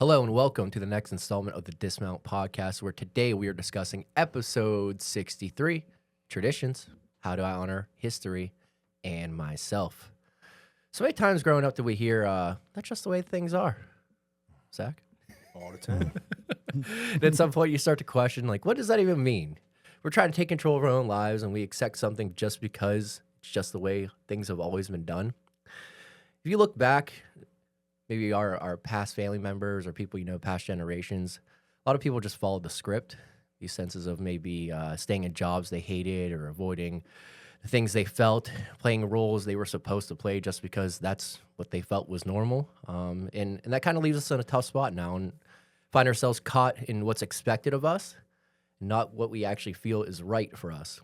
Hello and welcome to the next installment of the Dismount Podcast, where today we are discussing episode 63, Traditions, How Do I Honor History and Myself. So many times growing up did we hear, that's just the way things are, Zach? All the time. And at some point you start to question, like, what does that even mean? We're trying to take control of our own lives and we accept something just because it's just the way things have always been done. If you look back, maybe our past family members or people past generations, a lot of people just followed the script, these senses of maybe staying in jobs they hated or avoiding the things they felt, playing roles they were supposed to play just because that's what they felt was normal. And that kind of leaves us in a tough spot now and find ourselves caught in what's expected of us, not what we actually feel is right for us.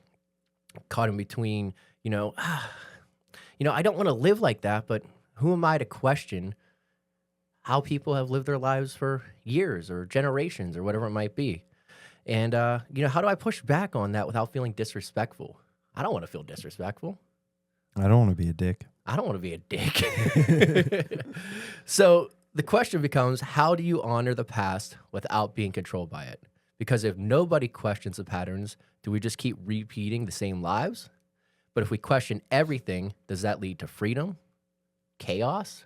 Caught in between, I don't want to live like that, but who am I to question how people have lived their lives for years or generations or whatever it might be? And, how do I push back on that without feeling disrespectful? I don't want to feel disrespectful. I don't want to be a dick. I don't want to be a dick. So the question becomes, how do you honor the past without being controlled by it? Because if nobody questions the patterns, do we just keep repeating the same lives? But if we question everything, does that lead to freedom? Chaos?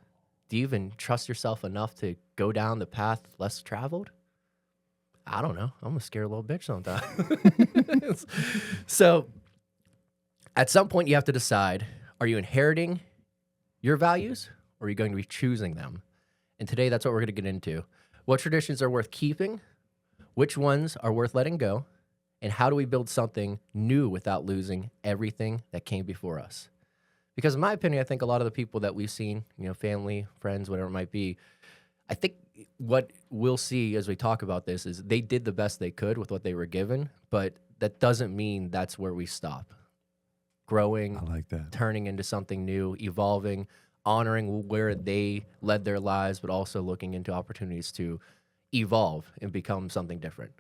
Do you even trust yourself enough to go down the path less traveled? I don't know. I'm a scared little bitch sometimes. So at some point you have to decide, are you inheriting your values or are you going to be choosing them? And today that's what we're going to get into. What traditions are worth keeping? Which ones are worth letting go? And how do we build something new without losing everything that came before us? Because in my opinion, I think a lot of the people that we've seen, family, friends, whatever it might be, I think what we'll see as we talk about this is they did the best they could with what they were given, but that doesn't mean that's where we stop. Growing, I like that. turning into something new, evolving, honoring where they led their lives, but also looking into opportunities to evolve and become something different.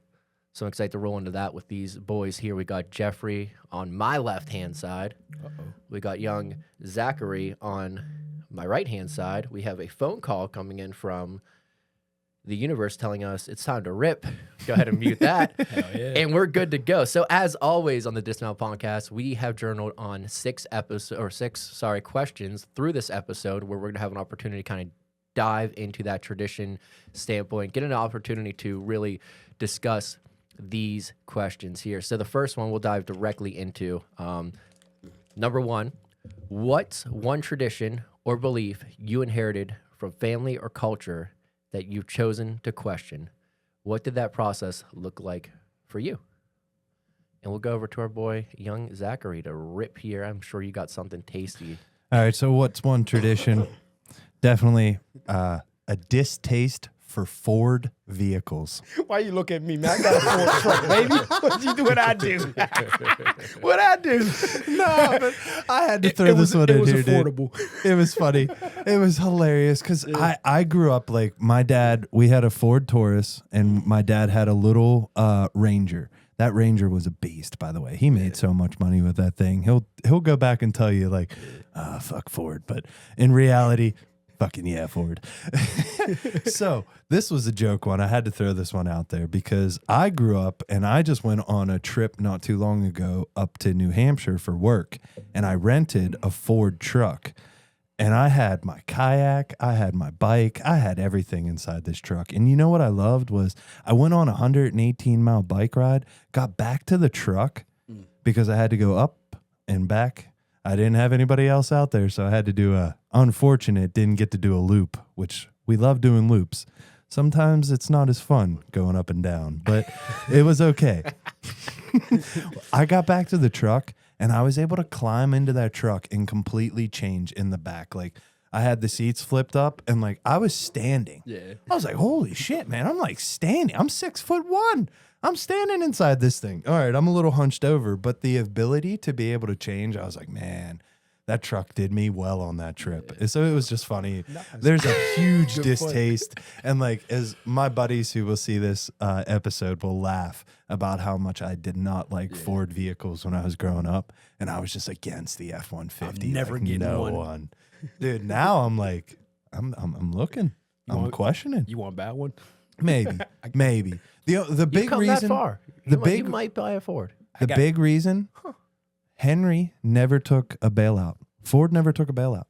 So I'm excited to roll into that with these boys here. We got Jeffrey on my left-hand side. We got young Zachary on my right-hand side. We have a phone call coming in from the universe telling us it's time to rip. Go ahead and mute that. Hell yeah. And we're good to go. So as always on the Dismount Podcast, we have journaled on six questions through this episode where we're going to have an opportunity to kind of dive into that tradition standpoint, get an opportunity to really discuss these questions here. So the first one we'll dive directly into. Number one, what's one tradition or belief you inherited from family or culture that you've chosen to question? What did that process look like for you? And we'll go over to our boy, young Zachary, to rip here. I'm sure you got something tasty. All right, so what's one tradition? Definitely a distaste for Ford vehicles. Why you look at me, man? I got a Ford truck, baby. What you do what I do? What I do? No, but I had to throw this one in here, affordable. dude. It was funny. It was hilarious because I grew up like my dad. We had a Ford Taurus, and my dad had a little Ranger. That Ranger was a beast, by the way. He made so much money with that thing. He'll go back and tell you like, fuck Ford, but in reality, fucking yeah, Ford. So this was a joke one. I had to throw this one out there because I grew up and I just went on a trip not too long ago up to New Hampshire for work, and I rented a Ford truck. And I had my kayak, I had my bike, I had everything inside this truck. And you know what I loved was I went on a 118-mile bike ride, got back to the truck because I had to go up and back. I didn't have anybody else out there, so I had to do didn't get to do a loop, which we love doing loops. Sometimes it's not as fun going up and down, but it was okay. I got back to the truck, and I was able to climb into that truck and completely change in the back. Like, I had the seats flipped up, and like I was standing. Yeah. I was like, holy shit, man. I'm like standing. I'm 6'1". I'm standing inside this thing. All right, I'm a little hunched over, but the ability to be able to change, I was like, man, that truck did me well on that trip. Yeah. So it was just funny. Nice. There's a huge distaste. And like, as my buddies who will see this episode will laugh about how much I did not like Ford vehicles when I was growing up. And I was just against the F-150. I'm never like, getting one. Dude, now I'm like, I'm looking. I'm questioning. You want a bad one? Maybe. The You big come reason that far. the You big- might buy a Ford. big reason Henry never took a bailout. Ford never took a bailout.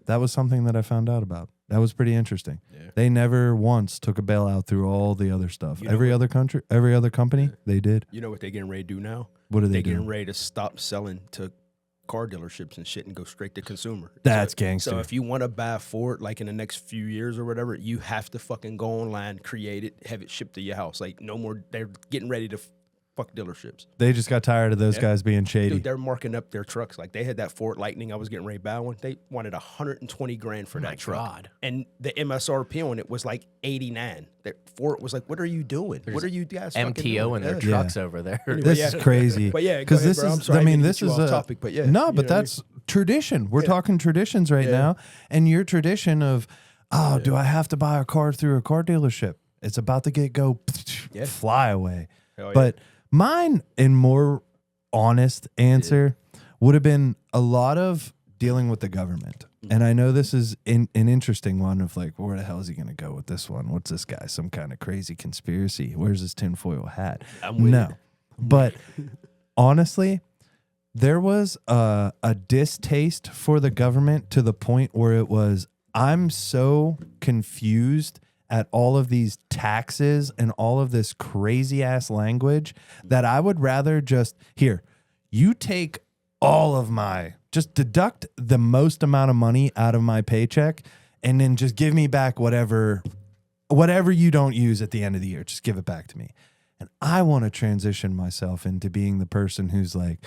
That was something that I found out about. That was pretty interesting. Yeah. They never once took a bailout through all the other stuff. You know Every what- other country, every other company, they did. You know what they're getting ready to do now? What are they They're getting doing? ready to stop selling to car dealerships and shit and go straight to consumer. That's so, gangster. So if you want to buy a Ford like in the next few years or whatever, you have to fucking go online, create it, have it shipped to your house. Like no more. They're getting ready to fuck dealerships. They just got tired of those Yeah. guys being shady. Dude, they're marking up their trucks. Like they had that Ford Lightning. I was getting ready to buy one. They wanted $120,000 for Oh my that truck, God. and the MSRP on it was like 89. That Ford was like, "What are you doing? What are you guys fucking MTO doing?" and their Yeah. trucks over there. Anyway, This yeah. is crazy. But yeah, go because ahead, this bro. I'm is. sorry, I I mean, didn't this get you is off a topic, but yeah, No, you but know, that's tradition. We're talking traditions right now, and your tradition of, oh, do I have to buy a car through a car dealership? It's about to Yeah. fly away. Hell yeah. But mine, in more honest answer, would have been a lot of dealing with the government. And I know this is an interesting one of like, where the hell is he going to go with this one? What's this guy? Some kind of crazy conspiracy? Where's his tinfoil hat? I'm with No. it. But honestly, there was a distaste for the government to the point where it was, I'm so confused at all of these taxes and all of this crazy ass language that I would rather just, here, you take all of just deduct the most amount of money out of my paycheck and then just give me back whatever you don't use at the end of the year. Just give it back to me. And I want to transition myself into being the person who's like,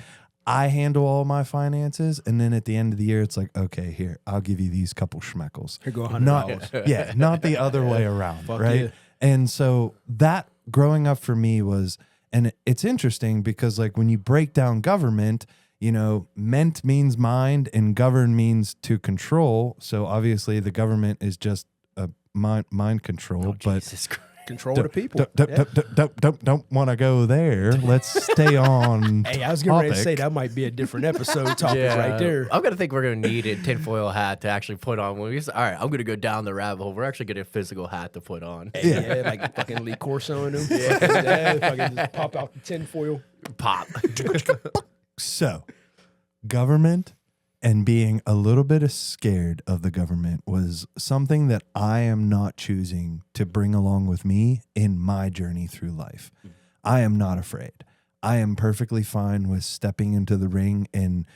I handle all my finances, and then at the end of the year, it's like, okay, here, I'll give you these couple schmeckles. Here go Not, $100. yeah, not the other way around, Fuck right? yeah. And so that growing up for me was, and it's interesting because like when you break down government, you know, ment means mind and govern means to control. So obviously the government is just a mind control, but Jesus Christ. Control the people. don't want to go there. Let's stay on. Hey, I was getting ready to topic. say that might be a different episode topic right there. I'm gonna think we're gonna need a tinfoil hat to actually put on. When we say, all right, I'm gonna go down the rabbit hole. We're actually getting a physical hat to put on. Yeah, like fucking Lee Corso in them. Yeah, fucking just pop out the tinfoil. Pop. So, government and being a little bit scared of the government was something that I am not choosing to bring along with me in my journey through life. I am not afraid. I am perfectly fine with stepping into the ring, and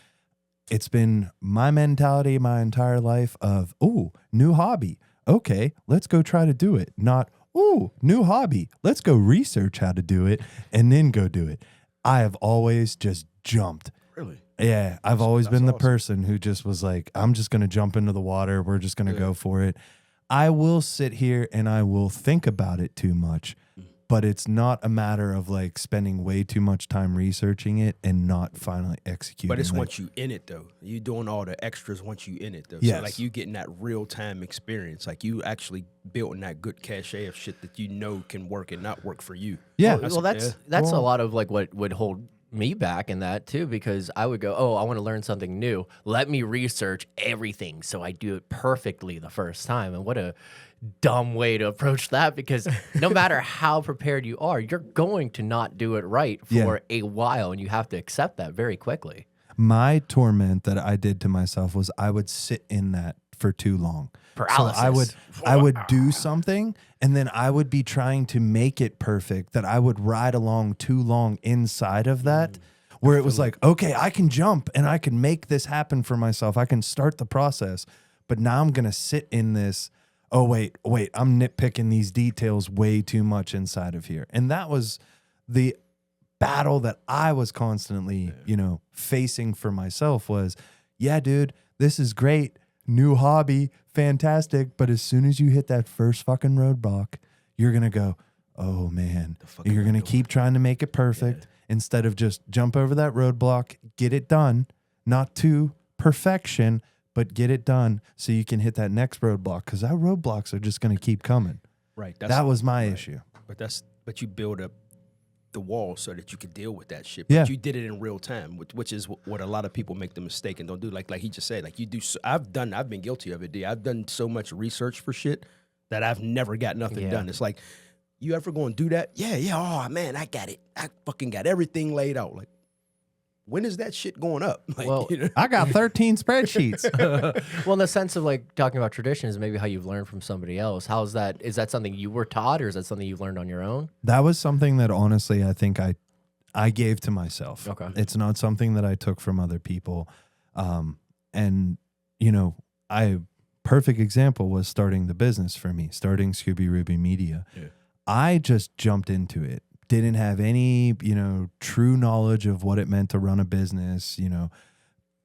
it's been my mentality my entire life of, oh, new hobby. Okay, let's go try to do it. Not, oh, new hobby. Let's go research how to do it and then go do it. I have always just jumped. Really? Yeah, I've always been the awesome. person who just was like, I'm just going to jump into the water. We're just going to go for it. I will sit here and I will think about it too much, but it's not a matter of like spending way too much time researching it and not finally executing. But it's like, once you in it though. You doing all the extras once you in it though. Yes. So like you getting that real time experience. Like you actually building that good cachet of shit that you know can work and not work for you. Yeah. Well, that's a lot of like what would hold me back in that too, because I would go, oh, I want to learn something new. Let me research everything so I do it perfectly the first time. And what a dumb way to approach that, because no matter how prepared you are, you're going to not do it right for a while, and you have to accept that very quickly. My torment that I did to myself was I would sit in that for too long. Paralysis. So I would do something and then I would be trying to make it perfect, that I would ride along too long inside of that, where it was like, okay, I can jump and I can make this happen for myself. I can start the process, but now I'm going to sit in this. Oh, wait, I'm nitpicking these details way too much inside of here. And that was the battle that I was constantly, facing for myself was, yeah, dude, this is great. New hobby, fantastic. But as soon as you hit that first fucking roadblock, you're going to go, oh man, you're going to keep trying to make it perfect instead of just jump over that roadblock, get it done, not to perfection, but get it done so you can hit that next roadblock, because our roadblocks are just going to keep coming. Right. That was my issue. But you build up the wall so that you could deal with that shit. Yeah. But you did it in real time, which is what a lot of people make the mistake and don't do. Like he just said, like you do. I've been guilty of it. D. I've done so much research for shit that I've never got nothing Yeah. done. It's like, you ever going to do that? Yeah, yeah. Oh man, I got it. I fucking got everything laid out. Like, when is that shit going up? Like, Well, you know? I got 13 spreadsheets. Well, in the sense of like talking about traditions, maybe how you've learned from somebody else. How's that? Is that something you were taught, or is that something you've learned on your own? That was something that honestly I think I gave to myself. Okay. It's not something that I took from other people. And you know, perfect example was starting the business for me, starting Scooby Ruby Media. Yeah. I just jumped into it. Didn't have any, you know, true knowledge of what it meant to run a business, you know,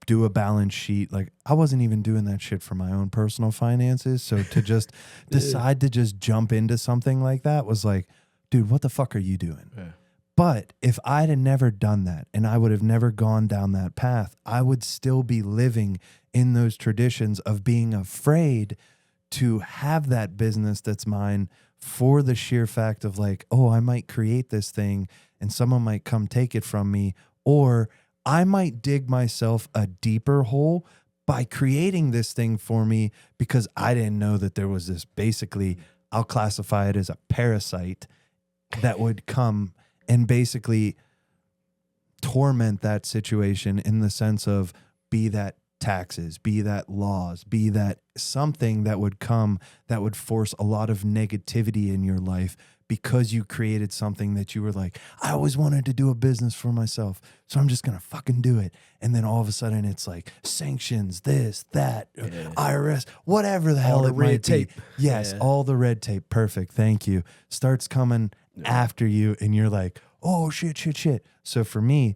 do a balance sheet. Like I wasn't even doing that shit for my own personal finances. So to just decide to just jump into something like that was like, dude, what the fuck are you doing? Yeah. But if I'd have never done that and I would have never gone down that path, I would still be living in those traditions of being afraid to have that business that's mine for the sheer fact of like, oh, I might create this thing and someone might come take it from me, or I might dig myself a deeper hole by creating this thing for me because I didn't know that there was this, basically, I'll classify it as a parasite that would come and basically torment that situation in the sense of be that taxes, be that laws, be that something that would come that would force a lot of negativity in your life because you created something that you were like, I always wanted to do a business for myself, so I'm just going to fucking do it. And then all of a sudden it's like sanctions, this, that, IRS, whatever the hell the it red might tape. be. Yes, Yeah. all the red tape. Perfect. Thank you. Starts coming after you and you're like, oh, shit. So for me,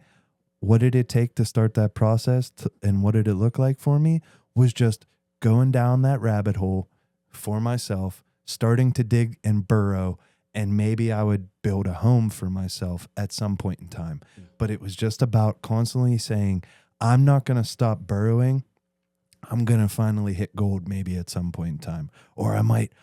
what did it take to start that process and what did it look like for me was just going down that rabbit hole for myself, starting to dig and burrow, and maybe I would build a home for myself at some point in time. But it was just about constantly saying, I'm not going to stop burrowing. I'm going to finally hit gold maybe at some point in time. Or I might,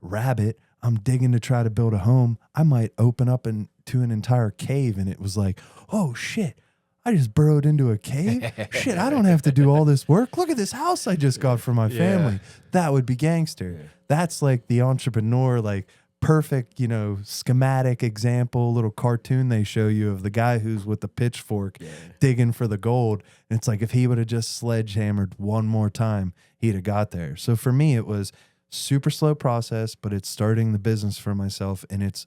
rabbit, I'm digging to try to build a home. I might open up into an entire cave and it was like, oh shit, I just burrowed into a cave. Shit, I don't have to do all this work. Look at this house I just got for my family. That would be gangster. That's like the entrepreneur, like perfect, you know, schematic example, little cartoon they show you of the guy who's with the pitchfork digging for the gold. And it's like if he would have just sledgehammered one more time, he'd have got there. So for me, it was super slow process, but it's starting the business for myself and it's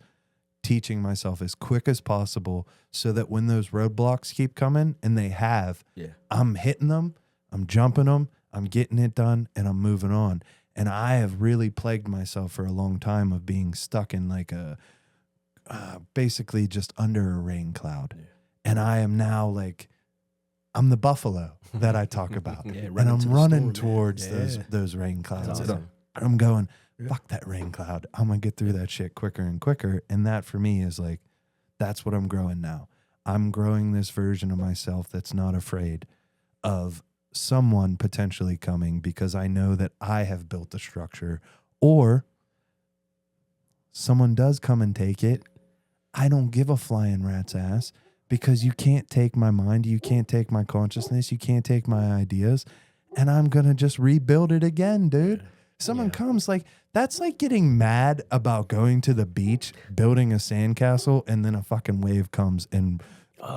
teaching myself as quick as possible so that when those roadblocks keep coming, and they have, I'm hitting them, I'm jumping them, I'm getting it done, and I'm moving on. And I have really plagued myself for a long time of being stuck in like a basically just under a rain cloud. And I am now like, I'm the buffalo that I talk about. And I'm running towards those rain clouds. That's awesome. I'm going, fuck that rain cloud. I'm going to get through that shit quicker and quicker. And that for me is like, that's what I'm growing now. I'm growing this version of myself that's not afraid of someone potentially coming because I know that I have built the structure, or someone does come and take it. I don't give a flying rat's ass because you can't take my mind. You can't take my consciousness. You can't take my ideas. And I'm going to just rebuild it again, dude. Someone comes, like, that's like getting mad about going to the beach, building a sandcastle, and then a fucking wave comes and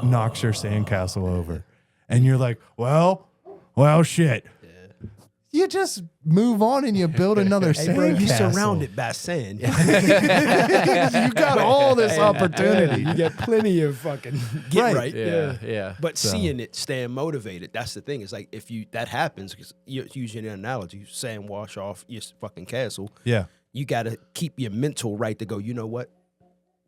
knocks your sandcastle over. And you're like, well, shit. You just move on and you build another Hey, bro, you sandcastle. surrounded by sand. You got all this opportunity. You got plenty of fucking get right. Yeah. But seeing it, staying motivated, that's the thing. It's like if that happens, because you're using an analogy, you sand wash off your fucking castle. Yeah. You got to keep your mental right to go, you know what?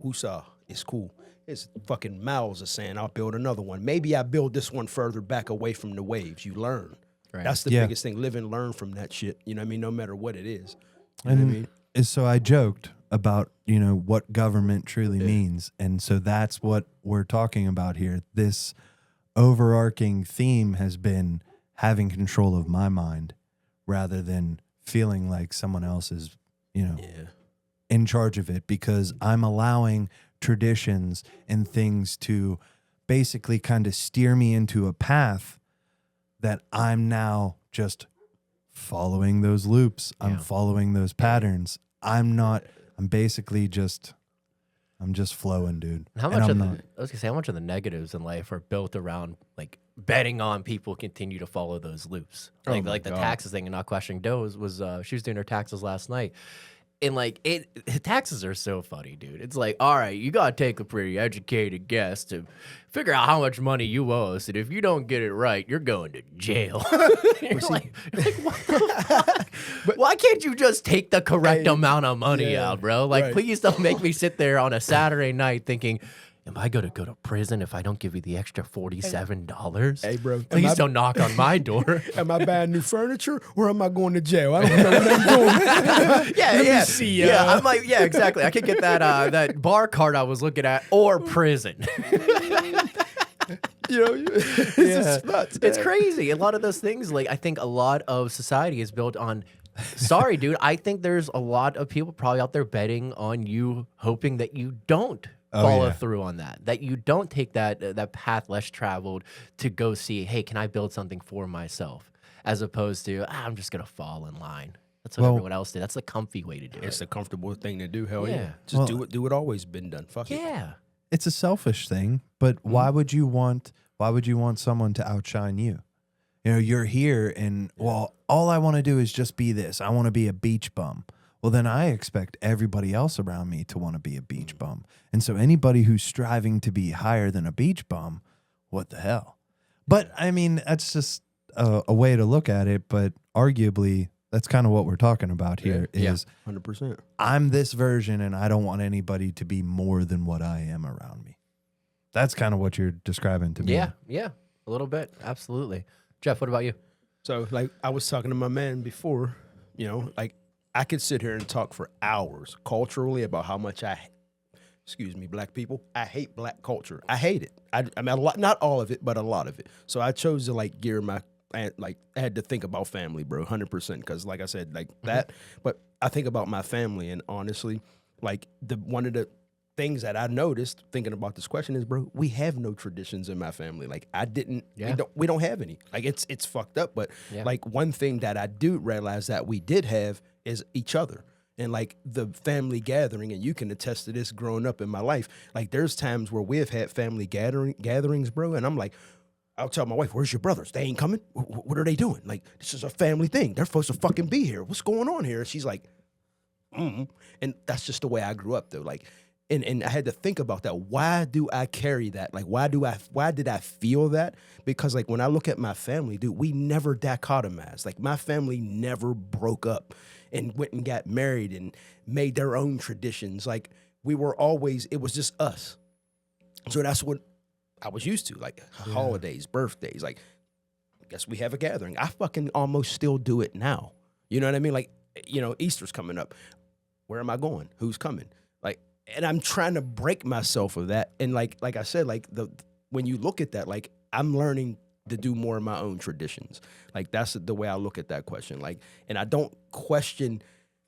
Woosah, it's cool. It's fucking miles of sand. I'll build another one. Maybe I build this one further back away from the waves. You learn. Right. That's the biggest thing. Live and learn from that shit. You know what I mean? No matter what it is. You know And what I mean? so I joked about, you know, what government truly means. And so that's what we're talking about here. This overarching theme has been having control of my mind rather than feeling like someone else is, you know, in charge of it, because I'm allowing traditions and things to basically kind of steer me into a path that I'm now just following those loops. I'm Yeah. following those patterns. I'm basically just, I'm just flowing, dude. How And much I'm of not- I was gonna say how much of the negatives in life are built around like betting on people continue to follow those loops, Oh like my the God. taxes thing and not questioning Doe was she was doing her taxes last night. And like taxes are so funny, dude. It's like, all right, you gotta take a pretty educated guess to figure out how much money you owe us, and if you don't get it right, you're going to jail. you're like, what the fuck? Why can't you just take the correct amount of money yeah, out, bro? Like, right. please don't make me sit there on a Saturday night thinking, am I gonna go to prison if I don't give you the extra $47? Hey, bro, am Please I- don't knock on my door. Am I buying new furniture or am I going to jail? I don't know what I'm doing. Yeah, Let me yeah, see, yeah. I'm like, yeah, exactly. I could get that that bar card I was looking at, or prison. You know, it's just nuts. It's man. crazy. A lot of those things, like I think a lot of society is built on. Sorry, dude. I think there's a lot of people probably out there betting on you, hoping that you don't follow yeah. through on that you don't take that path less traveled to go see, hey, can I build something for myself, as opposed to I'm just gonna fall in line. That's what Well- everyone else did. That's the comfy way to do It's it. the comfortable thing to do. Hell yeah. Yeah. Just Well- do what always been done. Fuck it. Yeah. It's a selfish thing, but why would you want someone to outshine you? You know, you're here and well, all I want to do is just be this. I want to be a beach bum. Well, then I expect everybody else around me to want to be a beach bum. And so anybody who's striving to be higher than a beach bum, what the hell? But I mean, that's just a way to look at it, but arguably that's kind of what we're talking about here is 100%. I'm this version and I don't want anybody to be more than what I am around me. That's kind of what you're describing to me. Yeah. Yeah. A little bit. Absolutely. Jeff, what about you? So, like, I was talking to my man before, you know, like, I could sit here and talk for hours culturally about how much excuse me, black people, I hate black culture. I hate it. I mean, a lot, not all of it, but a lot of it. So I chose to, like, gear my, I had to think about family, bro, 100%. Because, like I said, like that, but I think about my family, and honestly, like, one of the things that I noticed thinking about this question is, bro, we have no traditions in my family. Like, we don't have any. Like, it's fucked up. But like, one thing that I do realize that we did have is each other. And like the family gathering, and you can attest to this growing up in my life. Like, there's times where we have had family gatherings, bro, and I'm like, I'll tell my wife, where's your brothers? They ain't coming? What are they doing? Like, this is a family thing. They're supposed to fucking be here. What's going on here? And she's like, And that's just the way I grew up, though. Like, and I had to think about that. Why do I carry that? Like, why did I feel that? Because, like, when I look at my family, dude, we never dichotomized. Like, my family never broke up and went and got married and made their own traditions. Like, we were always, it was just us. So that's what I was used to, like holidays, birthdays. Like, I guess we have a gathering. I fucking almost still do it now. You know what I mean? Like, you know, Easter's coming up. Where am I going? Who's coming? Like, and I'm trying to break myself of that. And like I said, like when you look at that, like, I'm learning to do more of my own traditions. Like, that's the way I look at that question. Like, and I don't question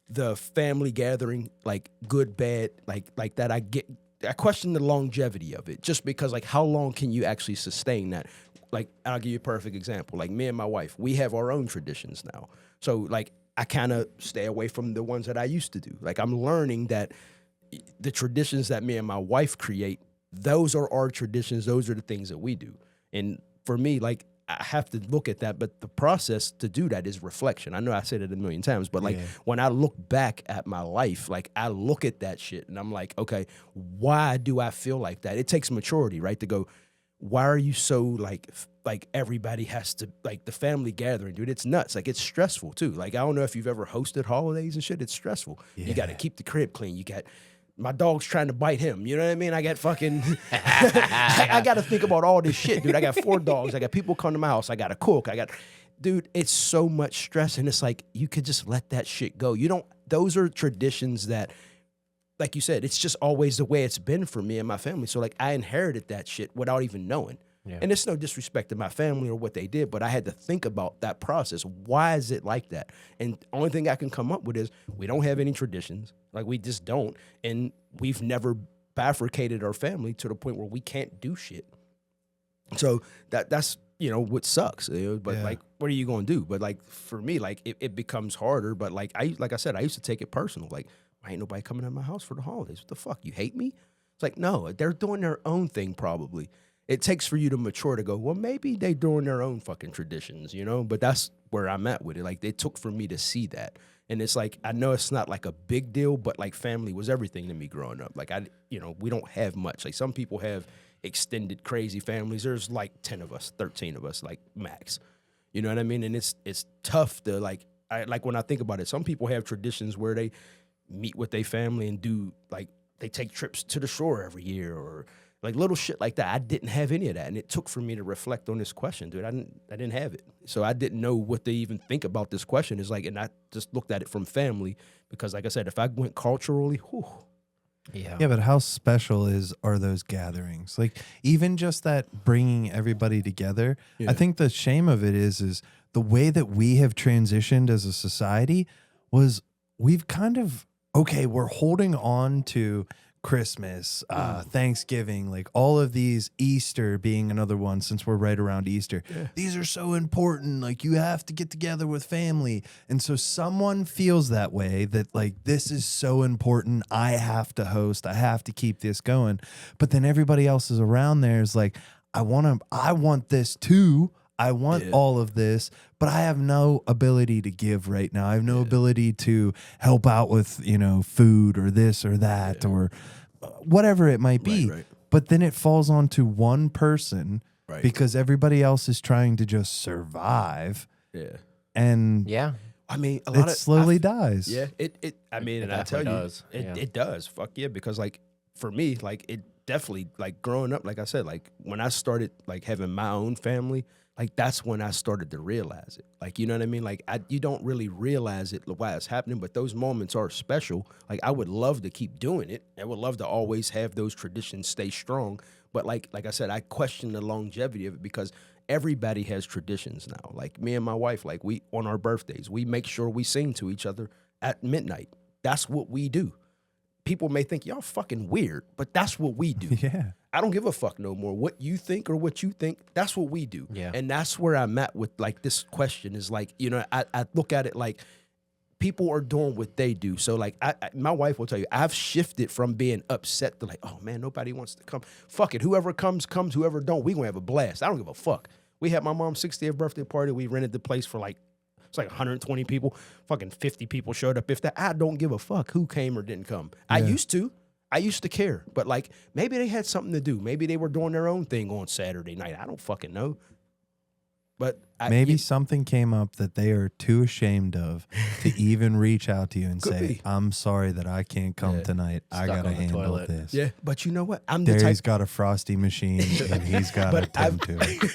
the family gathering, like, good, bad, like that. I question the longevity of it, just because, like, how long can you actually sustain that? Like, I'll give you a perfect example. Like, me and my wife, we have our own traditions now. So, like, I kind of stay away from the ones that I used to do. Like, I'm learning that the traditions that me and my wife create, those are our traditions. Those are the things that we do. And for me, like, I have to look at that, but the process to do that is reflection. I know I said it a million times, but like when I look back at my life, like, I look at that shit and I'm like, okay, why do I feel like that? It takes maturity, right? To go, why are you so like everybody has to, like, the family gathering, dude, it's nuts. Like, it's stressful too. Like, I don't know if you've ever hosted holidays and shit. It's stressful. You got to keep the crib clean. You got, my dog's trying to bite him. You know what I mean? I got fucking, I got to think about all this shit, dude. I got 4 dogs. I got people come to my house. I got to cook. Dude, it's so much stress. And it's like, you could just let that shit go. Those are traditions that, like you said, it's just always the way it's been for me and my family. So, like, I inherited that shit without even knowing. Yeah. And it's no disrespect to my family or what they did, but I had to think about that process. Why is it like that? And the only thing I can come up with is we don't have any traditions. Like, we just don't. And we've never bifurcated our family to the point where we can't do shit. So that's what sucks. But Yeah. like, what are you gonna do? But like for me, like it becomes harder. But like I said, I used to take it personal. Like, why ain't nobody coming to my house for the holidays? What the fuck? You hate me? It's like, no, they're doing their own thing probably. It takes for you to mature to go, well, maybe they doing their own fucking traditions, But that's where I'm at with it. Like, it took for me to see that. And it's like, I know it's not like a big deal, but like family was everything to me growing up. Like we don't have much. Like some people have extended crazy families. There's like 10 of us, 13 of us, like max. You know what I mean? And it's tough to like when I think about it, some people have traditions where they meet with their family and do like, they take trips to the shore every year or like little shit like that. I didn't have any of that. And it took for me to reflect on this question, dude. I didn't have it. So I didn't know what they even think about this question. Is like, and I just looked at it from family because like I said, if I went culturally, whew. Yeah. Yeah, but how special are those gatherings? Like even just that bringing everybody together. Yeah. I think the shame of it is the way that we have transitioned as a society was we've kind of we're holding on to Christmas, Thanksgiving, like all of these, Easter being another one since we're right around Easter. Yeah. These are so important. Like you have to get together with family. And so someone feels that way that like, this is so important. I have to host. I have to keep this going. But then everybody else is around there is like, I want this too. I want all of this, but I have no ability to give right now. I have no ability to help out with, food or this or that or whatever it might be. Right. But then it falls onto one person because everybody else is trying to just survive. Yeah. And I mean, it slowly dies. Yeah. I mean, and I tell you, it does. Fuck yeah. Because like for me, like it definitely like growing up, like I said, like when I started like having my own family, like that's when I started to realize it. Like, you know what I mean? Like you don't really realize it why it's happening, but those moments are special. Like I would love to keep doing it. I would love to always have those traditions stay strong. But like I said, I question the longevity of it because everybody has traditions now. Like me and my wife, like we on our birthdays, we make sure we sing to each other at midnight. That's what we do. People may think y'all fucking weird, but that's what we do. Yeah. I don't give a fuck no more what you think or what you think. That's what we do. Yeah. And that's where I'm at with like this question is like, I look at it like people are doing what they do. So like my wife will tell you, I've shifted from being upset to like, oh man, nobody wants to come. Fuck it. Whoever comes, whoever don't, we gonna have a blast. I don't give a fuck. We had my mom's 60th birthday party. We rented the place for like, it's like 120 people. Fucking 50 people showed up. If that, I don't give a fuck who came or didn't come. Yeah. I used to care, but like maybe they had something to do. Maybe they were doing their own thing on Saturday night. I don't fucking know. But maybe something came up that they are too ashamed of to even reach out to you and say, be. I'm sorry that I can't come tonight. I Stuck got to on the handle toilet. this. Yeah, but you know what? Derry's got a frosty machine and he's got to tend to it.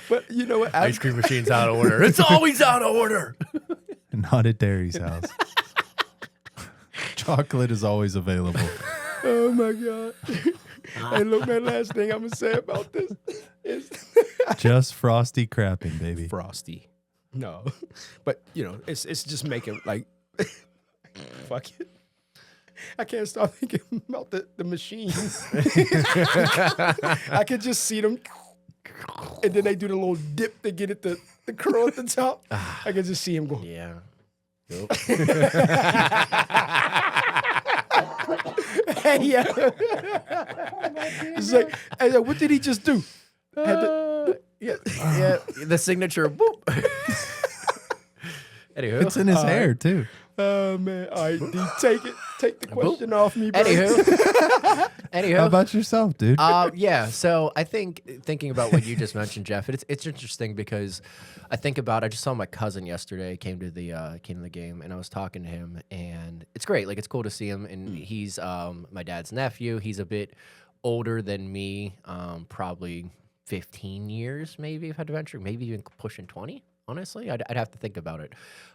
But you know what? Ice cream machine's out of order. It's always out of order. Not at Derry's house. Chocolate is always available. Oh my God. Hey, look, man, last thing I'm going to say about this is just frosty crapping, baby. Frosty. No. But, it's just making like, fuck it. I can't stop thinking about the machines. I could just see them. And then they do the little dip to get it the curl at the top. I can just see him go. Yeah. Nope. Hey, yeah. It's like, hey, what did he just do? Yeah, the signature. Boop. Anywho, It's in his hair too. Oh man! All right, D, take it. Take the question off me, bro. Anywho. How about yourself, dude? Yeah. So I think thinking about what you just mentioned, Jeff, it's interesting because I just saw my cousin yesterday. Came to the game, and I was talking to him, and it's great. Like it's cool to see him, and he's my dad's nephew. He's a bit older than me, probably 15 years, maybe if I had to venture, maybe even pushing 20. Honestly, I'd have to think about it.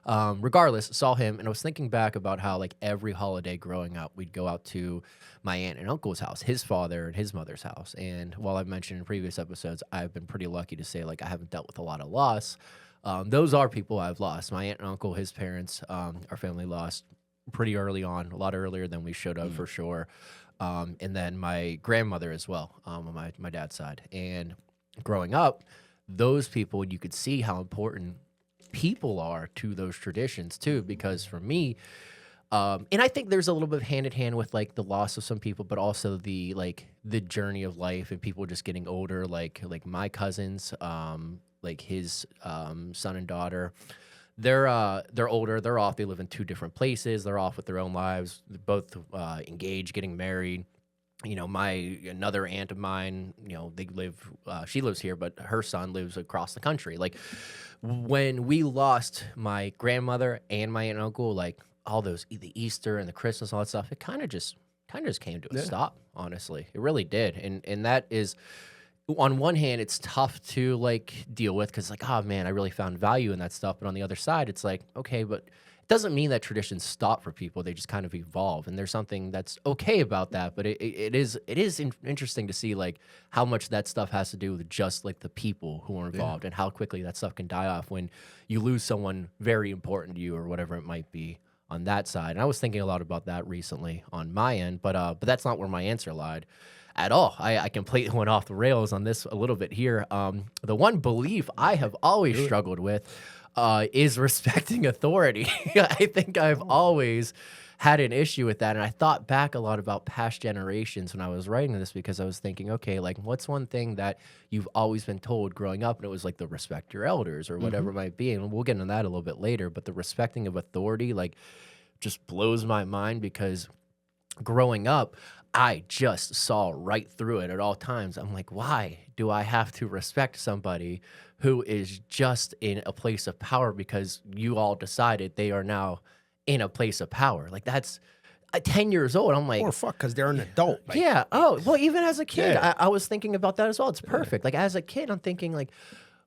Regardless, saw him, and I was thinking back about how, like, every holiday growing up, we'd go out to my aunt and uncle's house, his father and his mother's house. And while I've mentioned in previous episodes, I've been pretty lucky to say, like, I haven't dealt with a lot of loss. Those are people I've lost. My aunt and uncle, his parents, our family lost pretty early on, a lot earlier than we should have, for sure. and then my grandmother as well, on my dad's side. And growing up, those people, you could see how important people are to those traditions too. Because for me, and I think there's a little bit of hand in hand with like the loss of some people, but also the journey of life and people just getting older. Like my cousins, like his son and daughter, they're older. They're off. They live in two different places. They're off with their own lives. They're both engaged, getting married. You know, another aunt of mine, you know, she lives here, but her son lives across the country. Like when we lost my grandmother and my aunt and uncle, like all those, the Easter and the Christmas, all that stuff, it kind of just came to a stop, honestly. It really did. And that is, on one hand, it's tough to like deal with because like, oh man, I really found value in that stuff. But on the other side, it's like, okay, but it doesn't mean that traditions stop for people. They just kind of evolve, and there's something that's okay about that. But it is interesting to see like how much that stuff has to do with just like the people who are involved and how quickly that stuff can die off when you lose someone very important to you or whatever it might be on that side. And I was thinking a lot about that recently on my end, but that's not where my answer lied at all. I completely went off the rails on this a little bit here. The one belief I have always struggled with is respecting authority. I think I've always had an issue with that. And I thought back a lot about past generations when I was writing this, because I was thinking, okay, like what's one thing that you've always been told growing up? And it was like the respect your elders or whatever it might be. And we'll get into that a little bit later. But the respecting of authority, like, just blows my mind, because growing up, I just saw right through it at all times. I'm like, why do I have to respect somebody who is just in a place of power because you all decided they are now in a place of power? Like, that's 10 years old. I'm like, or fuck, because they're an adult. Like, yeah. Oh, well, even as a kid, Yeah. I was thinking about that as well. It's perfect. Like, as a kid, I'm thinking like,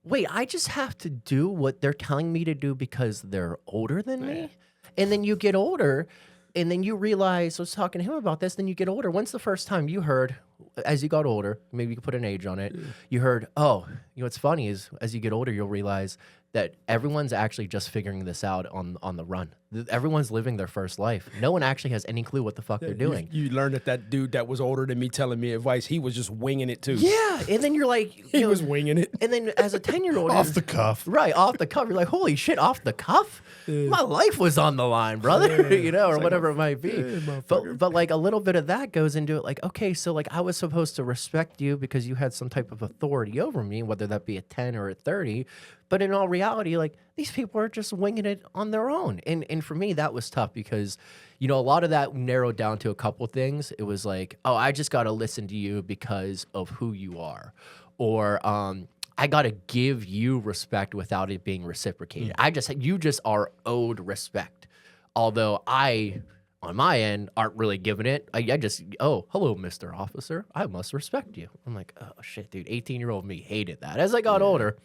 wait, I just have to do what they're telling me to do because they're older than me? And then you get older, and then you realize, I was talking to him about this, then you get older. When's the first time you heard, as you got older, maybe you could put an age on it, you heard, oh, you know what's funny is as you get older, you'll realize that everyone's actually just figuring this out on the run. Everyone's living their first life. No one actually has any clue what the fuck they're doing. You learn that dude that was older than me telling me advice, he was just winging it too. Yeah, and then you're like, He was winging it. and then as a 10-year-old, Off the cuff. right, off the cuff, you're like, holy shit, off the cuff? My life was on the line, brother, you know, or whatever it might be. But like a little bit of that goes into it, like, okay, so like I was supposed to respect you because you had some type of authority over me, whether that be at 10 or at 30. But in all reality, like these people are just winging it on their own. And for me, that was tough because, you know, a lot of that narrowed down to a couple things. It was like, oh, I just got to listen to you because of who you are. Or I got to give you respect without it being reciprocated. You just are owed respect. Although I, on my end, aren't really giving it. I just, oh, hello, Mr. Officer. I must respect you. I'm like, oh, shit, dude. 18-year-old me hated that. As I got older,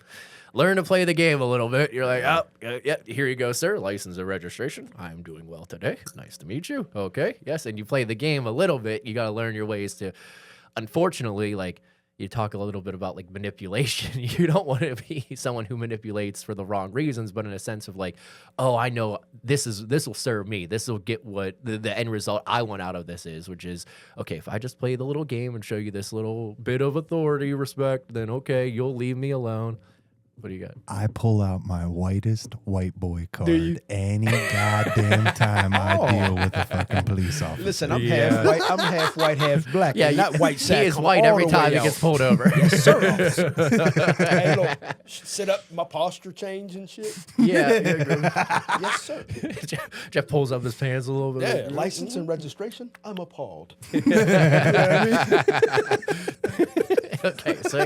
learn to play the game a little bit. You're like, oh, yeah, here you go, sir. License and registration. I'm doing well today. Nice to meet you. Okay, yes. And you play the game a little bit. You got to learn your ways to, unfortunately, like, you talk a little bit about like manipulation. You don't want to be someone who manipulates for the wrong reasons, but in a sense of like, oh, I know this will serve me. This will get what the end result I want out of this is, which is, okay, if I just play the little game and show you this little bit of authority, respect, then okay, you'll leave me alone. What do you got? I pull out my whitest white boy card any goddamn time I deal with a fucking police officer. Listen, I'm half white. I'm half white, half black. Yeah, and that white sack he is come white all every the time way he gets out. pulled over. Yes, sir, officer. Hey, look, sit up, my posture change and shit. Yeah. Yes, sir. Jeff pulls up his pants a little bit. Yeah, license and registration. I'm appalled. Okay, so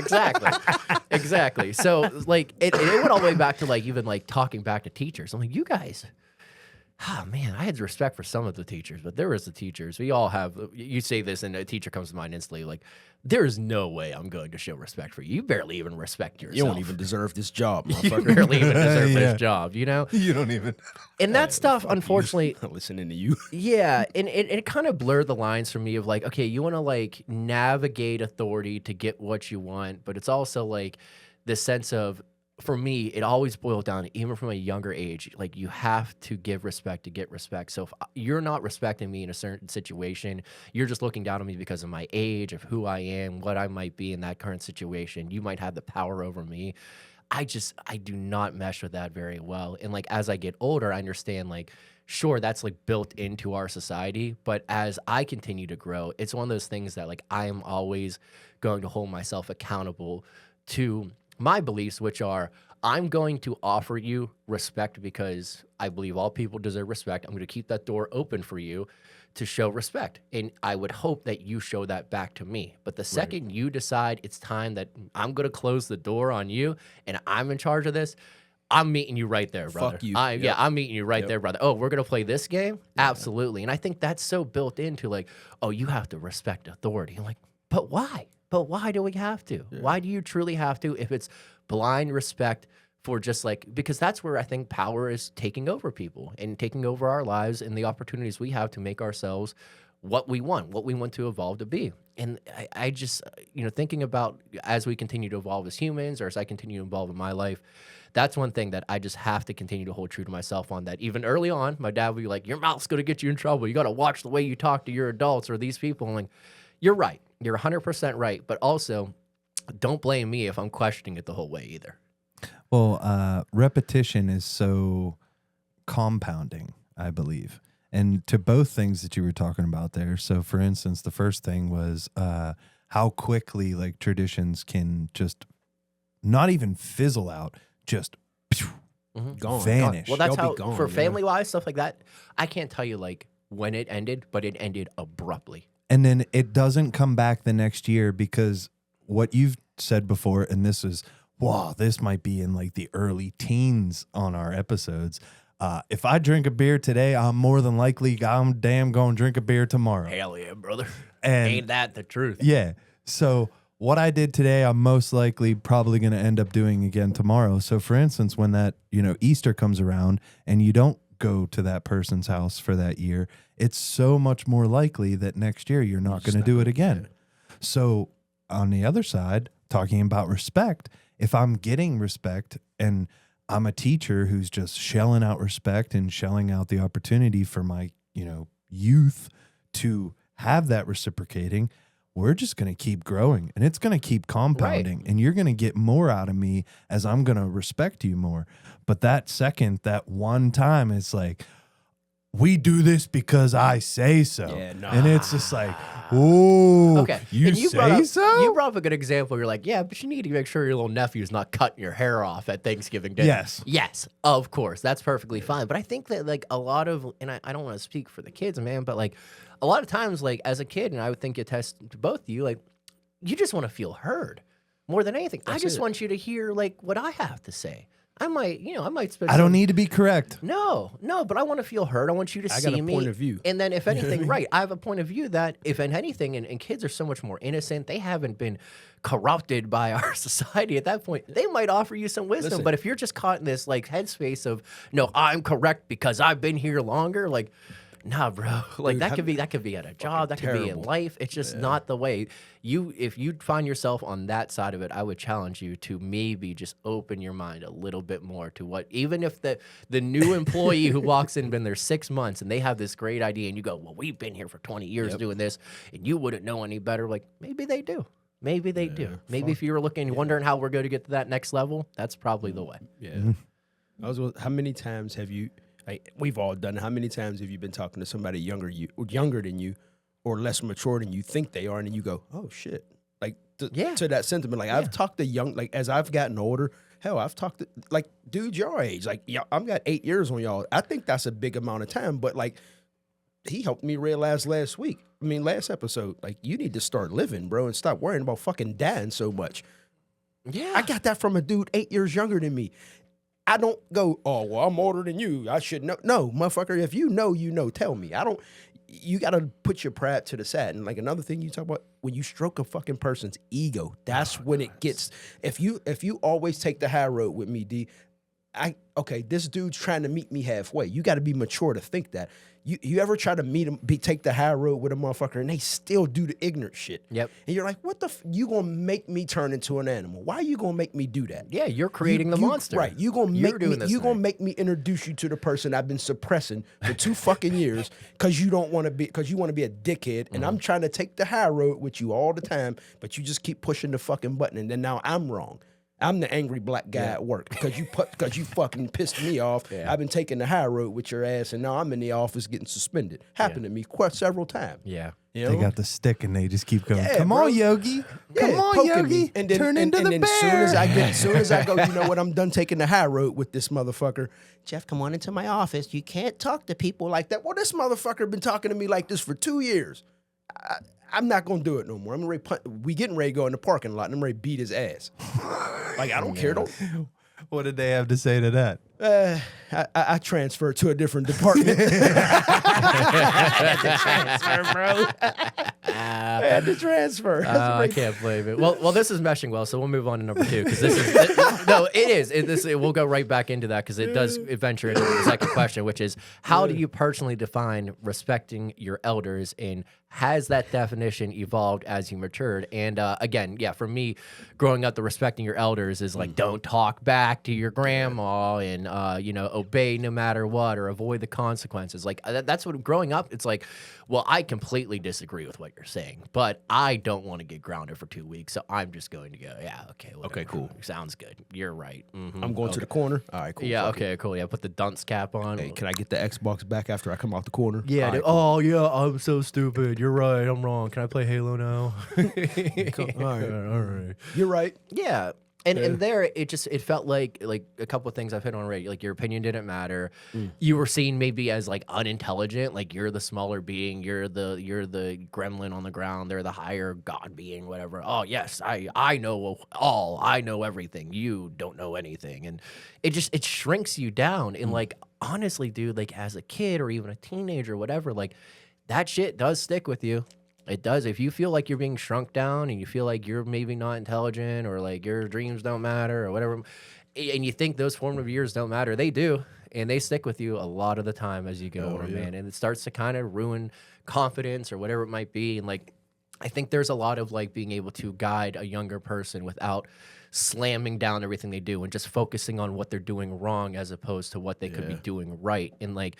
exactly. So like it went all the way back to like even like talking back to teachers. I'm like, you guys, oh man, I had respect for some of the teachers, but there was the teachers. We all have. You say this, and a teacher comes to mind instantly. Like, there is no way I'm going to show respect for you. You barely even respect yourself. You don't even deserve this job, You motherfucker. barely even deserve Yeah. this job. You know. You don't even. And that stuff, unfortunately, Listening to you. yeah, and it kind of blurred the lines for me of like, okay, you want to like navigate authority to get what you want, but it's also like this sense of for me, it always boiled down, even from a younger age, like you have to give respect to get respect. So if you're not respecting me in a certain situation, you're just looking down on me because of my age, of who I am, what I might be in that current situation. You might have the power over me. I do not mesh with that very well. And like as I get older, I understand like, sure, that's like built into our society. But as I continue to grow, it's one of those things that like I am always going to hold myself accountable to my beliefs, which are I'm going to offer you respect because I believe all people deserve respect. I'm going to keep that door open for you to show respect. And I would hope that you show that back to me. But the second you decide it's time that I'm going to close the door on you and I'm in charge of this, I'm meeting you right there, brother. Fuck you. Yeah, I'm meeting you right there, brother. Oh, we're going to play this game? Absolutely. And I think that's so built into like, oh, you have to respect authority. I'm like, but why? But why do we have to? Why do you truly have to if it's blind respect for just like, because that's where I think power is taking over people and taking over our lives and the opportunities we have to make ourselves what we want to evolve to be. And I just, thinking about as we continue to evolve as humans or as I continue to evolve in my life, that's one thing that I just have to continue to hold true to myself on. That even early on, my dad would be like, your mouth's going to get you in trouble. You got to watch the way you talk to your adults or these people. I'm like, you're right. You're 100% right. But also, don't blame me if I'm questioning it the whole way either. Well, repetition is so compounding, I believe. And to both things that you were talking about there. So, for instance, the first thing was how quickly like traditions can just not even fizzle out, just Gone. vanish. Well, that's They'll how, be gone, for yeah. family-wise, stuff like that, I can't tell you like when it ended, but it ended abruptly. And then it doesn't come back the next year because what you've said before, and this is, wow, this might be in like the early teens on our episodes. If I drink a beer today, I'm more than likely I'm damn going to drink a beer tomorrow. Hell yeah, brother. And Ain't that the truth? yeah. So what I did today, I'm most likely probably going to end up doing again tomorrow. So for instance, when that, Easter comes around and you don't go to that person's house for that year, it's so much more likely that next year you're not going to do it again. So on the other side, talking about respect, if I'm getting respect and I'm a teacher who's just shelling out respect and shelling out the opportunity for my, youth to have that reciprocating, we're just going to keep growing and it's going to keep compounding and you're going to get more out of me as I'm going to respect you more. But that one time, it's like, we do this because I say so. Yeah, nah. And it's just like, oh, Okay. you And say so? You brought up a good example. You're like, yeah, but you need to make sure your little nephew's not cutting your hair off at Thanksgiving dinner. Yes. Yes, of course. That's perfectly fine. But I think that like a lot of, and I don't want to speak for the kids, man, but like a lot of times, like as a kid, and I would think attest to both of you, like you just want to feel heard more than anything. I just want you to hear like what I have to say. I might spend I don't need to be correct. No, but I want to feel heard. I want you to I see got a me. point of view. And then if anything, right, I have a point of view that if anything, and kids are so much more innocent, they haven't been corrupted by our society at that point. They might offer you some wisdom, Listen. but if you're just caught in this like headspace of, no, I'm correct because I've been here longer, like, nah, bro. Like Dude, that could be at a job, that could be in terrible. life. It's just not the way. If you find yourself on that side of it, I would challenge you to maybe just open your mind a little bit more to what, even if the new employee who walks in been there 6 months and they have this great idea and you go, well, we've been here for 20 years doing this and you wouldn't know any better. Like maybe they do. Maybe they do. Maybe if you were wondering how we're going to get to that next level, that's probably the way. Yeah. How many times have you, like we've all done it, how many times have you been talking to somebody younger than you or less mature than you think they are, and then you go, oh shit. Like to that sentiment. Like I've talked to as I've gotten older, hell, I've talked to like dudes your age. Like I've got 8 years on y'all. I think that's a big amount of time, but like he helped me realize last episode, like you need to start living, bro, and stop worrying about fucking dying so much. Yeah. I got that from a dude 8 years younger than me. I don't go, oh, well, I'm older than you. I should know. No, motherfucker, if you know, tell me. You got to put your pride to the side. And like another thing you talk about, when you stroke a fucking person's ego, that's when it gets, if you always take the high road with me, D, this dude's trying to meet me halfway. You got to be mature to think that. You ever try to meet them, take the high road with a motherfucker, and they still do the ignorant shit. Yep. And you're like, what the? You gonna make me turn into an animal? Why are you gonna make me do that? Yeah, you're creating the You- monster. right? You gonna You're make doing me? this You gonna thing. make me introduce you to the person I've been suppressing for 2 fucking years because you don't want to be because you want to be a dickhead, and I'm trying to take the high road with you all the time, but you just keep pushing the fucking button, and then now I'm wrong. I'm the angry black guy at work because you fucking pissed me off. Yeah. I've been taking the high road with your ass, and now I'm in the office getting suspended. Happened to me several times. Yeah. You know? They got the stick and they just keep going. Yeah, Come bro. on, Yogi. Come Yeah, on, poking Yogi. me. And then, Turn and, into and the then bear. soon as I go, you know what? I'm done taking the high road with this motherfucker. Jeff, come on into my office. You can't talk to people like that. Well, this motherfucker been talking to me like this for 2 years. I'm not gonna do it no more. I'm ready. We getting ready to go in the parking lot, and I'm ready to beat his ass. Like I don't care. Don't. What did they have to say to that? I transferred to a different department. I had to transfer. I can't blame it. Well, this is meshing well, so we'll move on to number 2 because this is no, it is. We'll go right back into that because it does venture into the second question, which is how do you personally define respecting your elders, and has that definition evolved as you matured? And again, yeah, for me, growing up, the respecting your elders is like don't talk back to your grandma and obey no matter what or avoid the consequences. Like that's what growing up. It's like, well, I completely disagree with what you're saying, but I don't want to get grounded for 2 weeks, so I'm just going to go. Yeah, okay, whatever. Okay, cool. Sounds good. You're right. Mhm. I'm going to the corner. All right, cool. Yeah, Fuck it. okay, cool. Yeah, put the dunce cap on. Hey, can I get the Xbox back after I come out the corner? Yeah. All right, dude. Oh, yeah. I'm so stupid. You're right. I'm wrong. Can I play Halo now? all right. All right. You're right. Yeah. And there, it felt like a couple of things I've hit on already. Like your opinion didn't matter. You were seen maybe as like unintelligent. Like you're the smaller being. You're the gremlin on the ground. They're the higher god being. Whatever. Oh yes, I know all. I know everything. You don't know anything. And it shrinks you down. And like honestly, dude, like as a kid or even a teenager, or whatever, like that shit does stick with you. It does. If you feel like you're being shrunk down and you feel like you're maybe not intelligent or like your dreams don't matter or whatever, and you think those formative years don't matter, they do. And they stick with you a lot of the time as you get older, man. And it starts to kind of ruin confidence or whatever it might be. And like, I think there's a lot of like being able to guide a younger person without slamming down everything they do and just focusing on what they're doing wrong as opposed to what they could be doing right. And like,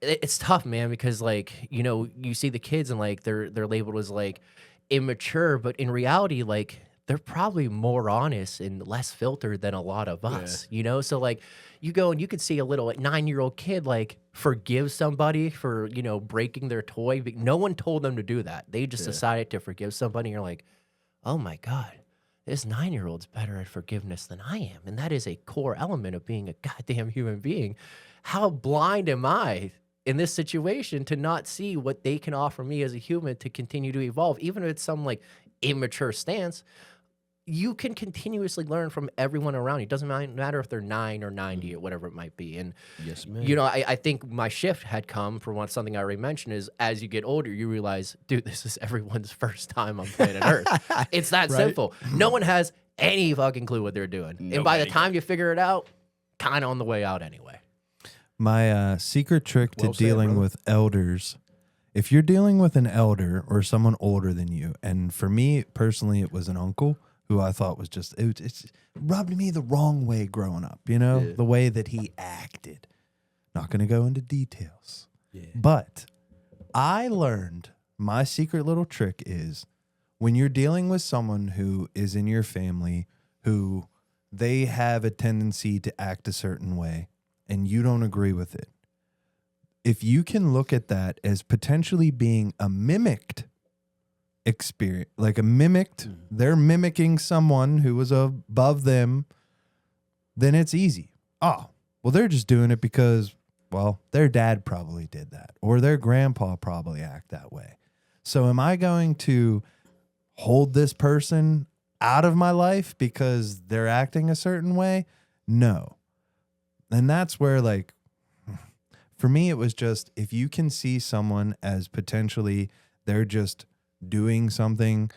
it's tough, man, because like, you see the kids and like they're labeled as like immature, but in reality, like they're probably more honest and less filtered than a lot of us, So like you go and you could see a little 9-year-old kid like forgive somebody for, breaking their toy, but no one told them to do that. They just decided to forgive somebody. And you're like, oh my God, this 9-year-old's better at forgiveness than I am. And that is a core element of being a goddamn human being. How blind am I in this situation to not see what they can offer me as a human to continue to evolve, even if it's some like immature stance. You can continuously learn from everyone around you. It doesn't matter if they're 9 or 90 or whatever it might be. And Yes, man. I think my shift had come from something I already mentioned is as you get older, you realize, dude, this is everyone's first time on planet Earth. It's that simple. No one has any fucking clue what they're doing. And by the time you figure it out, kind of on the way out anyway. My secret trick to Well said, dealing brother. with elders, if you're dealing with an elder or someone older than you, and for me personally, it was an uncle who I thought was just, it rubbed me the wrong way growing up, the way that he acted. Not going to go into details. Yeah. But I learned my secret little trick is when you're dealing with someone who is in your family, who they have a tendency to act a certain way, and you don't agree with it, if you can look at that as potentially being a mimicked experience, like a mimicked, they're mimicking someone who was above them, then it's easy. Oh, well, they're just doing it because, well, their dad probably did that, or their grandpa probably act that way. So am I going to hold this person out of my life because they're acting a certain way? No. And that's where, like, for me, it was just if you can see someone as potentially they're just doing something,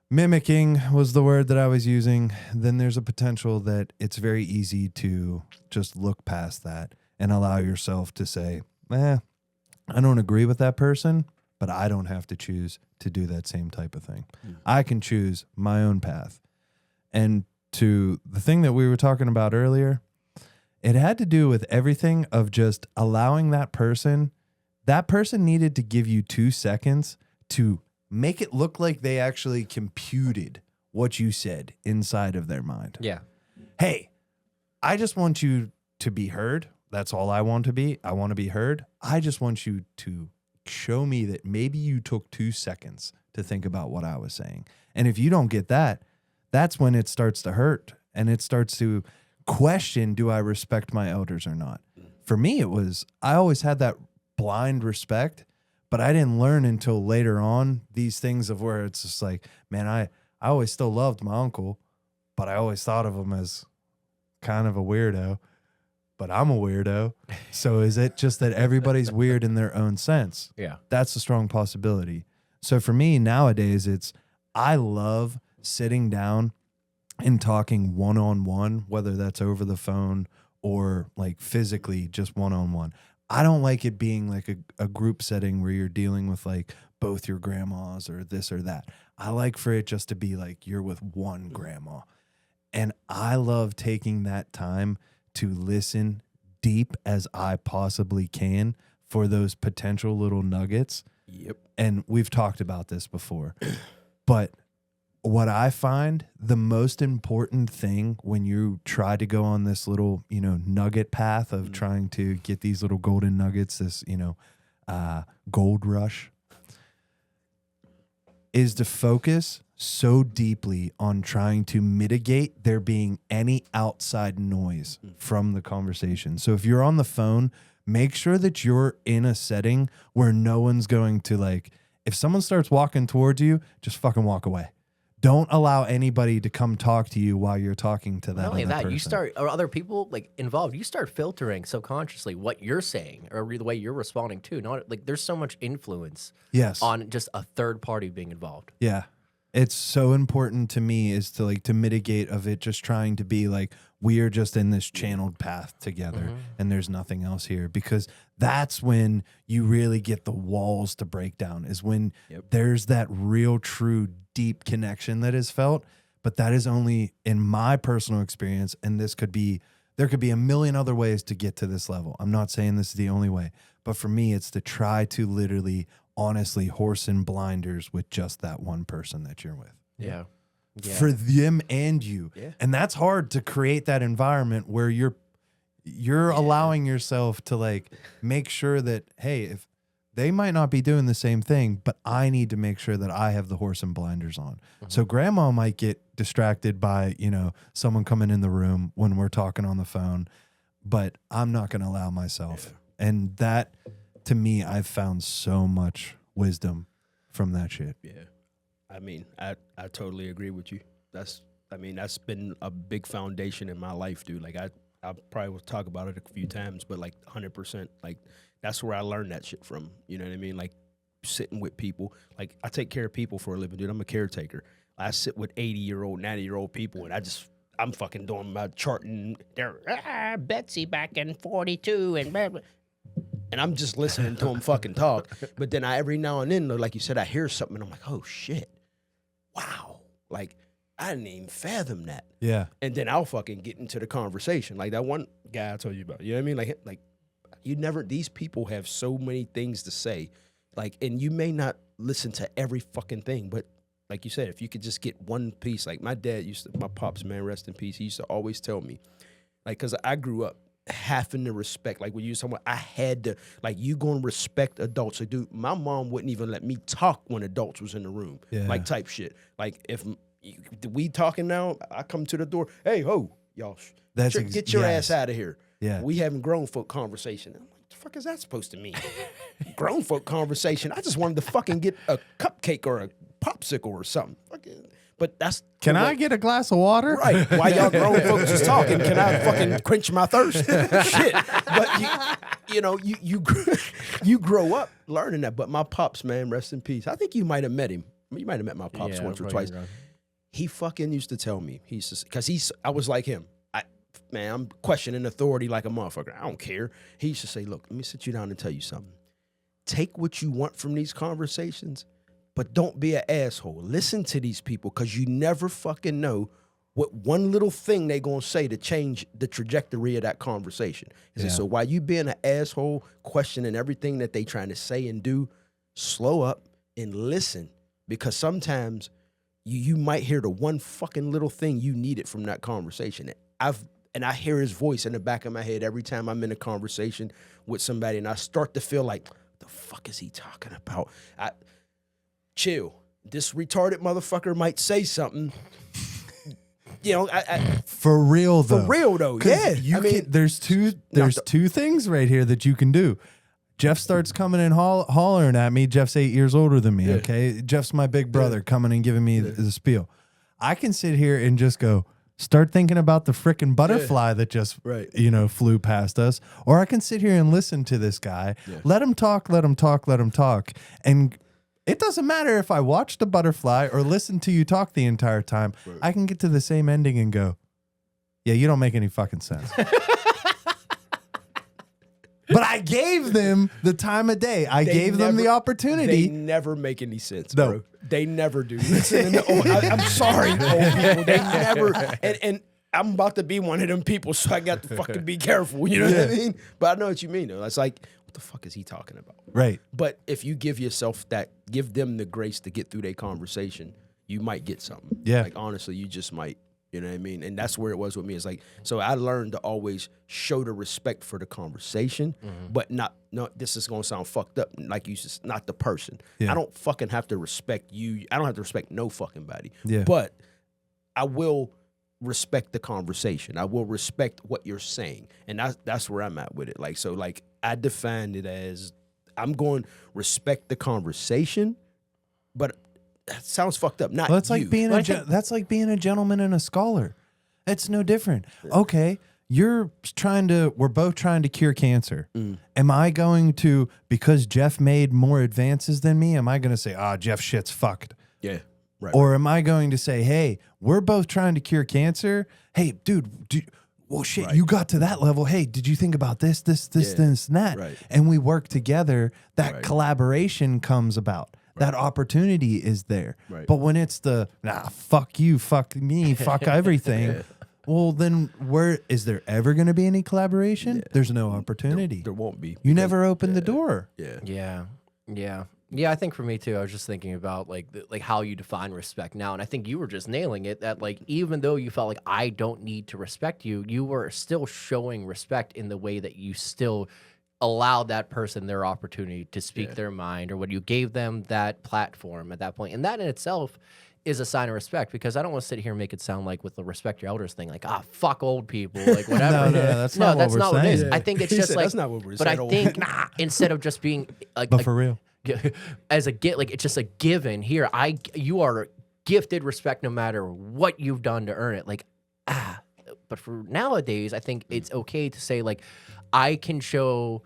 mimicking was the word that I was using, then there's a potential that it's very easy to just look past that and allow yourself to say, I don't agree with that person, but I don't have to choose to do that same type of thing. I can choose my own path. And to the thing that we were talking about earlier, it had to do with everything of just allowing that person needed to give you 2 seconds to make it look like they actually computed what you said inside of their mind. Yeah. Hey, I just want you to be heard. That's all I want to be. I want to be heard. I just want you to show me that maybe you took 2 seconds to think about what I was saying. And if you don't get that, that's when it starts to hurt and it starts to question, do I respect my elders or not? For me, it was, I always had that blind respect, but I didn't learn until later on these things of where it's just like, man, I always still loved my uncle, but I always thought of him as kind of a weirdo, but I'm a weirdo. So is it just that everybody's weird in their own sense? Yeah. That's a strong possibility. So for me nowadays, I love sitting down and talking one-on-one, whether that's over the phone or like physically just one-on-one. I don't like it being like a group setting where you're dealing with like both your grandmas or this or that. I like for it just to be like you're with one grandma. And I love taking that time to listen deep as I possibly can for those potential little nuggets. Yep. And we've talked about this before. But what I find the most important thing when you try to go on this little, nugget path of trying to get these little golden nuggets, this, gold rush, is to focus so deeply on trying to mitigate there being any outside noise from the conversation. So if you're on the phone, make sure that you're in a setting where no one's going to like, if someone starts walking towards you, just fucking walk away. Don't allow anybody to come talk to you while you're talking to that. Not only other that, you person. start, or other people like involved, you start filtering subconsciously what you're saying or the way you're responding to. Not like there's so much influence Yes. on just a third party being involved. Yeah. It's so important to me is to mitigate of it just trying to be like, we are just in this channeled path together and there's nothing else here, because that's when you really get the walls to break down, is when there's that real, true, deep connection that is felt. But that is only in my personal experience. And there could be a million other ways to get to this level. I'm not saying this is the only way, but for me, it's to try to literally, honestly, horse in blinders with just that one person that you're with. Yeah. For them and you. Yeah. And that's hard to create that environment where you're allowing yourself to like make sure that, hey, if they might not be doing the same thing, but I need to make sure that I have the horse and blinders on. So grandma might get distracted by, someone coming in the room when we're talking on the phone, but I'm not going to allow myself. And that, to me, I've found so much wisdom from that shit. Yeah. I mean, I totally agree with you. That's been a big foundation in my life, dude. Like I probably will talk about it a few times, but like 100%, like that's where I learned that shit from. You know what I mean? Like sitting with people. Like I take care of people for a living, dude. I'm a caretaker. I sit with 80-year-old, 90-year-old people, and I'm fucking doing my charting. They're Betsy back in 42 and blah, blah. And I'm just listening to them fucking talk. But then every now and then, like you said, I hear something and I'm like, oh shit. Wow. Like I didn't even fathom that. Yeah. And then I'll fucking get into the conversation. Like that one guy I told you about. You know what I mean? Like these people have so many things to say. Like, and you may not listen to every fucking thing, but like you said, if you could just get one piece, like my pops, man, rest in peace. He used to always tell me, like, cause I grew up having to respect, like when you someone, I had to, like, you gonna respect adults. Like, dude, my mom wouldn't even let me talk when adults was in the room, like type shit. Like if we talking now, I come to the door, hey ho, y'all, get your ass out of here. Yeah, we having grown folk conversation. I'm like, what the fuck is that supposed to mean? Grown folk conversation. I just wanted to fucking get a cupcake or a popsicle or something. But that's can I get a glass of water? Right. While y'all grown folks is talking, can I fucking quench my thirst? Shit. But you grow up learning that. But my pops, man, rest in peace. I think you might have met him. You might have met my pops once or twice. He fucking used to tell me, I was like him. I'm questioning authority like a motherfucker. I don't care. He used to say, look, let me sit you down and tell you something. take what you want from these conversations, but don't be an asshole. Listen to these people, because you never fucking know what one little thing they gonna say to change the trajectory of that conversation. So while you being an asshole, questioning everything that they trying to say and do, slow up and listen, because sometimes you might hear the one fucking little thing you needed from that conversation. I hear his voice in the back of my head every time I'm in a conversation with somebody, and I start to feel like, the fuck is he talking about? Chill. This retarded motherfucker might say something. You know, for real though. For real though, yeah. There's two things right here that you can do. Jeff starts coming and hollering at me. Jeff's 8 years older than me. Yeah. Okay, Jeff's my big brother coming and giving me the spiel. I can sit here and just go, start thinking about the frickin' butterfly that just flew past us, or I can sit here and listen to this guy. Yeah. Let him talk. And it doesn't matter if I watch the butterfly or listen to you talk the entire time. Right. I can get to the same ending and go, yeah, you don't make any fucking sense. But I gave them the time of day. I gave them the opportunity. They never make any sense, bro. They never do. Listen, I'm sorry, old people. They never. And I'm about to be one of them people, so I got to fucking be careful. You know what I mean? But I know what you mean, though. It's like, what the fuck is he talking about? Right. But if you give them the grace to get through their conversation, you might get something. Yeah. Like, honestly, you just might. You know what I mean? And that's where it was with me. It's like, so I learned to always show the respect for the conversation, but no, this is going to sound fucked up. Like you just, not the person. Yeah. I don't fucking have to respect you. I don't have to respect no fucking body. Yeah. But I will respect the conversation. I will respect what you're saying. And that's where I'm at with it. Like, so like I defined it as I'm going to respect the conversation, but that sounds fucked up. Not that's you. Like being that's like being a gentleman and a scholar. It's no different. Okay, we're both trying to cure cancer. Am I going to, because Jeff made more advances than me, am I going to say, Jeff shit's fucked? Yeah. Right. Or am I going to say, hey, we're both trying to cure cancer. Hey, dude, well, shit, right. You got to that level. Hey, did you think about this, and that? Right. And we work together. That collaboration comes about. That opportunity is there. Right. But when it's fuck you, fuck me, fuck everything, well, then is there ever going to be any collaboration? Yeah. There's no opportunity. There won't be. You never open the door. Yeah. I think for me too, I was just thinking about like how you define respect now, and I think you were just nailing it. That like even though you felt like I don't need to respect you, you were still showing respect in the way that you still allowed that person their opportunity to speak their mind, or when you gave them that platform at that point. And that in itself is a sign of respect, because I don't want to sit here and make it sound like with the respect your elders thing, like, fuck old people, like whatever. That's not what it is. I think it's just like, that's not what we're saying. But I think instead of just being like, but for real, as a like it's just a given here. You are gifted respect no matter what you've done to earn it. Like, but for nowadays, I think it's okay to say like, I can show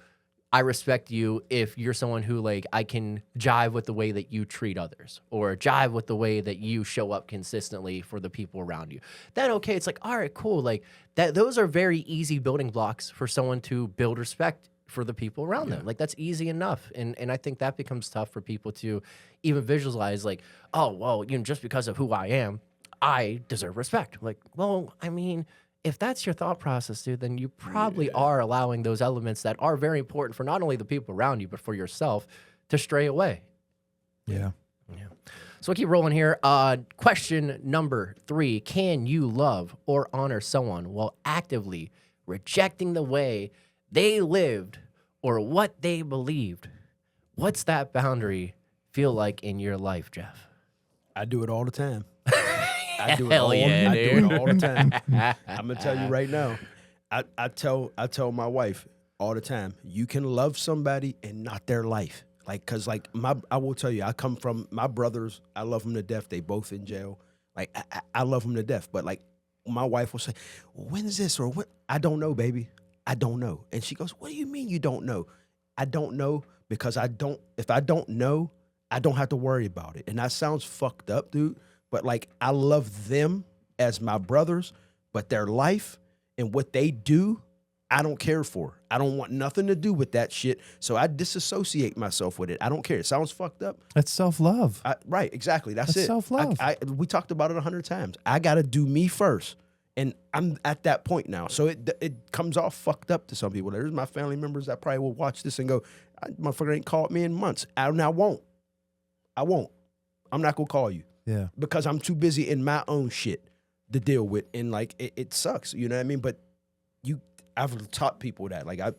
I respect you if you're someone who like I can jive with the way that you treat others, or jive with the way that you show up consistently for the people around you. Then okay, it's like, all right, cool. Like that, those are very easy building blocks for someone to build respect for the people around them. Like that's easy enough. And I think that becomes tough for people to even visualize like, oh, well, just because of who I am, I deserve respect. Like, well, I mean, if that's your thought process, dude, then you probably are allowing those elements that are very important for not only the people around you, but for yourself to stray away. Yeah. So we'll keep rolling here. Question number 3, can you love or honor someone while actively rejecting the way they lived or what they believed? What's that boundary feel like in your life, Jeff? I do it all the time. I do Hell it yeah, dude. all the time. I'm gonna tell you right now. I tell my wife all the time, you can love somebody and not their life. Like, cause like I will tell you, I come from my brothers. I love them to death. They both in jail. Like I love them to death. But like my wife will say, well, when is this or what? I don't know, baby. I don't know. And she goes, what do you mean you don't know? I don't know because if I don't know, I don't have to worry about it. And that sounds fucked up, dude. But like, I love them as my brothers, but their life and what they do, I don't care for. I don't want nothing to do with that shit. So I disassociate myself with it. I don't care. It sounds fucked up. That's self-love. Right, exactly. That's it. self-love. We talked about it 100 times. I got to do me first. And I'm at that point now. So it comes off fucked up to some people. There's my family members that probably will watch this and go, motherfucker ain't called me in months. I won't. I'm not going to call you. Yeah. Because I'm too busy in my own shit to deal with. And like, it sucks. You know what I mean? But I've taught people that. Like, I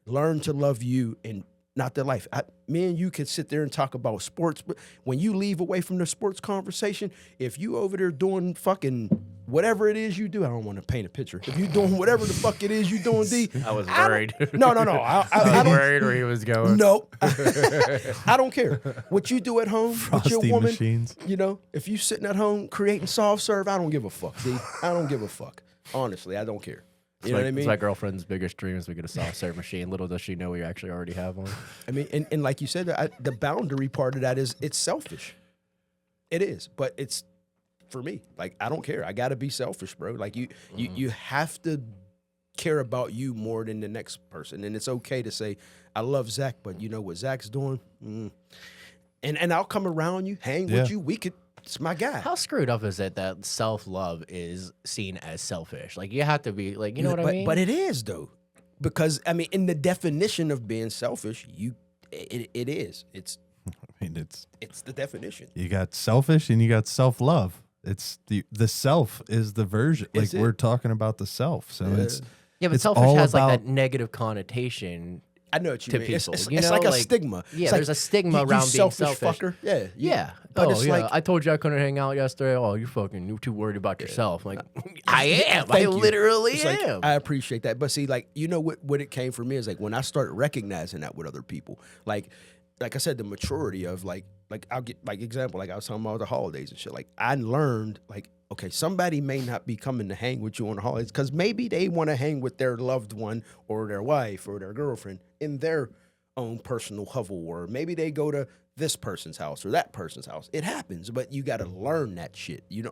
learn to love you and not their life. Me and you could sit there and talk about sports, but when you leave away from the sports conversation, if you over there doing fucking whatever it is you do, I don't want to paint a picture. If you doing whatever the fuck it is you doing, D, I was worried. No. I I was don't, worried where he was going. no, I don't care what you do at home with your Frosty woman. machines. You know, if you sitting at home creating soft serve, I don't give a fuck, D. I don't give a fuck. Honestly, I don't care. You know what I mean? It's my girlfriend's biggest dream is we get a soft serve machine. Little does she know we actually already have one. I mean, and like you said, the boundary part of that is it's selfish. It is, but it's for me. Like, I don't care. I got to be selfish, bro. Like you have to care about you more than the next person. And it's okay to say, I love Zach, but you know what Zach's doing? And I'll come around you, hang with you. It's my guy. How screwed up is it that self-love is seen as selfish? Like, you have to be, like, you know what I mean? But it is, though. Because, I mean, in the definition of being selfish, it is. It's the definition. You got selfish and you got self-love. It's the self is the version. Like, we're talking about the self. So it's but it's selfish all has, like, about- that negative connotation. I know what you To mean. people, It's you know, like a like- stigma. Yeah, It's there's a stigma you around being selfish selfish. fucker. Yeah. Yeah. But Oh, it's yeah. like, I told you I couldn't hang out yesterday. Oh, you're too worried about yourself. Like, I am. I Thank you. literally It's like, am. I appreciate that. But see, like, you know what it came for me is like when I started recognizing that with other people, like I said, the maturity of like I'll get like example, like I was talking about the holidays and shit. Like I learned like, okay, somebody may not be coming to hang with you on the holidays because maybe they want to hang with their loved one or their wife or their girlfriend in their own personal hovel, or maybe they go to this person's house or that person's house. It happens, but you got to learn that shit. You know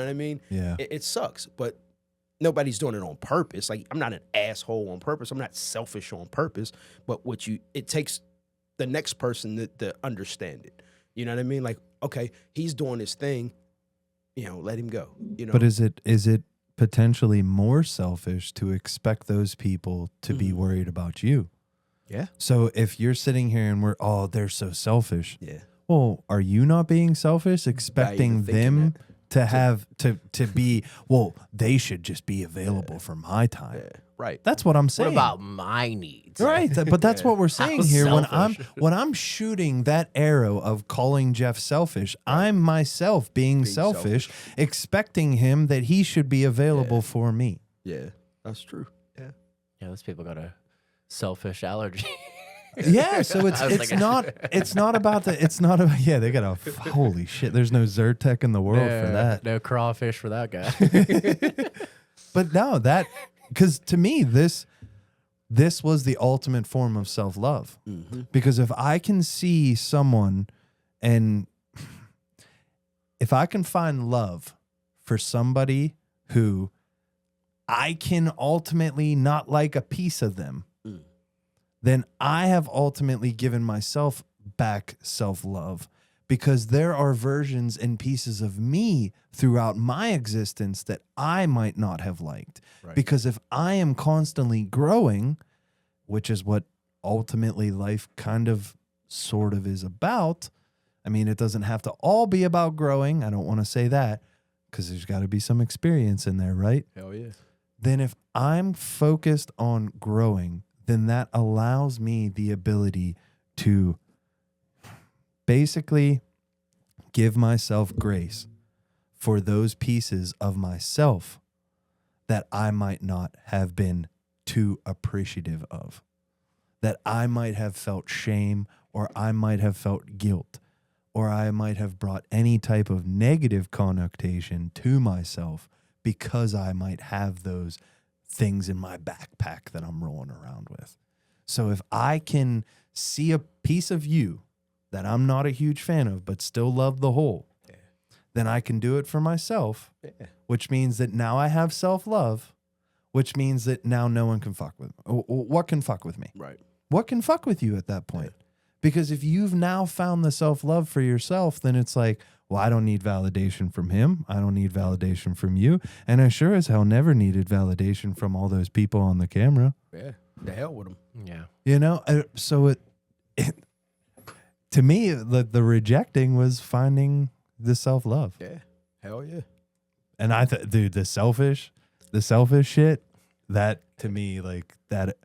what I mean? Yeah. It sucks, but nobody's doing it on purpose. Like, I'm not an asshole on purpose. I'm not selfish on purpose. But it takes the next person to understand it. You know what I mean? Like, okay, he's doing his thing. You know, let him go. You know, But is it potentially more selfish to expect those people to be worried about you? Yeah. So if you're sitting here and they're so selfish. Yeah. Well, are you not being selfish, expecting thinking them to have to be, well, they should just be available for my time. Yeah. Right. That's what I'm What saying. about my needs? Right, but that's what we're saying How here. selfish. When I'm shooting that arrow of calling Jeff selfish, I'm myself being selfish, expecting him that he should be available for me. Yeah. That's true. Yeah. Yeah, those people got a selfish allergy. Yeah, so I was thinking- it's not about they got a holy shit. There's no Zyrtec in the world for that. No crawfish for that guy. But no, because to me this was the ultimate form of self-love. Because if I can see someone and if I can find love for somebody who I can ultimately not like a piece of them, then I have ultimately given myself back self-love, because there are versions and pieces of me throughout my existence that I might not have liked. Right. Because if I am constantly growing, which is what ultimately life kind of sort of is about. I mean, it doesn't have to all be about growing. I don't want to say that, because there's got to be some experience in there, right? Hell yeah. Then if I'm focused on growing, then that allows me the ability to basically give myself grace for those pieces of myself that I might not have been too appreciative of, that I might have felt shame, or I might have felt guilt, or I might have brought any type of negative connotation to myself because I might have those things in my backpack that I'm rolling around with. So if I can see a piece of you that I'm not a huge fan of, but still love the whole, then I can do it for myself, which means that now I have self-love, which means that now no one can fuck with me. What can fuck with me? Right. What can fuck with you at that point? Because if you've now found the self-love for yourself, then it's like, well, I don't need validation from him. I don't need validation from you. And I sure as hell never needed validation from all those people on the camera. Yeah. The hell with them. Yeah. You know, so it to me, the rejecting was finding the self-love. Yeah. Hell yeah. And dude, the selfish shit, that to me, like that,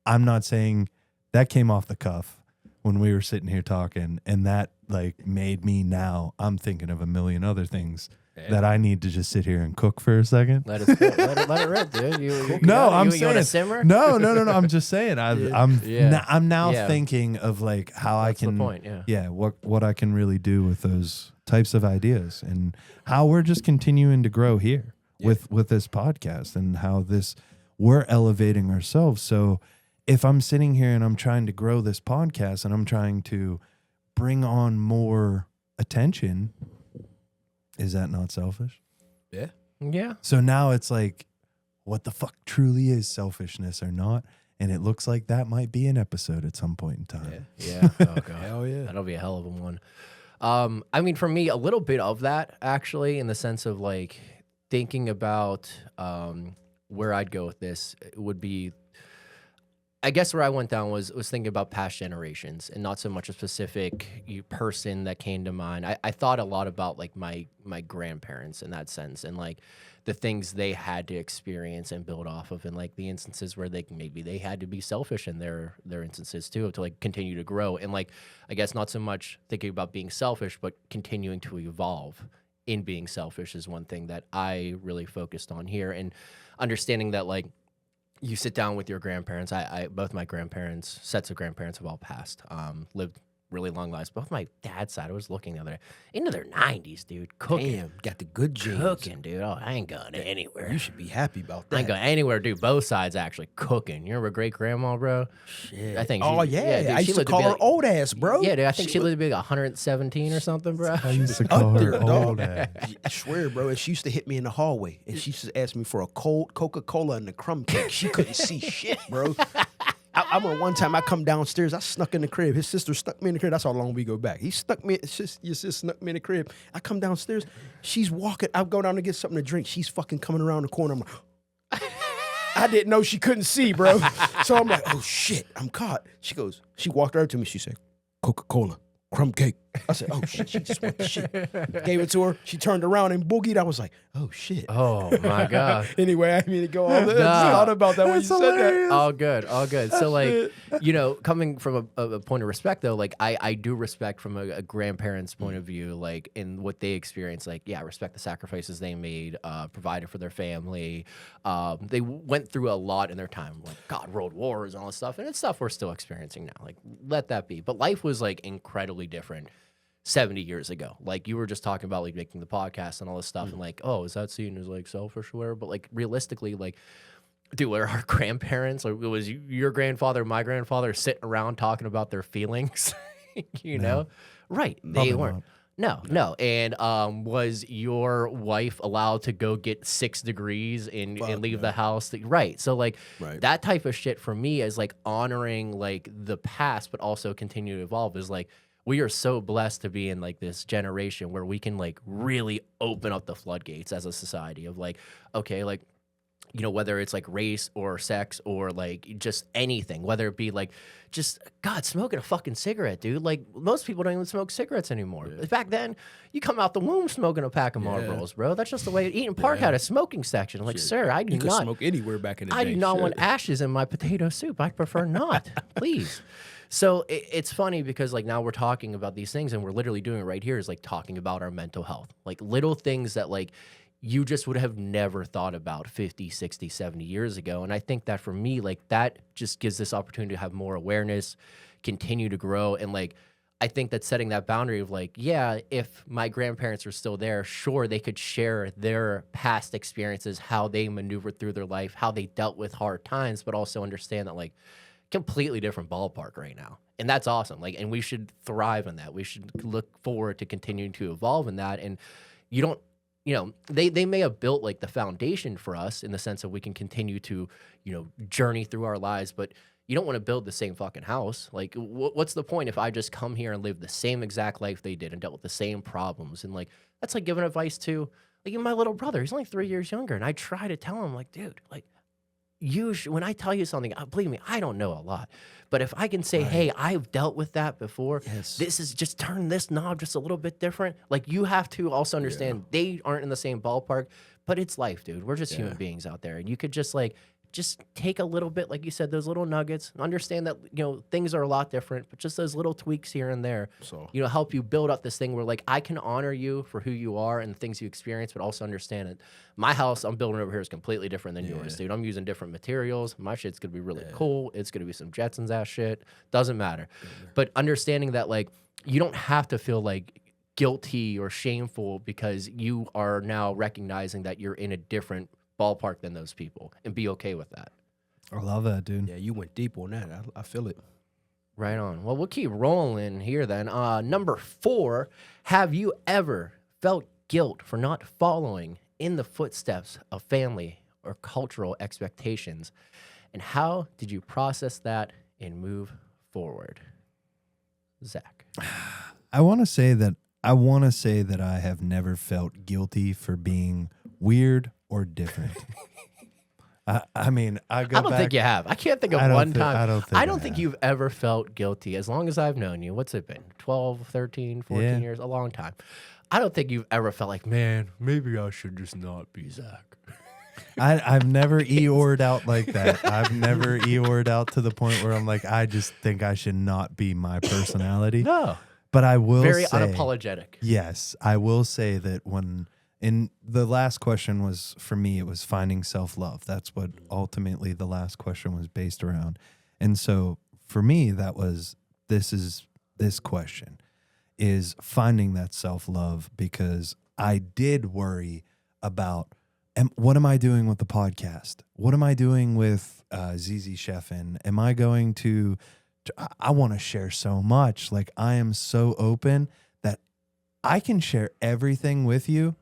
I'm not saying that came off the cuff when we were sitting here talking, and that like made me now, I'm thinking of a million other things that I need to just sit here and cook for a second. Let it rip, dude. I'm you saying, want to simmer? No. I'm just saying, I'm now Yeah. thinking of like how That's I can, the point, yeah. what I can really do with those types of ideas, and how we're just continuing to grow here with this podcast, and how we're elevating ourselves. So if I'm sitting here and I'm trying to grow this podcast and I'm trying to bring on more attention, is that not selfish? Yeah. Yeah. So now it's like, what the fuck truly is selfishness or not? And it looks like that might be an episode at some point in time. Yeah. Oh, God. Hell yeah. That'll be a hell of a one. I mean, for me, a little bit of that, actually, in the sense of like thinking about where I'd go with this would be, I guess where I went down was thinking about past generations, and not so much a specific person that came to mind. I thought a lot about like my grandparents in that sense, and like the things they had to experience and build off of, and like the instances where maybe they had to be selfish in their instances too, to like continue to grow. And like, I guess not so much thinking about being selfish, but continuing to evolve in being selfish is one thing that I really focused on here, and understanding that like, you sit down with your grandparents. Both my grandparents, sets of grandparents have all passed, lived really long lives. Both my dad's side, I was looking the other day, into their 90s, dude, cooking. Damn, got the good genes. Cooking, dude. Oh, I ain't going anywhere. You should be happy about I ain't that. going anywhere, dude. Both sides actually cooking. You remember great grandma, bro? Shit. I think. Oh, dude, I she used to lived call be her like- old ass, bro. Yeah, dude. I think she lived to be like 117 or something, bro. I used to call Up her there, old dog. ass. I swear, bro. And she used to hit me in the hallway, and she used to ask me for a cold Coca-Cola and a crumb cake. She couldn't see shit, bro. I remember one time I come downstairs, I snuck in the crib. His sister stuck me in the crib. That's how long we go back. Your sister snuck me in the crib. I come downstairs, she's walking. I go down to get something to drink. She's fucking coming around the corner. I'm like, I didn't know she couldn't see, bro. So I'm like, oh shit, I'm caught. She walked over to me. She said, Coca-Cola, crumb cake. I said, oh shit, she just wants the shit. Gave it to her. She turned around and boogied. I was like, oh shit. Oh my god. Anyway, I mean to go on. I just Nah. thought about that when you That's said that. hilarious. All good, all good. So like, you know, coming from a point of respect though, like I do respect from a grandparent's point of view, like in what they experienced. Like, yeah, I respect the sacrifices they made, provided for their family. They went through a lot in their time, like world wars and all this stuff, and it's stuff we're still experiencing now. Like, let that be. But life was like incredibly different 70 years ago. Like you were just talking about like making the podcast and all this stuff, and like, oh, is that seen as like selfish or whatever? But like realistically, like, dude, were our grandparents, or was your grandfather, my grandfather, sitting around talking about their feelings? You know, right? They Probably weren't. No. And was your wife allowed to go get 6 degrees and leave the house? Right. So like Right. that type of shit for me is like honoring like the past, but also continue to evolve. Is like, we are so blessed to be in like this generation where we can like really open up the floodgates as a society of like, okay, like, you know, whether it's like race or sex or like just anything, whether it be like just God smoking a fucking cigarette, dude. Like most people don't even smoke cigarettes anymore. Back then, you come out the womb smoking a pack of Marlboros, bro. That's just the way. Eaton Park had a smoking section. I'm like, sir, I do You could not smoke anywhere back in the day. I do not want Shit. ashes in my potato soup. I prefer not, please. So it's funny because like now we're talking about these things and we're literally doing it right here is like talking about our mental health, like little things that like you just would have never thought about 50, 60, 70 years ago. And I think that for me, like that just gives this opportunity to have more awareness, continue to grow. And like, I think that setting that boundary of like, yeah, if my grandparents are still there, sure, they could share their past experiences, how they maneuvered through their life, how they dealt with hard times, but also understand that like completely different ballpark right now. And that's awesome. Like, and we should thrive in that. We should look forward to continuing to evolve in that. And you don't you know, they may have built like the foundation for us in the sense that we can continue to, you know, journey through our lives, but you don't want to build the same fucking house. Like, what's the point if I just come here and live the same exact life they did and dealt with the same problems? And like, that's like giving advice to like even my little brother. He's only 3 years younger, and I try to tell him like, dude, like, when I tell you something, believe me, I don't know a lot. But if I can say, hey, I've dealt with that before. Yes. This is just turn this knob just a little bit different. Like, you have to also understand they aren't in the same ballpark, but it's life, dude. We're just human beings out there. And you could just like, just take a little bit, like you said, those little nuggets, understand that, you know, things are a lot different, but just those little tweaks here and there, So you know, help you build up this thing where like, I can honor you for who you are and the things you experience, but also understand it. My house I'm building over here is completely different than yours, dude. I'm using different materials. My shit's going to be really cool. It's going to be some Jetsons ass shit. Doesn't matter. But understanding that like, you don't have to feel like guilty or shameful because you are now recognizing that you're in a different ballpark than those people, and be okay with that. I love that, dude. yeah, you went deep on that. I feel it. Right on. Well, we'll keep rolling here then. Number 4, have you ever felt guilt for not following in the footsteps of family or cultural expectations? And how did you process that and move forward? Zach. I want to say that I have never felt guilty for being weird or different. I mean, I don't think you have. I can't think of one time. I don't think have. you've ever felt guilty as long as I've known you. What's it been? 12, 13, 14 Yeah. years? A long time. I don't think you've ever felt like, man, maybe I should just not be Zach. I've never Eeyore'd out like that. I've never Eeyore'd out to the point where I'm like, I just think I should not be my personality. No. But I will Very say, unapologetic. yes, I will say that when in the last question was for me, it was finding self-love. That's what ultimately the last question was based around. And so for me, that was this question is finding that self-love, because I did worry about what am I doing with the podcast? What am I doing with ZZ Chefin? Am I going to I want to share so much. Like, I am so open that I can share everything with you,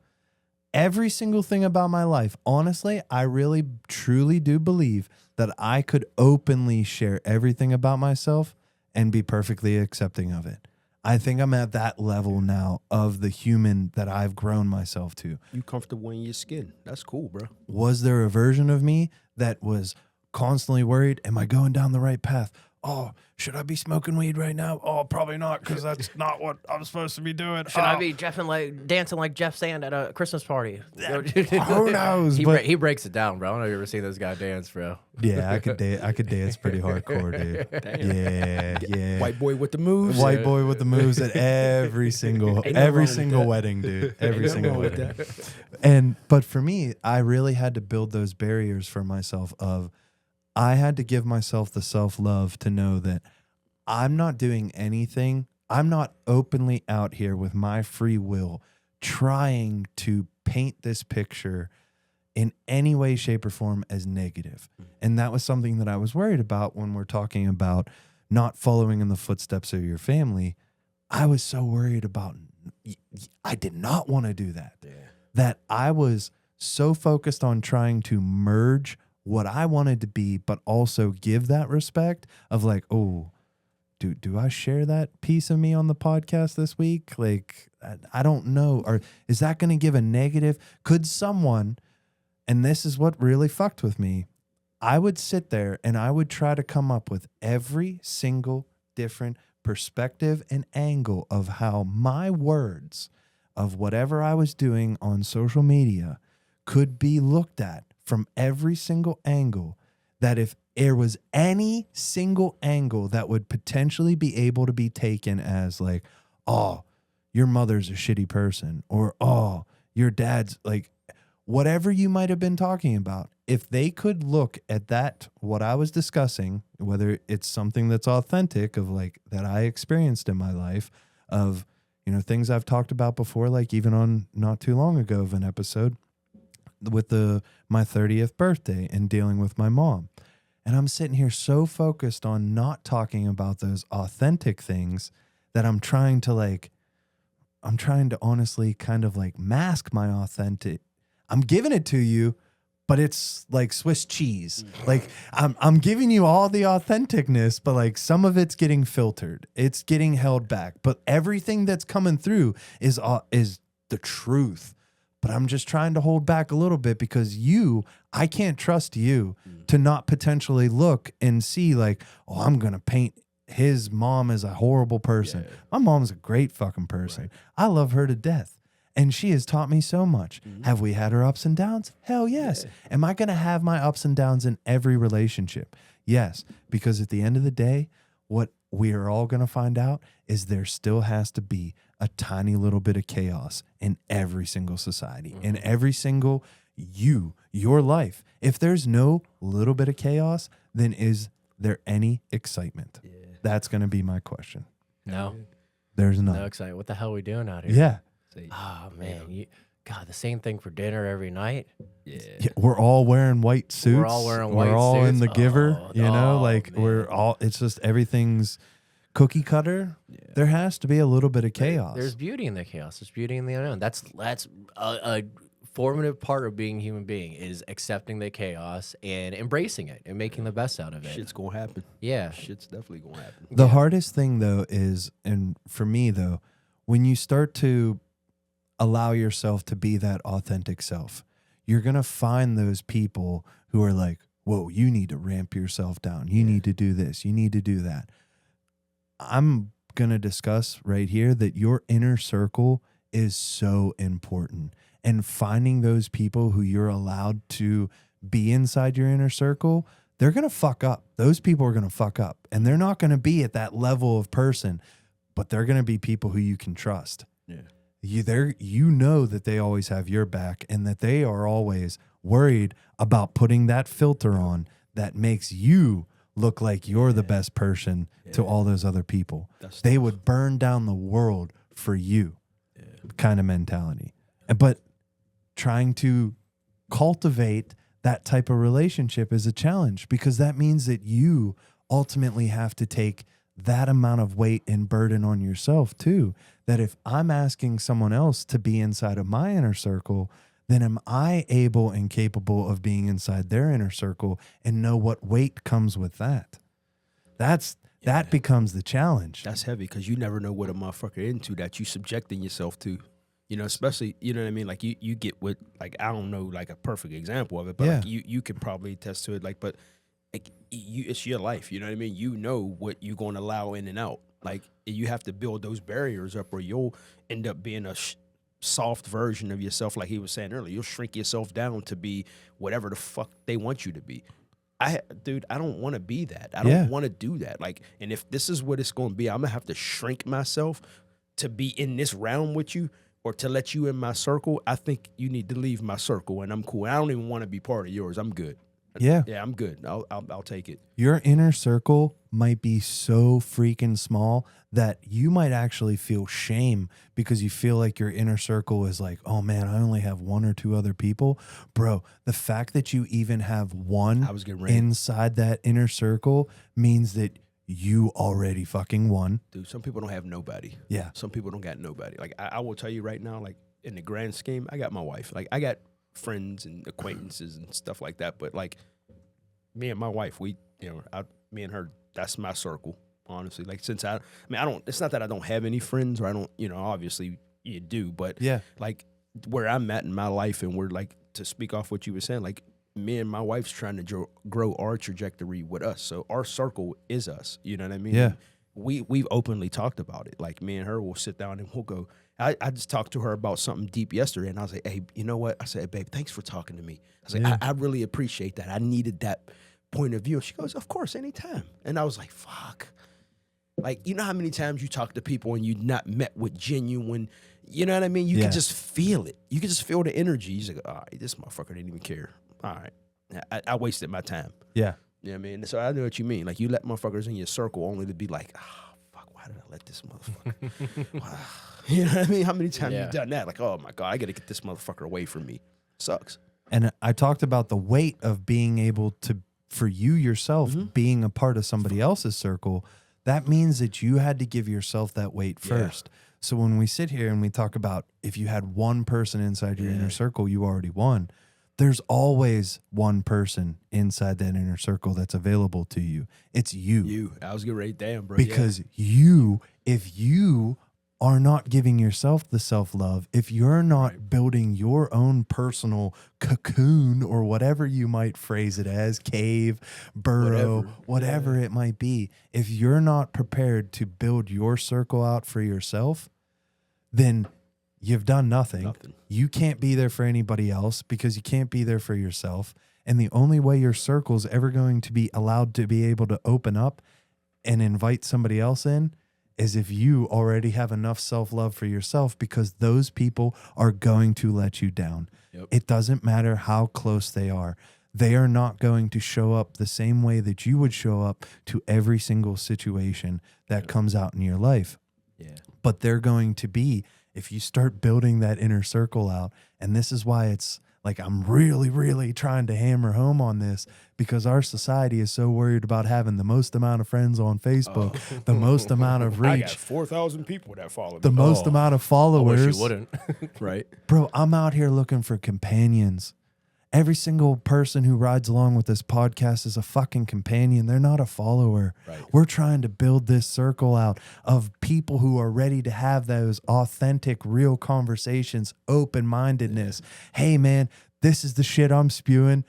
every single thing about my life. Honestly, I really, truly do believe that I could openly share everything about myself and be perfectly accepting of it. I think I'm at that level now of the human that I've grown myself to. You comfortable in your skin. That's cool, bro. Was there a version of me that was constantly worried? Am I going down the right path? Oh, should I be smoking weed right now? Oh, probably not, because that's not what I'm supposed to be doing. Should I be dancing like Jeff Sand at a Christmas party? Who knows? He breaks it down, bro. I don't know if you ever seen this guy dance, bro. Yeah, I could dance pretty hardcore, dude. Yeah. White boy with the moves. White boy with the moves at every single Ain't no wrong with that. wedding, dude. Every Ain't no single wrong with wedding. But for me, I really had to build those barriers for myself of I had to give myself the self-love to know that I'm not doing anything. I'm not openly out here with my free will trying to paint this picture in any way, shape, or form as negative. And that was something that I was worried about when we're talking about not following in the footsteps of your family. I was so worried about, I did not want to do that. Yeah. That I was so focused on trying to merge what I wanted to be, but also give that respect of like, oh, do I share that piece of me on the podcast this week? Like, I don't know. Or is that going to give a negative? Could someone, and this is what really fucked with me, I would sit there and I would try to come up with every single different perspective and angle of how my words of whatever I was doing on social media could be looked at from every single angle, that if there was any single angle that would potentially be able to be taken as like, oh, your mother's a shitty person, or oh, your dad's like, whatever you might have been talking about, if they could look at that, what I was discussing, whether it's something that's authentic of like that I experienced in my life of, you know, things I've talked about before, like even on not too long ago of an episode with my 30th birthday and dealing with my mom. And I'm sitting here so focused on not talking about those authentic things that I'm trying to like, I'm trying to honestly kind of like mask my authentic. I'm giving it to you, but it's like Swiss cheese. Like I'm giving you all the authenticness, but like some of it's getting filtered. It's getting held back. But everything that's coming through is the truth. But I'm just trying to hold back a little bit because I can't trust you to not potentially look and see like, oh, I'm going to paint his mom as a horrible person. Yeah. My mom's a great fucking person. I love her to death. And she has taught me so much. Have we had our ups and downs? Hell yes. Am I going to have my ups and downs in every relationship? Yes. Because at the end of the day, what we are all going to find out is there still has to be a tiny little bit of chaos in every single society, in every single your life. If there's no little bit of chaos, then is there any excitement? Yeah. That's going to be my question. No, There's no none. exciting. What the hell are we doing out here? Yeah. Say, Oh man, God, the same thing for dinner every night. yeah. Yeah, we're all wearing white suits. We're all wearing white We're all in suits. the giver, Oh, you know, like man. we're all, it's just everything's cookie cutter. Yeah. There has to be a little bit of chaos. There's beauty in the chaos. There's beauty in the unknown. That's a formative part of being a human being is accepting the chaos and embracing it and making the best out of it. Shit's gonna happen. Yeah. Shit's definitely gonna happen. The hardest thing though is, and for me though, when you start to allow yourself to be that authentic self, you're going to find those people who are like, whoa, you need to ramp yourself down. You need to do this. You need to do that. I'm going to discuss right here that your inner circle is so important. And finding those people who you're allowed to be inside your inner circle, they're going to fuck up. Those people are going to fuck up. And they're not going to be at that level of person, but they're going to be people who you can trust. Yeah. You know that they always have your back and that they are always worried about putting that filter on that makes you look like you're the best person to all those other people. They would burn down the world for you kind of mentality. But trying to cultivate that type of relationship is a challenge because that means that you ultimately have to take that amount of weight and burden on yourself too. That if I'm asking someone else to be inside of my inner circle, then am I able and capable of being inside their inner circle and know what weight comes with that? That becomes the challenge. That's heavy because you never know what a motherfucker into that you subjecting yourself to. You know, especially, you know what I mean? Like you get with, like, I don't know, like a perfect example of it, but like you could probably attest to it. Like, but like it's your life. You know what I mean? You know what you're going to allow in and out. Like you have to build those barriers up or you'll end up being a soft version of yourself. Like he was saying earlier, you'll shrink yourself down to be whatever the fuck they want you to be. I don't want to be that. I don't want to do that. Like, and if this is what it's going to be, I'm going to have to shrink myself to be in this realm with you or to let you in my circle. I think you need to leave my circle and I'm cool. I don't even want to be part of yours. I'm good. Yeah. Yeah, I'm good. I'll take it. Your inner circle might be so freaking small that you might actually feel shame because you feel like your inner circle is like, oh man, I only have one or two other people. Bro, the fact that you even have one inside that inner circle means that you already fucking won. Dude, some people don't have nobody. Yeah. Some people don't got nobody. Like I will tell you right now, like in the grand scheme, I got my wife. Like I got friends and acquaintances and stuff like that. But like me and my wife, me and her, that's my circle, honestly. Like since it's not that I don't have any friends or I don't, obviously you do, but like where I'm at in my life and we're like, to speak off what you were saying, like me and my wife's trying to grow our trajectory with us. So our circle is us. You know what I mean? Yeah. We've openly talked about it. Like me and her will sit down and we'll go. I just talked to her about something deep yesterday, and I was like, hey, you know what? I said, hey, babe, thanks for talking to me. I was like, I really appreciate that. I needed that point of view. She goes, of course, anytime. And I was like, fuck. Like, you know how many times you talk to people and you not met with genuine, you know what I mean? You can just feel it. You can just feel the energy. He's like, all right, this motherfucker didn't even care. All right. I wasted my time. Yeah. You know what I mean? So I know what you mean. Like, you let motherfuckers in your circle only to be like, fuck, why did I let this motherfucker? You know what I mean? How many times you done that? Like, oh my God, I got to get this motherfucker away from me. Sucks. And I talked about the weight of being able to, for you yourself, being a part of somebody else's circle. That means that you had to give yourself that weight first. So when we sit here and we talk about if you had one person inside your inner circle, you already won. There's always one person inside that inner circle that's available to you. It's you. I was getting ready, damn, bro. Because if you are not giving yourself the self-love, if you're not building your own personal cocoon or whatever you might phrase it as, cave, burrow, whatever it might be, if you're not prepared to build your circle out for yourself, then you've done nothing. You can't be there for anybody else because you can't be there for yourself. And the only way your circle's ever going to be allowed to be able to open up and invite somebody else in is if you already have enough self-love for yourself, because those people are going to let you down. It doesn't matter how close they are. They are not going to show up the same way that you would show up to every single situation that comes out in your life. But they're going to be, if you start building that inner circle out, and this is why it's like I'm really, really trying to hammer home on this, because our society is so worried about having the most amount of friends on Facebook, the most amount of I got reach, 4,000 people that follow me. the most amount of I followers. wish you wouldn't. Right. Bro, I'm out here looking for companions. Every single person who rides along with this podcast is a fucking companion. They're not a follower. Right. We're trying to build this circle out of people who are ready to have those authentic, real conversations, open-mindedness. Hey, man, this is the shit I'm spewing.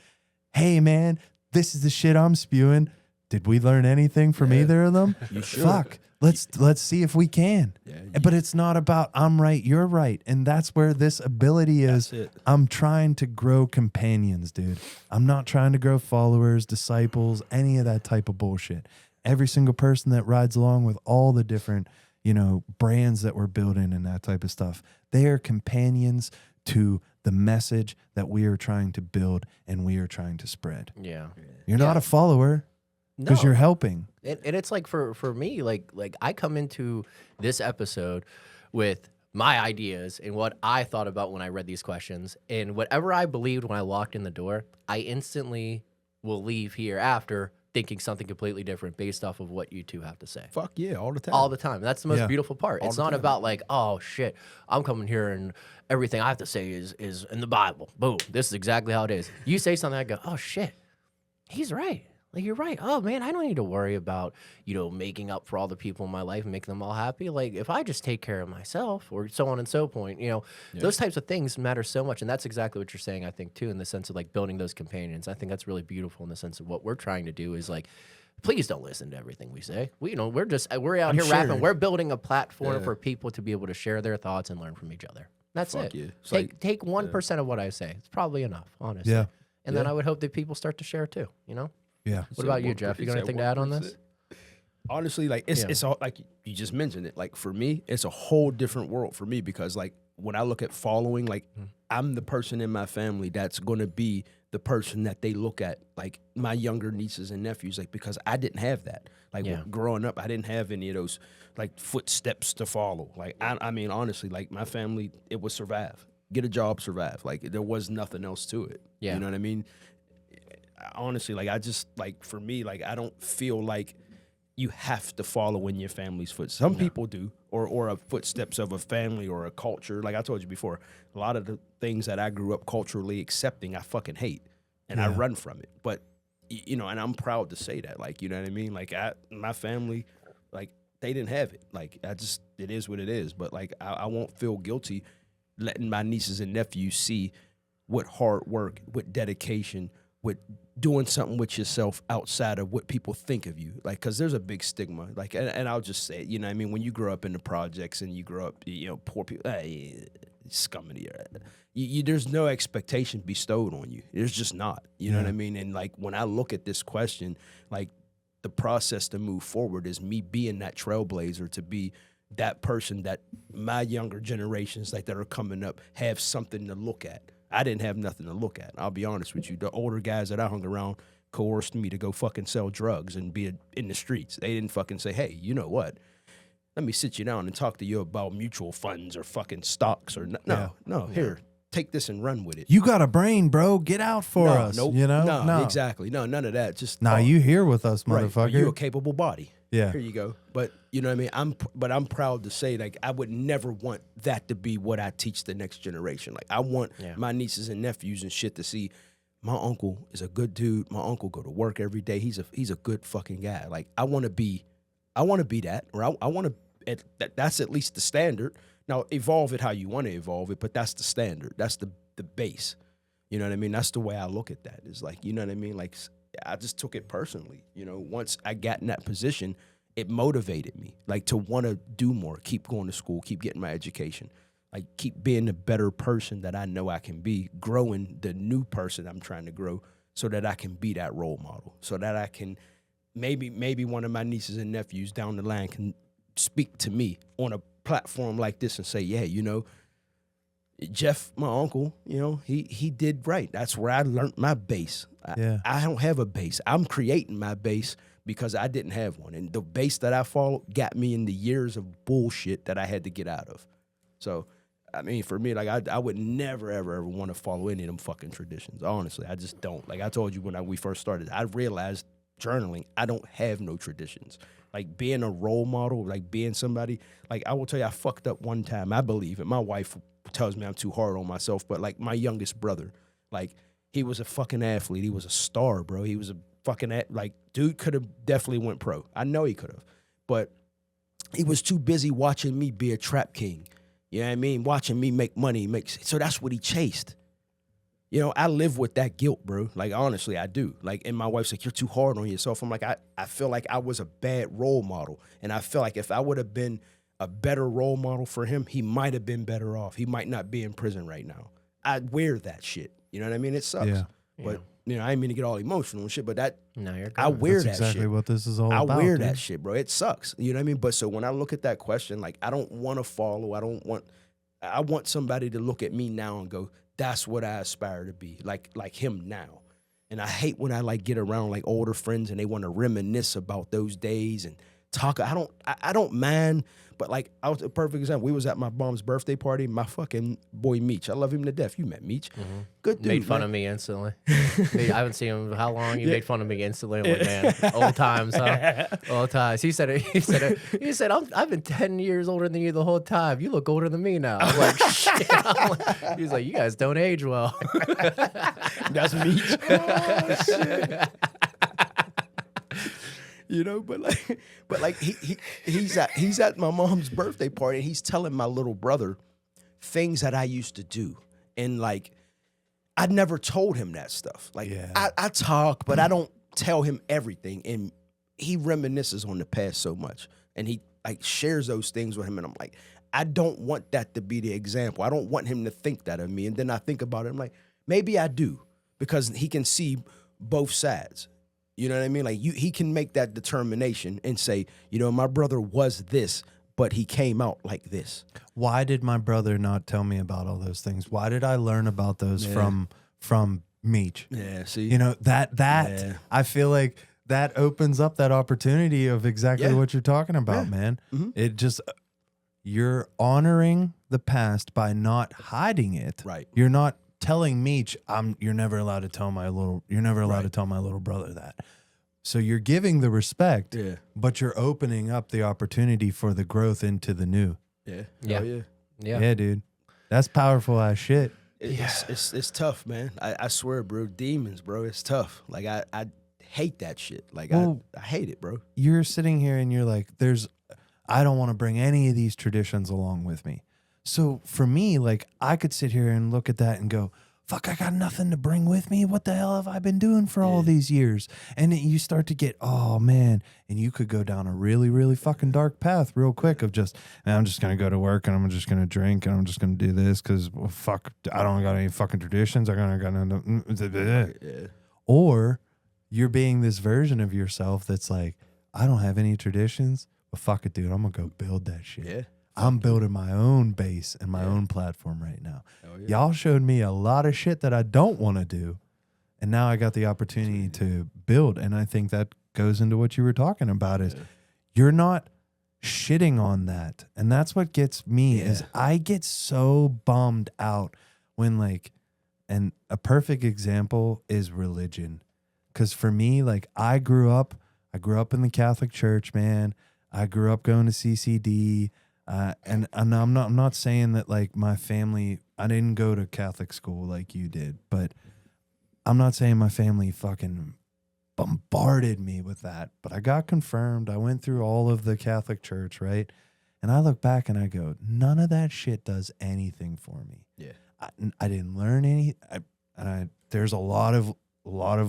Hey, man, this is the shit I'm spewing. Did we learn anything from either of them? You should. Fuck. Let's see if we can. But it's not about I'm right, you're right. And that's where this ability is. That's it. I'm trying to grow companions, dude. I'm not trying to grow followers, disciples, any of that type of bullshit. Every single person that rides along with all the different, brands that we're building and that type of stuff, they are companions to the message that we are trying to build and we are trying to spread. Yeah. You're not a follower because No. you're helping. And it's like for me, like I come into this episode with my ideas and what I thought about when I read these questions, and whatever I believed when I walked in the door, I instantly will leave here after thinking something completely different based off of what you two have to say. Fuck yeah, all the time. All the time. That's the most Yeah. beautiful part. It's not about like, oh shit, I'm coming here and everything I have to say is in the Bible. Boom. This is exactly how it is. You say something, I go, oh shit, he's right. Like, you're right. Oh man, I don't need to worry about, making up for all the people in my life and making them all happy. Like, if I just take care of myself, or so on and so point, those types of things matter so much. And that's exactly what you're saying, I think, too, in the sense of like building those companions. I think that's really beautiful in the sense of what we're trying to do is like, please don't listen to everything we say. We're out here rapping. We're building a platform for people to be able to share their thoughts and learn from each other. That's Fuck it. yeah. It's Take 1% of what I say. It's probably enough, honestly. Yeah. And then I would hope that people start to share too, Yeah. What about you, Jeff? You got anything to add on this? Honestly, like it's all like you just mentioned it. Like for me, it's a whole different world for me because like when I look at following, like I'm the person in my family that's gonna be the person that they look at, like my younger nieces and nephews, like because I didn't have that. Like growing up, I didn't have any of those like footsteps to follow. Like I mean, honestly, like my family, it was survive, get a job, survive. Like there was nothing else to it. Yeah. You know what I mean? Honestly, like I just like for me, like I don't feel like you have to follow in your family's footsteps. Some people do, or a footsteps of a family or a culture. Like I told you before, a lot of the things that I grew up culturally accepting, I fucking hate, and I run from it. But and I'm proud to say that. Like, you know what I mean? Like my family, like they didn't have it. Like it is what it is. But like I won't feel guilty letting my nieces and nephews see what hard work, what dedication, with doing something with yourself outside of what people think of you. Like, cause there's a big stigma. Like, and I'll just say, what I mean? When you grow up in the projects and you grow up, poor people, scum of the earth. There's no expectation bestowed on you. There's just not, you know what I mean? And like, when I look at this question, like the process to move forward is me being that trailblazer, to be that person that my younger generations, like that are coming up, have something to look at. I didn't have nothing to look at. I'll be honest with you. The older guys that I hung around coerced me to go fucking sell drugs and be in the streets. They didn't fucking say, hey, you know what? Let me sit you down and talk to you about mutual funds or fucking stocks or no. Here, take this and run with it. You got a brain, bro. Get out for us. Nope. You know? No, exactly. No, none of that. Just Nah, you here with us, right. motherfucker. You a capable body. Yeah. Here you go. But you know what I mean? I'm proud to say, like, I would never want that to be what I teach the next generation. Like, I want my nieces and nephews and shit to see my uncle is a good dude. My uncle go to work every day. He's a good fucking guy. Like, I want to be that, or I want to, that's at least the standard. Now, evolve it how you want to evolve it, but that's the standard. That's the base. You know what I mean? That's the way I look at that. It's like, you know what I mean? Like, I just took it personally. You know, once I got in that position, it motivated me, like, to want to do more, keep going to school, keep getting my education, like, keep being the better person that I know I can be, growing the new person I'm trying to grow so that I can be that role model, so that I can maybe one of my nieces and nephews down the line can speak to me on a platform like this and say, yeah, you know, Jeff, my uncle, you know, he did right. That's where I learned my base. I don't have a base. I'm creating my base because I didn't have one. And the base that I followed got me in the years of bullshit that I had to get out of. So, I mean, for me, like, I would never, ever, ever want to follow any of them fucking traditions. Honestly, I just don't. Like I told you when we first started, I realized journaling, I don't have no traditions. Like, being a role model, like being somebody, like, I will tell you, I fucked up one time. I believe it. My wife tells me I'm too hard on myself, but, like, my youngest brother, like, he was a fucking athlete. He was a star, bro. He was a fucking, like, dude could have definitely went pro. I know he could have. But he was too busy watching me be a trap king. You know what I mean? Watching me make money. So that's what he chased. You know, I live with that guilt, bro. Like, honestly, I do. Like, and my wife's like, you're too hard on yourself. I'm like, I feel like I was a bad role model. And I feel like if I would have been a better role model for him, he might have been better off. He might not be in prison right now. I wear that shit. You know what I mean? It sucks. Yeah. But, you know, I didn't mean to get all emotional and shit, but that, No, you're good. I wear That's that exactly shit. what this is all about. I wear dude. that shit, bro. It sucks. You know what I mean? But so when I look at that question, like, I don't want to follow. I want somebody to look at me now and go, that's what I aspire to be, like him now. And I hate when I, like, get around, like, older friends and they want to reminisce about those days and talk. I don't mind, but, like, I was a perfect example. We was at my mom's birthday party. My fucking boy Meech, I love him to death. You met Meech, good dude. Made fun of me instantly. I haven't seen him how long. You made fun of me instantly. I'm like, man, old times, huh? Old times. He said, I've been 10 years older than you the whole time. You look older than me now. I'm like, shit. He's like, you guys don't age well. That's Meech. Oh, shit. You know, but like he's at my mom's birthday party and he's telling my little brother things that I used to do. And, like, I never told him that stuff. Like, I talk, but I don't tell him everything. And he reminisces on the past so much. And he, like, shares those things with him. And I'm like, I don't want that to be the example. I don't want him to think that of me. And then I think about it. I'm like, maybe I do, because he can see both sides. You know what I mean? Like, he can make that determination and say, you know, my brother was this, but he came out like this. Why did my brother not tell me about all those things? Why did I learn about those from Meech? Yeah, see? You know, that I feel like that opens up that opportunity of exactly what you're talking about, man. Mm-hmm. It just, you're honoring the past by not hiding it. Right. You're not telling Meech, you're never allowed to tell my little brother that. So you're giving the respect, but you're opening up the opportunity for the growth into the new. Yeah. Yeah. Oh, Yeah, dude. That's powerful ass shit. It's tough, man. I swear, bro. Demons, bro. It's tough. Like, I hate that shit. Like, I hate it, bro. You're sitting here and you're like, I don't want to bring any of these traditions along with me. So for me, like, I could sit here and look at that and go, fuck, I got nothing to bring with me. What the hell have I been doing for all these years? And you start to get, oh man, and you could go down a really, really fucking dark path real quick of just, man, I'm just going to go to work and I'm just going to drink and I'm just going to do this because, well, fuck, I don't got any fucking traditions. I got no. Or you're being this version of yourself that's like, I don't have any traditions, but fuck it, dude. I'm going to go build that shit. Yeah. I'm building my own base and my own platform right now. Y'all showed me a lot of shit that I don't want to do. And now I got the opportunity to build. And I think that goes into what you were talking about is you're not shitting on that. And that's what gets me is I get so bummed out when like, and a perfect example is religion. Because for me, like I grew up in the Catholic Church, man. I grew up going to CCD. And I'm not saying that like my family, I didn't go to Catholic school like you did, but I'm not saying my family fucking bombarded me with that. But I got confirmed. I went through all of the Catholic Church, right? And I look back and I go, none of that shit does anything for me. Yeah. I didn't learn any. There's a lot of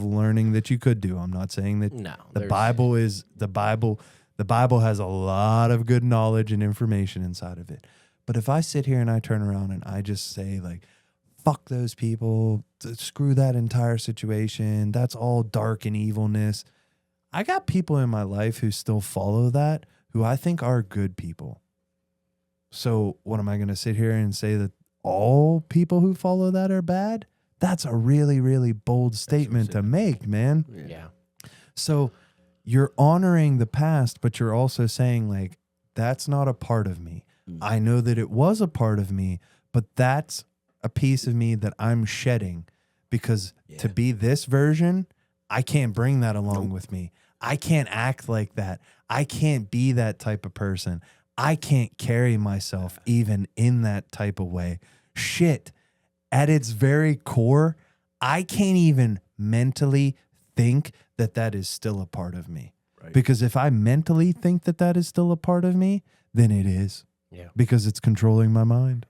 learning that you could do. I'm not saying that No, the there's- Bible is the Bible. The Bible has a lot of good knowledge and information inside of it. But if I sit here and I turn around and I just say like, fuck those people, screw that entire situation, that's all dark and evilness. I got people in my life who still follow that, who I think are good people. So what am I going to sit here and say that all people who follow that are bad? That's a really, really bold statement to make, man. Yeah. So you're honoring the past, but you're also saying like, that's not a part of me. I know that it was a part of me, but that's a piece of me that I'm shedding because to be this version, I can't bring that along with me. I can't act like that. I can't be that type of person. I can't carry myself even in that type of way. Shit, at its very core, I can't even mentally think that that is still a part of me. Right. Because if I mentally think that that is still a part of me, then it is. Yeah. Because it's controlling my mind.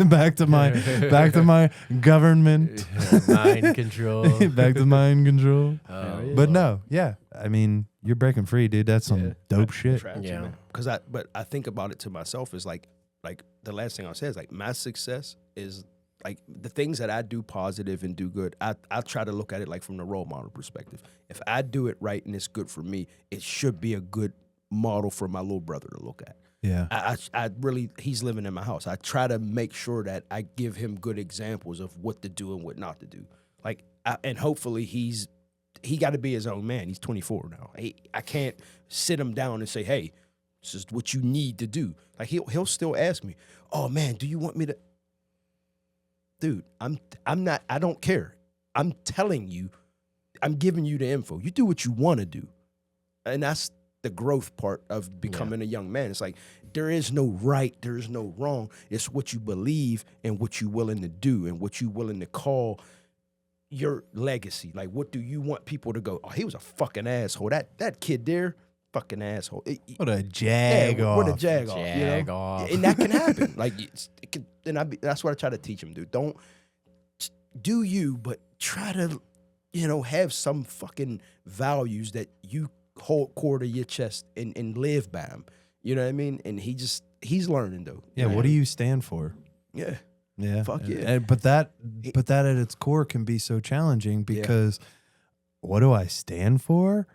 back to my government. Mind control. Back to mind control. Oh, But no, yeah. I mean, you're breaking free, dude. That's some dope shit. Yeah. Because I think about it to myself is like the last thing I'll say is like my success is like the things that I do positive and do good. I try to look at it like from the role model perspective. If I do it right and it's good for me, it should be a good model for my little brother to look at. Yeah. I really, he's living in my house. I try to make sure that I give him good examples of what to do and what not to do. Like, and hopefully he got to be his own man. He's 24 now. I can't sit him down and say, hey, this is what you need to do. Like he'll still ask me, oh man, do you want me to? Dude, I'm not, I don't care. I'm telling you, I'm giving you the info. You do what you want to do. And that's the growth part of becoming a young man. It's like, there is no right, there is no wrong. It's what you believe and what you're willing to do and what you're willing to call your legacy. Like, what do you want people to go, oh, he was a fucking asshole. That kid there, fucking asshole. What a jag off. What a jag off. Jag off. And that can happen. Like, it can, and that's what I try to teach him, dude. Don't do you, but try to, have some fucking values that you hold core to your chest and live by them. You know what I mean? And he's learning though. Yeah. What do you stand for? Yeah. Yeah. Fuck yeah. But that at its core can be so challenging because what do I stand for?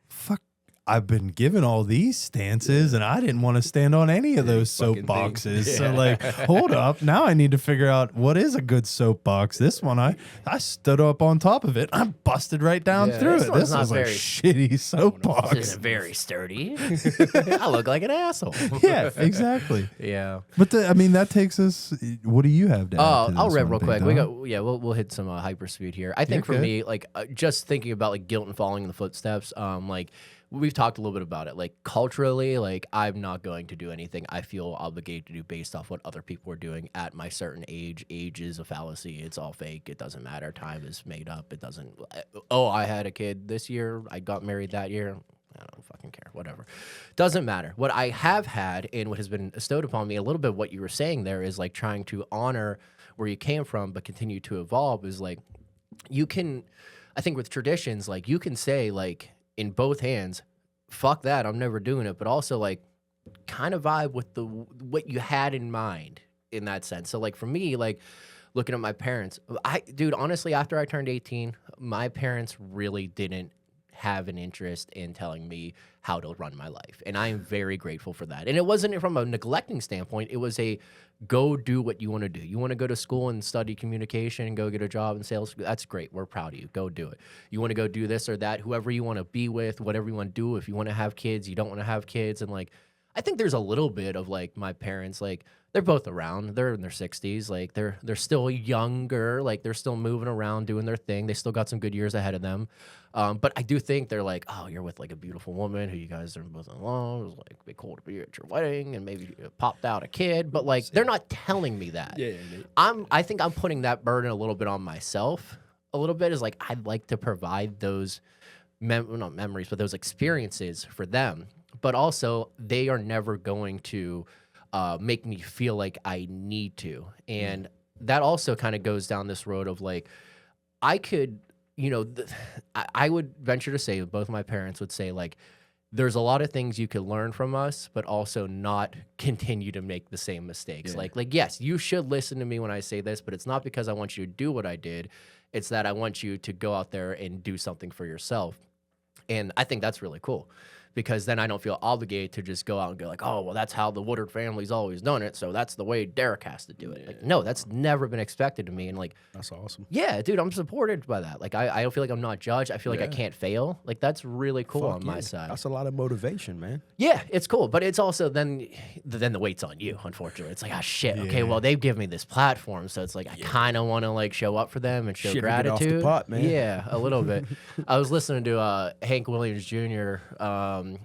Fuck. I've been given all these stances and I didn't want to stand on any of those fucking soapboxes. things. So like, hold up. Now I need to figure out what is a good soapbox. This one, I stood up on top of it. I busted right down Yeah, through this it. one's This not was a very- shitty soapbox. This isn't very sturdy. I look like an asshole. Yeah, exactly. Yeah. But that takes us. What do you have to add to I'll this rev one, real Big quick. Dog? We'll hit some hyper speed here. I think for good. me, like just thinking about like guilt and following in the footsteps. Like we've talked a little bit about it. Like culturally, like I'm not going to do anything I feel obligated to do based off what other people are doing at my certain age. Age is a fallacy. It's all fake. It doesn't matter. Time is made up. It doesn't. Oh, I had a kid this year. I got married that year. I don't fucking care. Whatever. Doesn't matter. What I have had and what has been bestowed upon me, a little bit what you were saying there is like trying to honor where you came from, but continue to evolve is like you can, I think with traditions, like you can say like in both hands, fuck that, I'm never doing it. But also like kind of vibe with what you had in mind in that sense. So like for me, like looking at my parents, dude, honestly, after I turned 18, my parents really didn't have an interest in telling me how to run my life. And I am very grateful for that. And it wasn't from a neglecting standpoint. It was a go do what you want to do. You want to go to school and study communication and go get a job in sales. That's great. We're proud of you. Go do it. You want to go do this or that, whoever you want to be with, whatever you want to do. If you want to have kids, you don't want to have kids. And like, I think there's a little bit of like my parents, like they're both around. They're in their 60s. Like they're still younger. Like they're still moving around, doing their thing. They still got some good years ahead of them. But I do think they're like, oh, you're with like a beautiful woman who you guys are both in love. It was like be cool to be at your wedding, and maybe you popped out a kid. But like they're not telling me that. Yeah, I think I'm putting that burden a little bit on myself. A little bit is like I'd like to provide those not memories, but those experiences for them. But also, they are never going to make me feel like I need to. And that also kind of goes down this road of like, I could, I would venture to say, both my parents would say, like, there's a lot of things you could learn from us, but also not continue to make the same mistakes. Yeah. Like, yes, you should listen to me when I say this, but it's not because I want you to do what I did. It's that I want you to go out there and do something for yourself. And I think that's really cool, because then I don't feel obligated to just go out and go like, oh, well, that's how the Woodard family's always done it, so that's the way Derek has to do it. Like, no, that's never been expected of me. And like, that's awesome. yeah, dude, I'm supported by that. Like, I don't feel like I'm not judged. I feel like I can't fail. Like, that's really cool on my side. That's a lot of motivation, man. Yeah, it's cool, but it's also then the weight's on you. Unfortunately, it's like, ah, shit. Okay, well, they've given me this platform, so it's like I kind of want to like show up for them and show Shit, get off the gratitude. pot, man. Yeah, a little bit. I was listening to Hank Williams Jr.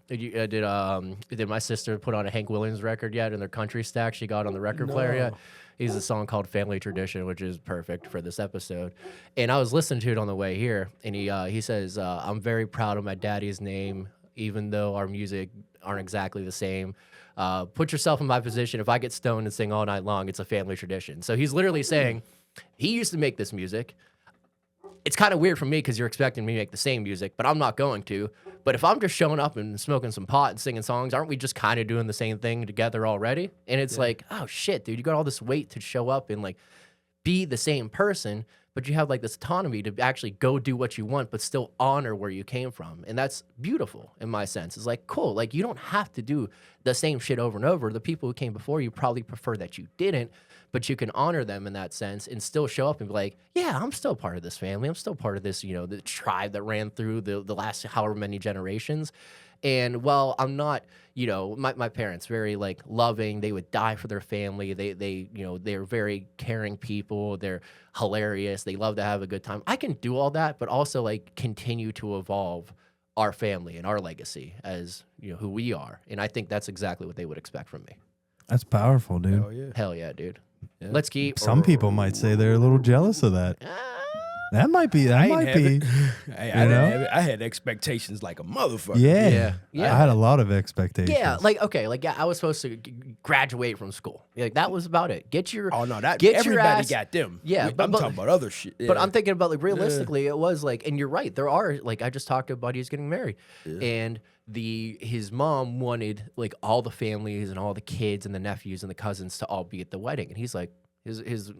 Did my sister put on a Hank Williams record yet in their country stack? She got on the record player yet? He's a song called Family Tradition, which is perfect for this episode. And I was listening to it on the way here, and he says, I'm very proud of my daddy's name, even though our music aren't exactly the same. Put yourself in my position. If I get stoned and sing all night long, it's a family tradition. So he's literally saying, he used to make this music. It's kind of weird for me because you're expecting me to make the same music, but I'm not going to. But if I'm just showing up and smoking some pot and singing songs, aren't we just kind of doing the same thing together already? And it's like, oh shit, dude, you got all this weight to show up and like be the same person, but you have like this autonomy to actually go do what you want, but still honor where you came from. And that's beautiful in my sense. It's like, cool. Like, you don't have to do the same shit over and over. The people who came before you probably prefer that you didn't, but you can honor them in that sense and still show up and be like, yeah, I'm still part of this family. I'm still part of this, the tribe that ran through the last however many generations. And while I'm not, my parents very like loving, they would die for their family. They're very caring people. They're hilarious. They love to have a good time. I can do all that, but also like continue to evolve our family and our legacy as who we are. And I think that's exactly what they would expect from me. That's powerful, dude. Oh yeah. Hell yeah, dude. Yeah. Let's keep. Some people might say they're a little jealous of that. That might be. I had expectations like a motherfucker. Yeah. Yeah. I had a lot of expectations. Yeah, I was supposed to graduate from school. Like, that was about it. Get your. Oh no, get everybody your ass, got them. Yeah, I'm talking about other shit. Yeah. But I'm thinking about like realistically, it was like, and you're right. There are like, I just talked to a buddy who's getting married, and his mom wanted like all the families and all the kids and the nephews and the cousins to all be at the wedding, and he's like, his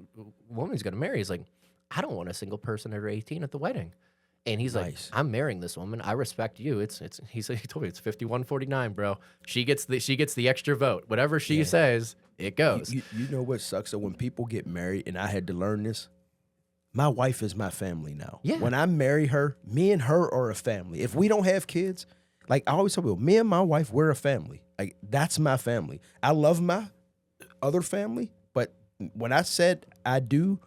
woman he's gonna marry is like, I don't want a single person under 18 at the wedding. And he's like, I'm marrying this woman. I respect you. He told me it's 51-49, bro. She gets the extra vote. Whatever she says, it goes. You know what sucks? So when people get married, and I had to learn this, my wife is my family now. Yeah. When I marry her, me and her are a family. If we don't have kids, like I always tell people, me and my wife, we're a family. Like, that's my family. I love my other family, but when I said I do,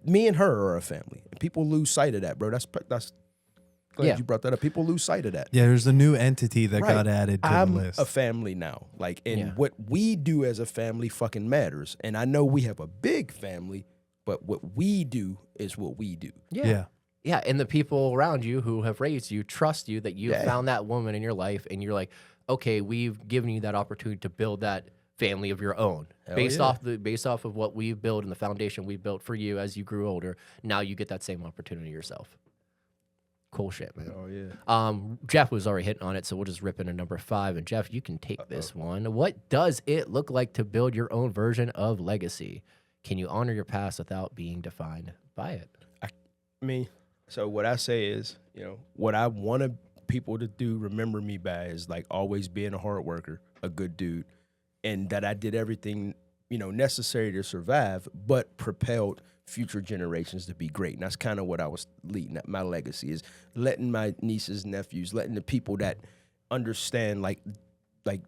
me and her are a family. And people lose sight of that, bro. That's glad you brought that up. People lose sight of that. Yeah, there's a new entity that got added to I'm the list. a family now. Like, and what we do as a family fucking matters. And I know we have a big family, but what we do is what we do. Yeah. Yeah, and the people around you who have raised you trust you that you found that woman in your life, and you're like, okay, we've given you that opportunity to build that family of your own based off of what we've built and the foundation we built for you as you grew older. Now you get that same opportunity yourself. Cool shit, man. Oh yeah. Jeff was already hitting on it, so we'll just rip into number 5. And Jeff, you can take this one. What does it look like to build your own version of legacy? Can you honor your past without being defined by it? So what I say is, what I want people to remember me by is like always being a hard worker, a good dude, and that I did everything, necessary to survive, but propelled future generations to be great. And that's kind of what I was leading at. My legacy is letting my nieces, nephews, letting the people that understand, like, like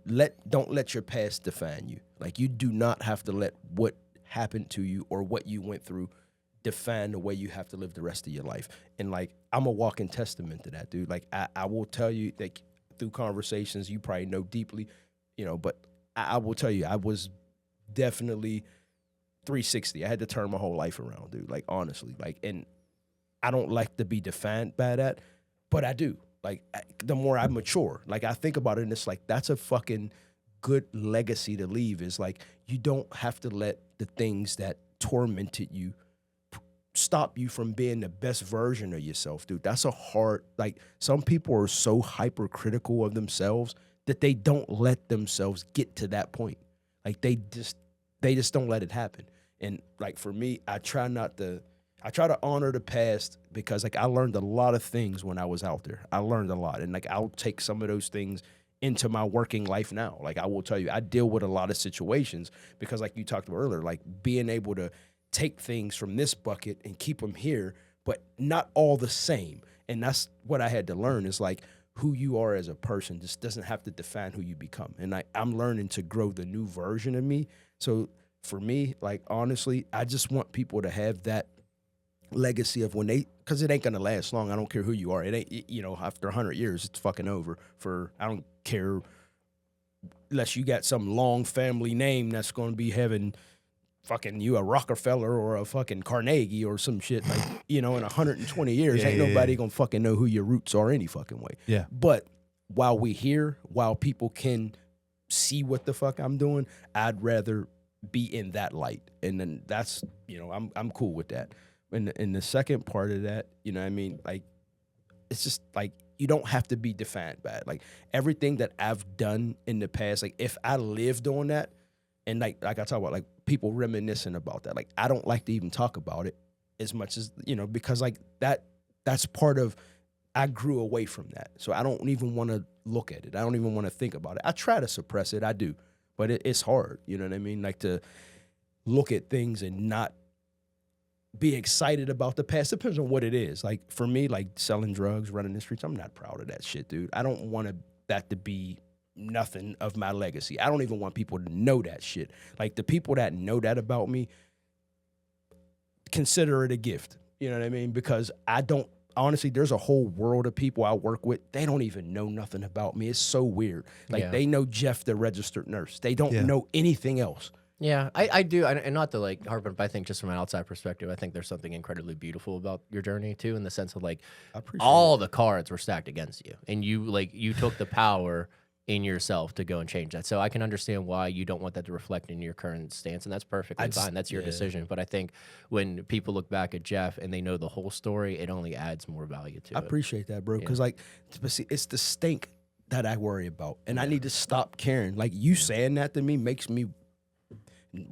don't let your past define you. Like you do not have to let what happened to you or what you went through define the way you have to live the rest of your life. And like I'm a walking testament to that, dude. Like I will tell you, like through conversations you probably know deeply, you know, but I will tell you I was definitely 360. I had to turn my whole life around, dude. Like honestly, like, and I don't like to be defined by that, but I do. Like the more I mature, like I think about it, and it's like that's a fucking good legacy to leave. Is like you don't have to let the things that tormented you stop you from being the best version of yourself, dude. That's a hard. Like some people are so hypercritical of themselves that they don't let themselves get to that point. Like they just don't let it happen. And like for me, I try to honor the past because like I learned a lot of things when I was out there. I learned a lot. And like I'll take some of those things into my working life now. Like I will tell you, I deal with a lot of situations because like you talked about earlier, like being able to take things from this bucket and keep them here, but not all the same. And that's what I had to learn is like who you are as a person just doesn't have to define who you become. And I'm learning to grow the new version of me. So for me, like honestly, I just want people to have that legacy of when they, because it ain't gonna last long. I don't care who you are. It ain't, you know, after 100 years, it's fucking over. I don't care unless you got some long family name that's gonna be having fucking you a Rockefeller or a fucking Carnegie or some shit. Like, you know, in 120 years, ain't nobody gonna fucking know who your roots are any fucking way. Yeah. But while we here, while people can see what the fuck I'm doing, I'd rather be in that light. And then that's, you know, I'm cool with that. And the second part of that, you know what I mean? Like, it's just like, you don't have to be defined by it. Like everything that I've done in the past, like if I lived on that and like I talk about like people reminiscing about that, like I don't like to even talk about it as much as, you know, because like that's part of, I grew away from that. So I don't even want to look at it. I don't even want to think about it. I try to suppress it. I do, but it's hard. You know what I mean? Like to look at things and not be excited about the past. Depends on what it is. Like for me, like selling drugs, running the streets, I'm not proud of that shit, dude. I don't want that to be nothing of my legacy. I don't even want people to know that shit. Like the people that know that about me, consider it a gift. You know what I mean? Because I don't, honestly, there's a whole world of people I work with. They don't even know nothing about me. It's so weird. Like they know Jeff, the registered nurse. They don't know anything else. Yeah, I do, and not to like harp on, but I think just from an outside perspective, I think there's something incredibly beautiful about your journey too, in the sense of like all the cards were stacked against you, and you took the power in yourself to go and change that. So I can understand why you don't want that to reflect in your current stance, and that's perfectly fine. That's your decision. But I think when people look back at Jeff and they know the whole story, it only adds more value to it. I appreciate that, bro, because like, see, it's the stink that I worry about, and I need to stop caring. Like you saying that to me makes me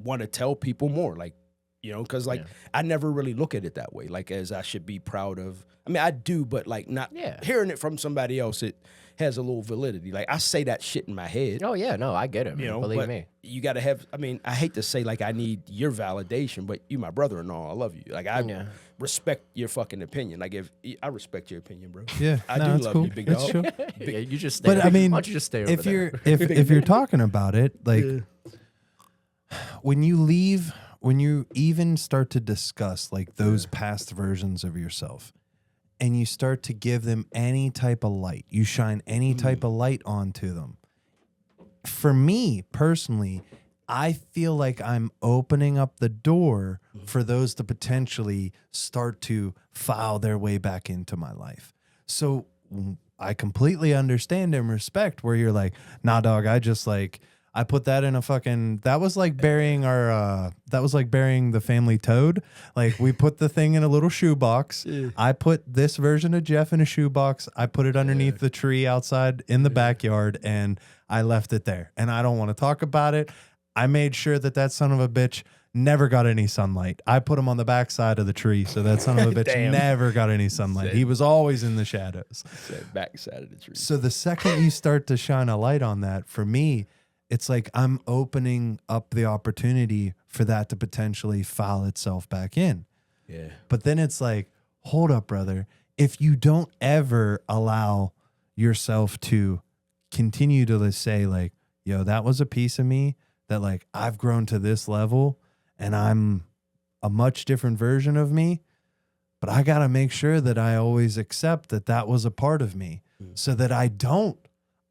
want to tell people more, like, you know, because like I never really look at it that way, like as I should be proud of. I mean, I do, but like not hearing it from somebody else, it has a little validity. Like I say that shit in my head. Oh yeah, no, I get it. You know, believe me. You got to have. I mean, I hate to say like I need your validation, but you my brother-in-law. I love you. Like I respect your fucking opinion. Like if I respect your opinion, bro. Yeah, I do love you, big dog. Yeah, you just stay. But I mean, why don't you just stay over if there? you're if you're talking about it, like when you leave, when you even start to discuss like those past versions of yourself, and you start to give them any type of light, you shine any type of light onto them. For me personally, I feel like I'm opening up the door for those to potentially start to file their way back into my life. So I completely understand and respect where you're like, nah, dog, I put that in a fucking, that was like burying the family toad. Like we put the thing in a little shoebox. I put this version of Jeff in a shoebox. I put it underneath the tree outside in the backyard, and I left it there. And I don't want to talk about it. I made sure that son of a bitch never got any sunlight. I put him on the backside of the tree, so that son of a bitch never got any sunlight. He was always in the shadows. Backside of the tree. So the second you start to shine a light on that, for me, it's like I'm opening up the opportunity for that to potentially file itself back in. Yeah. But then it's like, hold up, brother. If you don't ever allow yourself to continue to say like, yo, that was a piece of me that like I've grown to this level and I'm a much different version of me, but I got to make sure that I always accept that that was a part of me so that I don't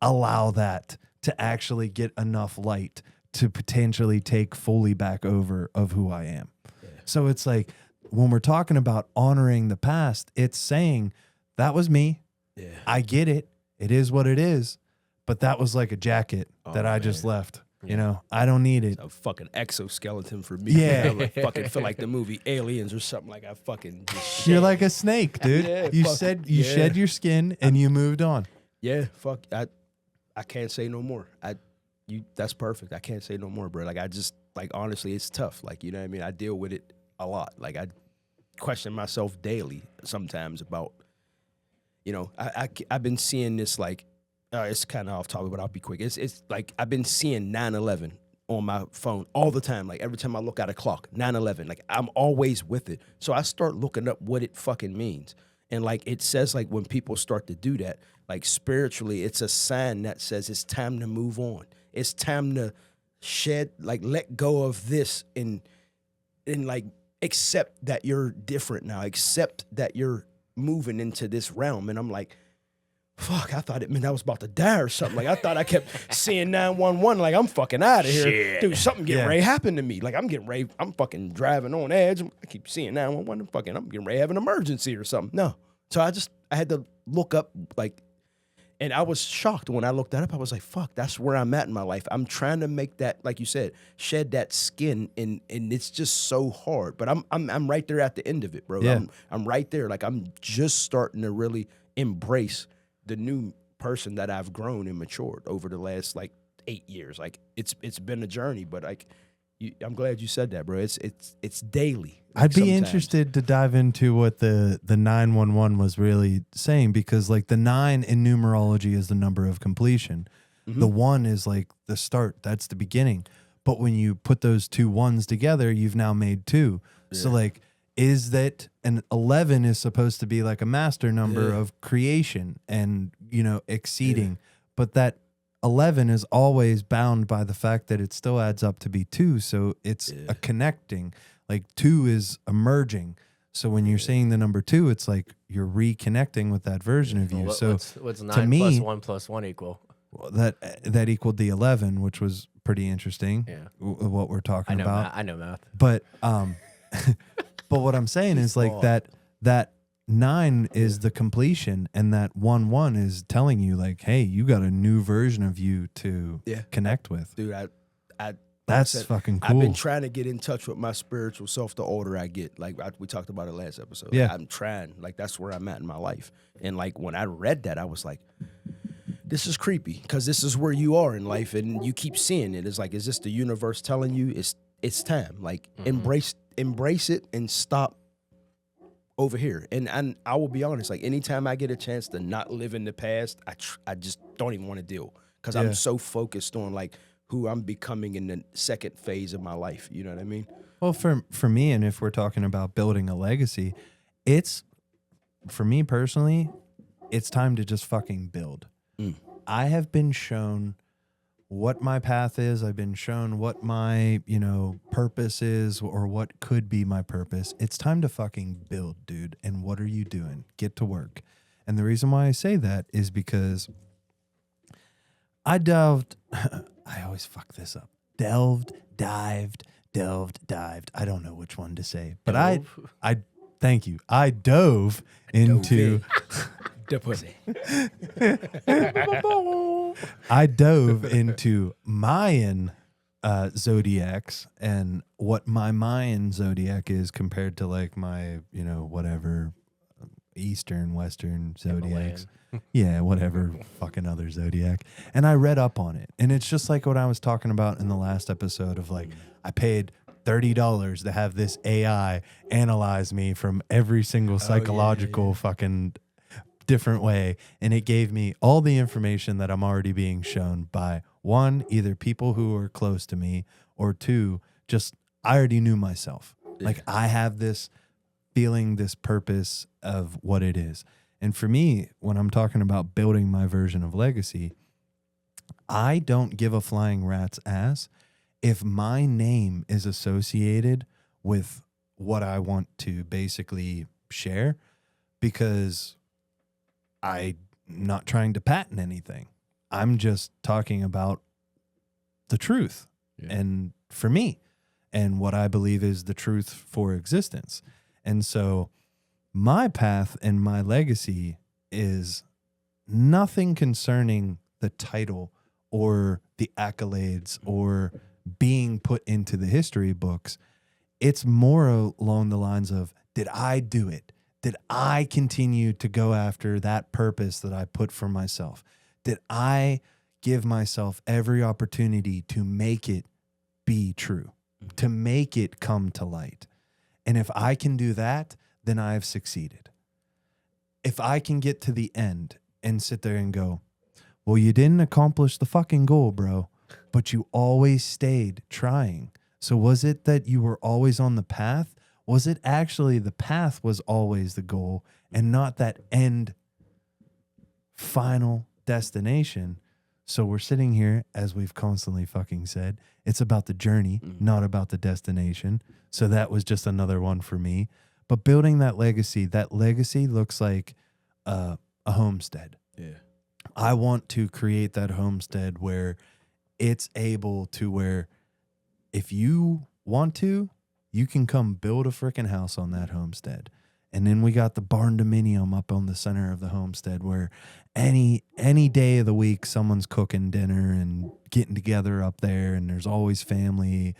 allow that to actually get enough light to potentially take fully back over of who I am. Yeah. So it's like when we're talking about honoring the past, it's saying that was me. Yeah. I get it. It is what it is. But that was like a jacket that I just left. You know, I don't need it. It's a fucking exoskeleton for me. Yeah. I fucking feel like the movie Aliens or something. Like I fucking just You're shed. like a snake, dude. Yeah, you fuck, shed your skin and you moved on. Yeah, fuck. I can't say no more. That's perfect. I can't say no more, bro. Like I just like honestly, it's tough. Like, you know what I mean? I deal with it a lot. Like I question myself daily sometimes about, you know, I've been seeing this like it's kind of off topic, but I'll be quick. It's like I've been seeing 9/11 on my phone all the time. Like every time I look at a clock, 9/11. Like I'm always with it. So I start looking up what it fucking means. And like it says like when people start to do that, like spiritually, it's a sign that says it's time to move on. It's time to shed, like let go of this and like accept that you're different now. Accept that you're moving into this realm. And I'm like, fuck, I thought it meant I was about to die or something. Like, I thought I kept seeing 911, like, I'm fucking out of here. Shit. Dude, something getting ready to happen to me. Like, I'm getting ready, I'm fucking driving on edge. I keep seeing 911, I'm getting ready to have an emergency or something. No. So I had to look up, like, and I was shocked when I looked that up. I was like, fuck, that's where I'm at in my life. I'm trying to make that, like you said, shed that skin, and it's just so hard. But I'm right there at the end of it, bro. Yeah. I'm right there. Like, I'm just starting to really embrace the new person that I've grown and matured over the last like 8 years. Like it's been a journey, but like I'm glad you said that, bro. It's daily. Like, I'd be sometimes. interested to dive into what the 911 was really saying, because like the 9 in numerology is the number of completion. Mm-hmm. The 1 is like the start. That's the beginning. But when you put those 2 ones together, you've now made 2. Yeah. So like, is that an 11 is supposed to be like a master number of creation and, you know, exceeding, but that 11 is always bound by the fact that it still adds up to be 2. So it's a connecting, like 2 is emerging. So when you're saying the number 2, it's like you're reconnecting with that version of you. Well, so what's 9 to me, plus 1 plus 1 equal? Well, that equaled the 11, which was pretty interesting. Yeah. What we're talking about. I know math. But, but what I'm saying is like that 9 is the completion, and that 1 is telling you like, hey, you got a new version of you to connect with. Dude, that's fucking cool. I've been trying to get in touch with my spiritual self the older I get. Like we talked about it last episode. Yeah. Like, I'm trying. Like that's where I'm at in my life. And like when I read that, I was like, this is creepy, because this is where you are in life, and you keep seeing it. It's like, is this the universe telling you it's time? Like embrace it and stop over here. And I will be honest, like anytime I get a chance to not live in the past, I just don't even want to deal, because I'm so focused on like who I'm becoming in the second phase of my life. You know what I mean? Well, for me, and if we're talking about building a legacy, it's, for me personally, it's time to just fucking build. I have been shown what my path is. I've been shown what my, you know, purpose is, or what could be my purpose. It's time to fucking build, dude. And what are you doing? Get to work. And the reason why I say that is because I delved, I always fuck this up. Delved, dived. I don't know which one to say, but I thank you. I dove into the pussy. I dove into Mayan zodiacs and what my Mayan zodiac is compared to like my, you know, whatever Eastern, Western zodiacs. Yeah, whatever fucking other zodiac. And I read up on it. And it's just like what I was talking about in the last episode of like, I paid $30 to have this AI analyze me from every single psychological fucking different way, and it gave me all the information that I'm already being shown by 1, either people who are close to me, or 2, just I already knew myself. Like I have this feeling, this purpose of what it is. And for me, when I'm talking about building my version of legacy, I don't give a flying rat's ass if my name is associated with what I want to basically share, because I'm not trying to patent anything. I'm just talking about the truth. Yeah. And for me, and what I believe is the truth for existence. And so my path and my legacy is nothing concerning the title or the accolades or being put into the history books. It's more along the lines of, did I do it? Did I continue to go after that purpose that I put for myself? Did I give myself every opportunity to make it be true, to make it come to light? And if I can do that, then I've succeeded. If I can get to the end and sit there and go, well, you didn't accomplish the fucking goal, bro, but you always stayed trying. So was it that you were always on the path? Was it actually the path was always the goal and not that end final destination? So we're sitting here, as we've constantly fucking said, it's about the journey, not about the destination. So that was just another one for me. But building that legacy looks like a homestead. Yeah. I want to create that homestead where it's able to where if you want to, you can come build a freaking house on that homestead. And then we got the barn dominium up on the center of the homestead where any day of the week someone's cooking dinner and getting together up there, and there's always family.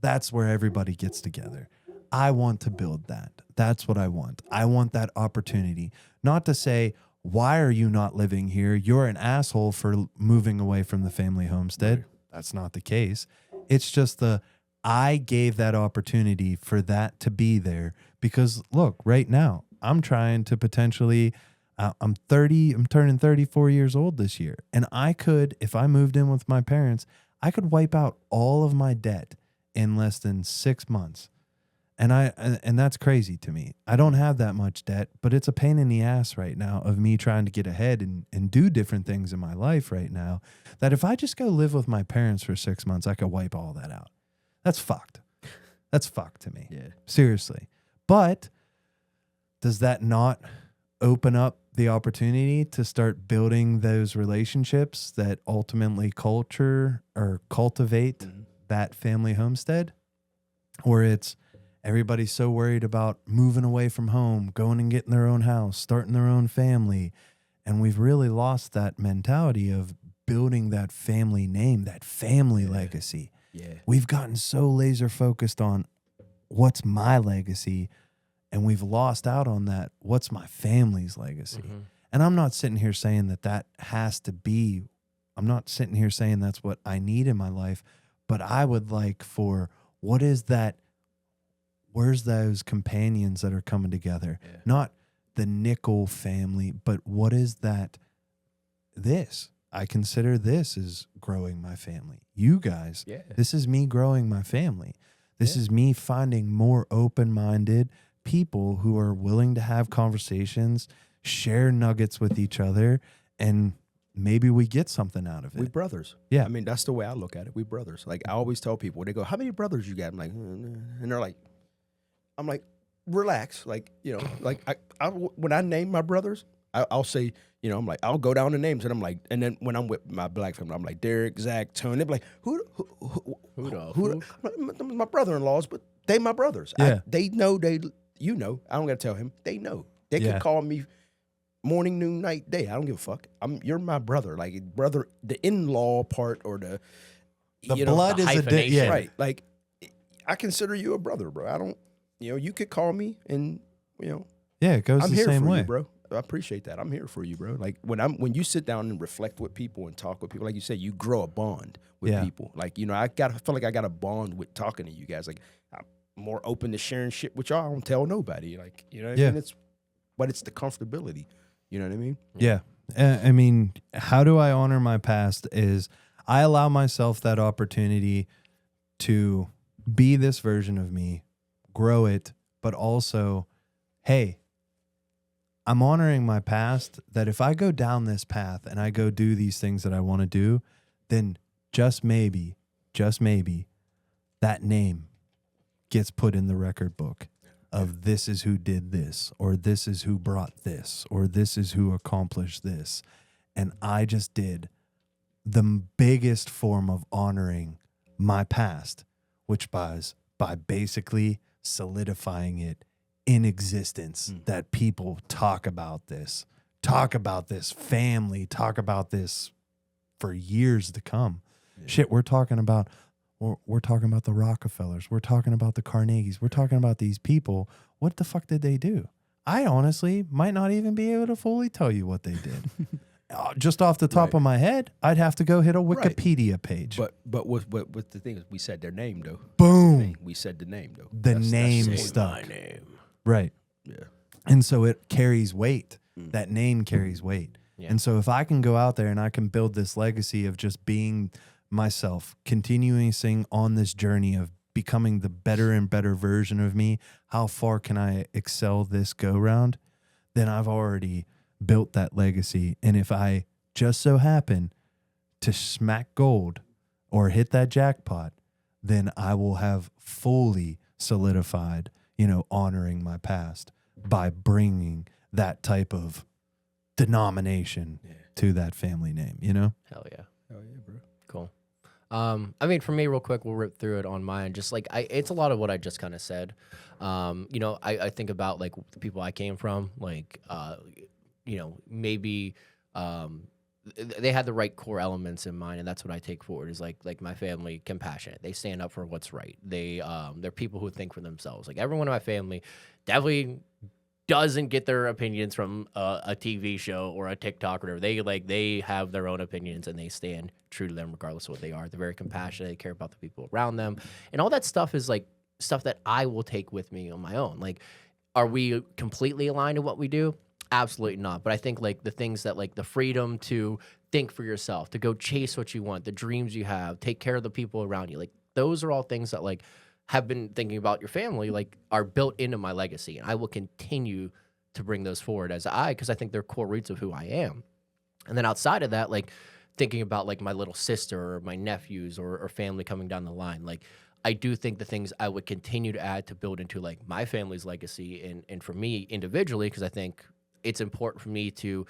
That's where everybody gets together. I want to build that. That's what I want. I want that opportunity. Not to say, why are you not living here? You're an asshole for moving away from the family homestead. That's not the case. It's just I gave that opportunity for that to be there because look, right now I'm trying to potentially, I'm turning 34 years old this year. And I could, if I moved in with my parents, I could wipe out all of my debt in less than 6 months. And that's crazy to me. I don't have that much debt, but it's a pain in the ass right now of me trying to get ahead and do different things in my life right now, that if I just go live with my parents for 6 months, I could wipe all that out. That's fucked. That's fucked to me. Yeah. Seriously. But does that not open up the opportunity to start building those relationships that ultimately cultivate that family homestead? Or it's everybody's so worried about moving away from home, going and getting their own house, starting their own family. And we've really lost that mentality of building that family name, that family legacy. Yeah. We've gotten so laser focused on what's my legacy, and we've lost out on that. What's my family's legacy? Mm-hmm. And I'm not sitting here saying that has to be, I'm not sitting here saying that's what I need in my life, but I would like for what is that? Where's those companions that are coming together? Yeah. Not the nickel family, but what is that? I consider this is growing my family. You guys, Yeah. this is me growing my family. This is me finding more open-minded people who are willing to have conversations, share nuggets with each other, and maybe we get something out of it. We brothers. Yeah. I mean, that's the way I look at it. We brothers. Like I always tell people, they go, "How many brothers you got?" I'm like, and they're like, I'm like, relax. Like, you know, like I when I name my brothers, I'll say, you know, I'm like, I'll go down the names and I'm like, and then when I'm with my black family, I'm like, Derek, Zach, Tony. They're like, who my brother-in-laws, but they my brothers. Yeah. They know, you know, I don't got to tell him. They know. They Yeah. could call me morning, noon, night, day. I don't give a fuck. You're my brother. Like brother, the in-law part or the you know, blood the is a hyphenation. yeah. right. Like I consider you a brother, bro. I don't, you know, you could call me and, you know, Yeah, it goes I'm the here same for way. you, bro. I appreciate that. I'm here for you, bro. Like when you sit down and reflect with people and talk with people, like you said, you grow a bond with Yeah. people. Like, you know, I feel like I got a bond with talking to you guys. Like I'm more open to sharing shit with y'all. I don't tell nobody. Like, you know what Yeah. I mean? But it's the comfortability. You know what I mean? Yeah. I mean, how do I honor my past is I allow myself that opportunity to be this version of me, grow it, but also, hey, I'm honoring my past, that if I go down this path and I go do these things that I want to do, then just maybe, that name gets put in the record book of this is who did this, or this is who brought this, or this is who accomplished this. And I just did the biggest form of honoring my past, which was by basically solidifying it in existence, that people talk about this family, talk about this for years to come. Yeah. Shit, we're talking about the Rockefellers. We're talking about the Carnegies. We're talking about these people. What the fuck did they do? I honestly might not even be able to fully tell you what they did. Just off the top of my head, I'd have to go hit a Wikipedia page. But with the thing is, we said their name though. Boom. We said the name though. The name stuck. My name. Right. Yeah. And so it carries weight. That name carries weight. Yeah. And so if I can go out there and I can build this legacy of just being myself, continuing on this journey of becoming the better and better version of me, how far can I excel this go round? Then I've already built that legacy. And if I just so happen to smack gold or hit that jackpot, then I will have fully solidified, honoring my past by bringing that type of denomination to that family name, Hell yeah. Hell yeah, bro. Cool. I mean, for me, real quick, we'll rip through it on mine. Just like it's a lot of what I just kind of said. I think about like the people I came from, like, maybe they had the right core elements in mind, and that's what I take forward. Is like my family, compassionate. They stand up for what's right. They're people who think for themselves. Like everyone in my family, definitely doesn't get their opinions from a TV show or a TikTok or whatever. They have their own opinions and they stand true to them regardless of what they are. They're very compassionate. They care about the people around them, and all that stuff is like stuff that I will take with me on my own. Like, are we completely aligned to what we do? Absolutely not. But I think like the things that like the freedom to think for yourself, to go chase what you want, the dreams you have, take care of the people around you, like those are all things that like have been thinking about your family, like are built into my legacy. And I will continue to bring those forward because I think they're core roots of who I am. And then outside of that, like thinking about like my little sister or my nephews or family coming down the line, like I do think the things I would continue to add to build into like my family's legacy and for me individually, because I think it's important for me to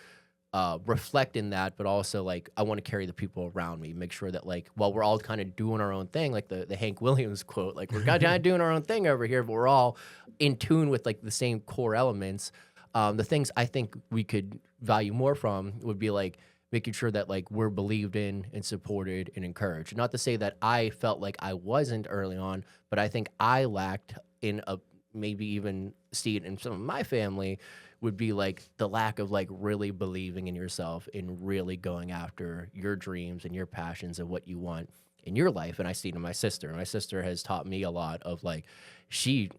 reflect in that, but also like I want to carry the people around me, make sure that like while we're all kind of doing our own thing, like the Hank Williams quote, like we're kind of doing our own thing over here, but we're all in tune with like the same core elements. The things I think we could value more from would be like making sure that like we're believed in and supported and encouraged. Not to say that I felt like I wasn't early on, but I think I lacked in a maybe even see it in some of my family would be like the lack of like really believing in yourself and really going after your dreams and your passions and what you want in your life. And I see it in my sister. My sister has taught me a lot of like, I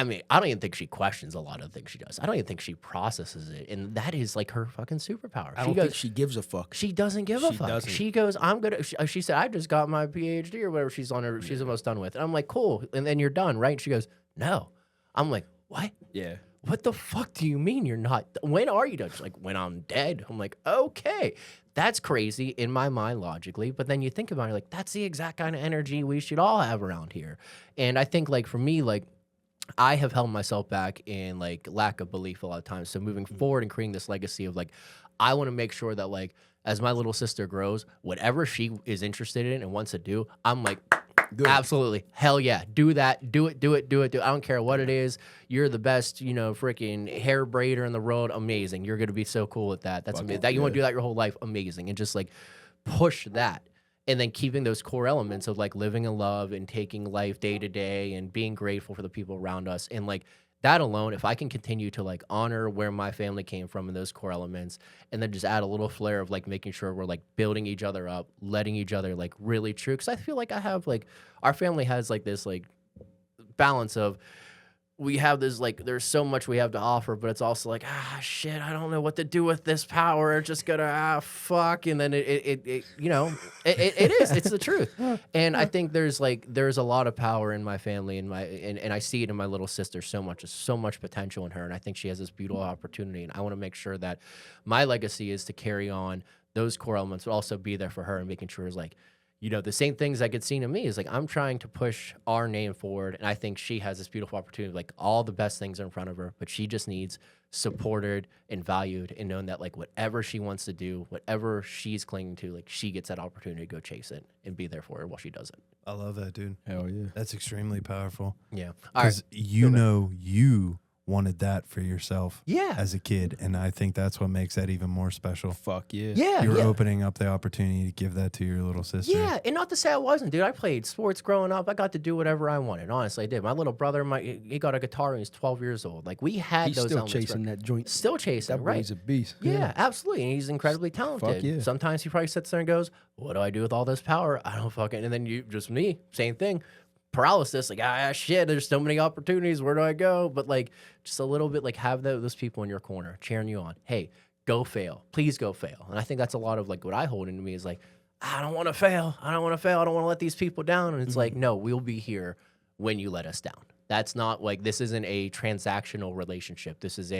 don't even think she questions a lot of things she does. I don't even think she processes it. And that is like her fucking superpower. I don't think she gives a fuck. She doesn't give a fuck. Doesn't. She goes, she said, I just got my PhD or whatever she's almost done with. And I'm like, cool. And then you're done, right? And she goes, no. I'm like, what? Yeah. What the fuck do you mean you're not? When are you done? She's like, when I'm dead. I'm like, okay. That's crazy in my mind logically. But then you think about it, like, that's the exact kind of energy we should all have around here. And I think, like, for me, like, I have held myself back in, like, lack of belief a lot of times. So moving forward and creating this legacy of, like, I want to make sure that, like, as my little sister grows, whatever she is interested in and wants to do, I'm like, good. Absolutely. Hell yeah. Do that. Do it. I don't care what it is. You're the best, freaking hair braider in the world. Amazing. You're going to be so cool with that. That's amazing. That you want to do that your whole life. Amazing. And just like push that. And then keeping those core elements of like living in love and taking life day to day and being grateful for the people around us. And like that alone, if I can continue to like honor where my family came from and those core elements, and then just add a little flair of like making sure we're like building each other up, letting each other like really true. Cause I feel like I have like, our family has like this like balance of we have this like there's so much we have to offer, but it's also like shit, I don't know what to do with this power. It's just gonna fuck, and then it you know it is it's the truth. And I think there's a lot of power in my family and and I see it in my little sister so much. There's so much potential in her, and I think she has this beautiful opportunity. And I want to make sure that my legacy is to carry on those core elements, but also be there for her and making sure it's like, you know, the same things that get seen in me is like I'm trying to push our name forward, and I think she has this beautiful opportunity. Like all the best things are in front of her, but she just needs supported and valued, and knowing that like whatever she wants to do, whatever she's clinging to, like she gets that opportunity to go chase it and be there for her while she does it. I love that, dude. Hell yeah. That's extremely powerful. Yeah, all right. Because you know you wanted that for yourself Yeah. as a kid, and I think that's what makes that even more special. Fuck yeah. Yeah, You're yeah. opening up the opportunity to give that to your little sister. Yeah, and not to say I wasn't, dude. I played sports growing up. I got to do whatever I wanted. Honestly, I did. My little brother, he got a guitar when he was 12 years old. Like we had He's those still elements. chasing that joint. Still chasing, That right? boy's a beast. Yeah, absolutely. And he's incredibly talented. yeah. Sometimes he probably sits there and goes, "What do I do with all this power? I don't fucking." And then me, same thing. Paralysis, like shit. There's so many opportunities. Where do I go? But like, just a little bit, like have those people in your corner cheering you on. Hey, go fail. Please go fail. And I think that's a lot of like what I hold into me is like, I don't want to fail. I don't want to fail. I don't want to let these people down. And it's like, no, we'll be here when you let us down. That's not like, this isn't a transactional relationship. This is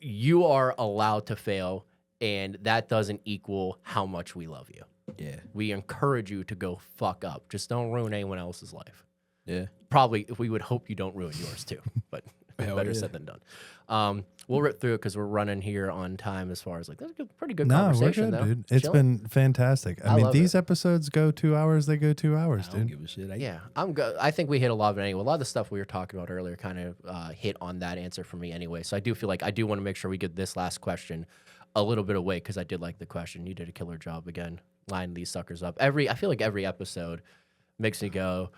you are allowed to fail, and that doesn't equal how much we love you. Yeah. We encourage you to go fuck up. Just don't ruin anyone else's life. Yeah. Probably, we would hope you don't ruin yours too, but Hell better yeah. said than done. We'll rip through it because we're running here on time as far as like, that's a pretty good No, we're conversation good, though. dude. It's Chilling. been fantastic. I I mean, love these it. episodes go 2 hours. They go 2 hours, I don't dude. give a shit. Yeah, I'm good. I think we hit a lot of it anyway. A lot of the stuff we were talking about earlier kind of hit on that answer for me anyway. So I do feel like I do want to make sure we get this last question a little bit away because I did like the question. You did a killer job again, lining these suckers up. I feel like every episode makes me go,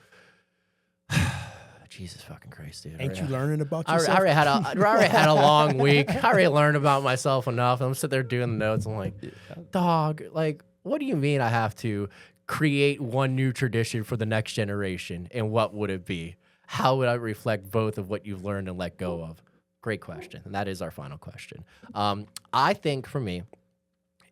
Jesus fucking Christ, dude. Ain't you learning about I yourself? already had a long week. I already learned about myself enough. I'm sitting there doing the notes. I'm like, dog, like, what do you mean I have to create one new tradition for the next generation? And what would it be? How would I reflect both of what you've learned and let go of? Great question. And that is our final question. I think for me,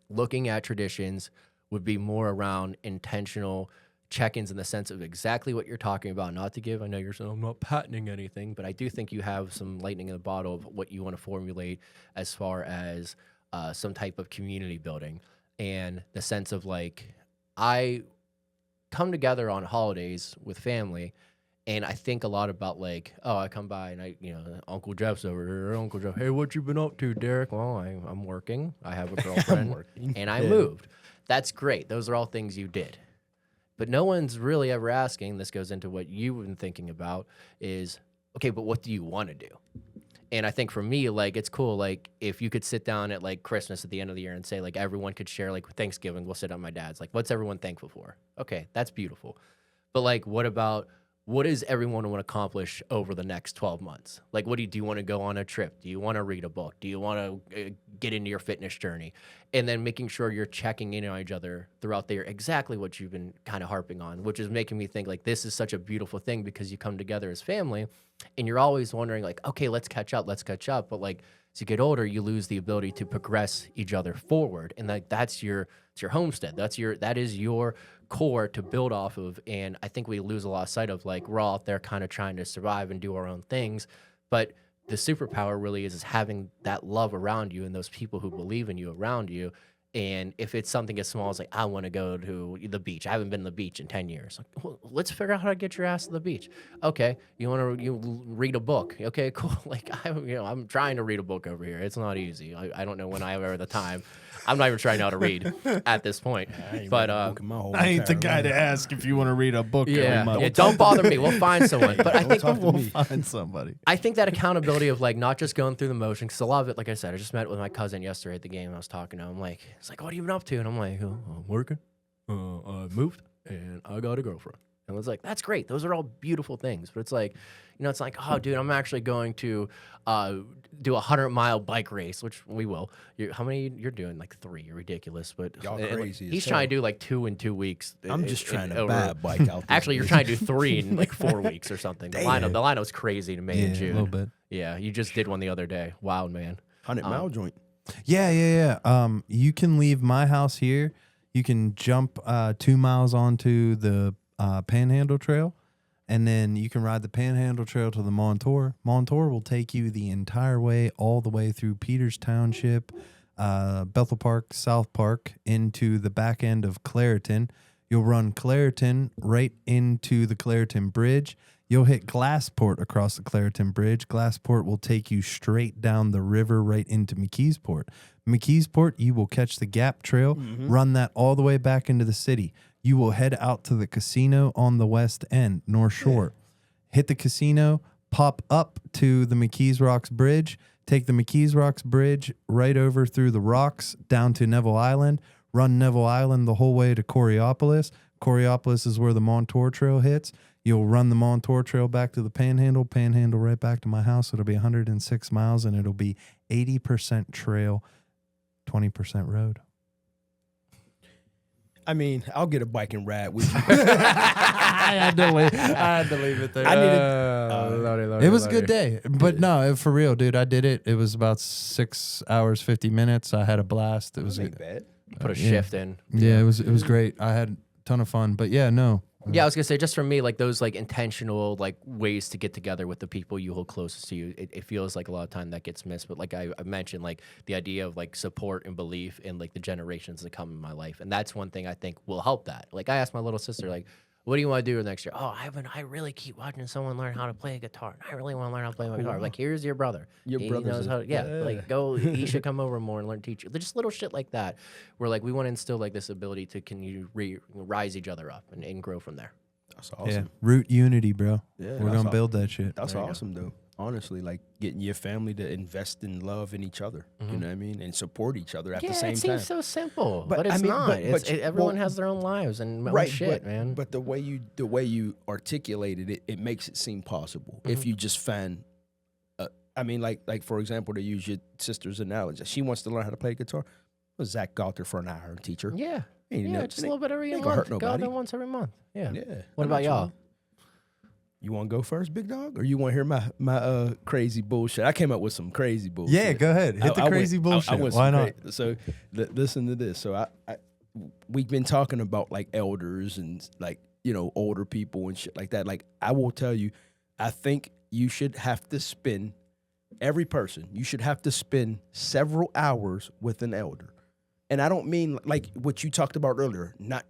looking at traditions would be more around intentional check-ins in the sense of exactly what you're talking about. Not to give, I know you're saying I'm not patenting anything, but I do think you have some lightning in the bottle of what you want to formulate as far as some type of community building, and the sense of like, I come together on holidays with family, and I think a lot about like, oh, I come by and Uncle Jeff's over here. Uncle Jeff, hey, what you been up to, Derek? Well, I'm working. I have a girlfriend, and I moved. That's great. Those are all things you did. But no one's really ever asking, this goes into what you've been thinking about, is, okay, but what do you want to do? And I think for me, like, it's cool, like, if you could sit down at, like, Christmas at the end of the year and say, like, everyone could share, like, Thanksgiving, we'll sit at my dad's. Like, what's everyone thankful for? Okay, that's beautiful. But, like, what does everyone want to accomplish over the next 12 months? Like, do you want to go on a trip? Do you want to read a book? Do you want to get into your fitness journey? And then making sure you're checking in on each other throughout the year, exactly what you've been kind of harping on, which is making me think, like, this is such a beautiful thing because you come together as family and you're always wondering, like, okay, let's catch up. But, like, as you get older, you lose the ability to progress each other forward. And, like, it's your homestead. That is your core to build off of. And I think we lose a lot of sight of, like, we're all out there kind of trying to survive and do our own things. But the superpower really is having that love around you and those people who believe in you around you. And if it's something as small as like, I want to go to the beach. I haven't been to the beach in 10 years. Like, well, let's figure out how to get your ass to the beach. Okay. You want to read a book. Okay, cool. Like, I'm trying to read a book over here. It's not easy. I don't know when I have ever the time. I'm not even trying to know how to read at this point. But I ain't the guy to ask if you want to read a book every month. don't bother me. We'll find someone. But I think We'll find somebody. I think that accountability of like not just going through the motion, because a lot of it, like I said, I just met with my cousin yesterday at the game. I was talking to him, like, it's like, what have you been up to? And I'm like, oh, I'm working. I moved, and I got a girlfriend. And I was like, that's great. Those are all beautiful things. But it's like, you know, it's like, oh, dude, I'm actually going to do a 100-mile bike race, which we will. How many you're doing? Like 3. You're ridiculous. But Y'all and crazy as he's hell. trying to do like 2 in 2 weeks. I'm just trying to over- buy a bike out there. Actually, you're trying to do 3 in like 4 weeks or something. The lineup's crazy to May and a June. little bit. Yeah, you just did one the other day. Wild, man. 100-mile joint. Yeah. You can leave my house here. You can jump 2 miles onto the Panhandle Trail, and then you can ride the Panhandle Trail to the Montour. Montour will take you the entire way, all the way through Peters Township, Bethel Park, South Park, into the back end of Clareton. You'll run Clareton right into the Clareton Bridge. You'll hit Glassport across the Clareton Bridge. Glassport will take you straight down the river right into McKeesport. McKeesport, you will catch the Gap Trail, run that all the way back into the city. You will head out to the casino on the west end, North Shore. Hit the casino, pop up to the McKees Rocks Bridge, take the McKees Rocks Bridge right over through the rocks down to Neville Island, run Neville Island the whole way to Coriopolis. Coriopolis is where the Montour Trail hits. You'll run the Montour Trail back to the Panhandle right back to my house. It'll be 106 miles, and it'll be 80% trail, 20% road. I mean, I'll get a bike and ride with you. I had to leave it there. I needed. It was a good day, but no, for real, dude. I did it. It was about 6 hours, 50 minutes. I had a blast. It was Ain't bad. Put a shift in. Yeah, it was great. I had a ton of fun, but yeah, no. Yeah, I was gonna say, just for me, like those like intentional like ways to get together with the people you hold closest to you, it feels like a lot of time that gets missed. But like I mentioned, like the idea of like support and belief in like the generations that come in my life, and that's one thing I think will help that. Like I asked my little sister, like, what do you want to do next year? Oh, I really keep watching someone learn how to play a guitar. I really want to learn how to play my guitar. Like, here's your brother. Your He brother's knows how. Yeah, yeah. like go. He should come over more and learn teach you. Just little shit like that, where like we want to instill like this ability to rise each other up and grow from there. That's awesome. Yeah, root unity, bro. Yeah, We're that's gonna build that shit. That's There you go. awesome, though. Honestly, like getting your family to invest in love in each other. You know what I mean, and support each other at the same it time. seems so simple, But, but it's I mean, not. but- It's- but you- everyone well, has their own lives and own Right, shit, but, man. But the way you articulated it, it makes it seem possible if you just find. I mean, like for example, to use your sister's analogy, she wants to learn how to play guitar. Well, Zach go out there for an hour and teach her. yeah, Ain't yeah, no- just a little bit every ain't gonna hurt month. Go nobody. there once every month. Yeah. Yeah. What I about got you, y'all? man. You want to go first, big dog, or you want to hear my crazy bullshit? I came up with some crazy bullshit. Yeah, go ahead. Hit the crazy bullshit. I went Why some not? So listen to this. So we've been talking about like elders and like older people and shit like that. Like I will tell you, I think you should have to spend every person. You should have to spend several hours with an elder, and I don't mean like what you talked about earlier. Not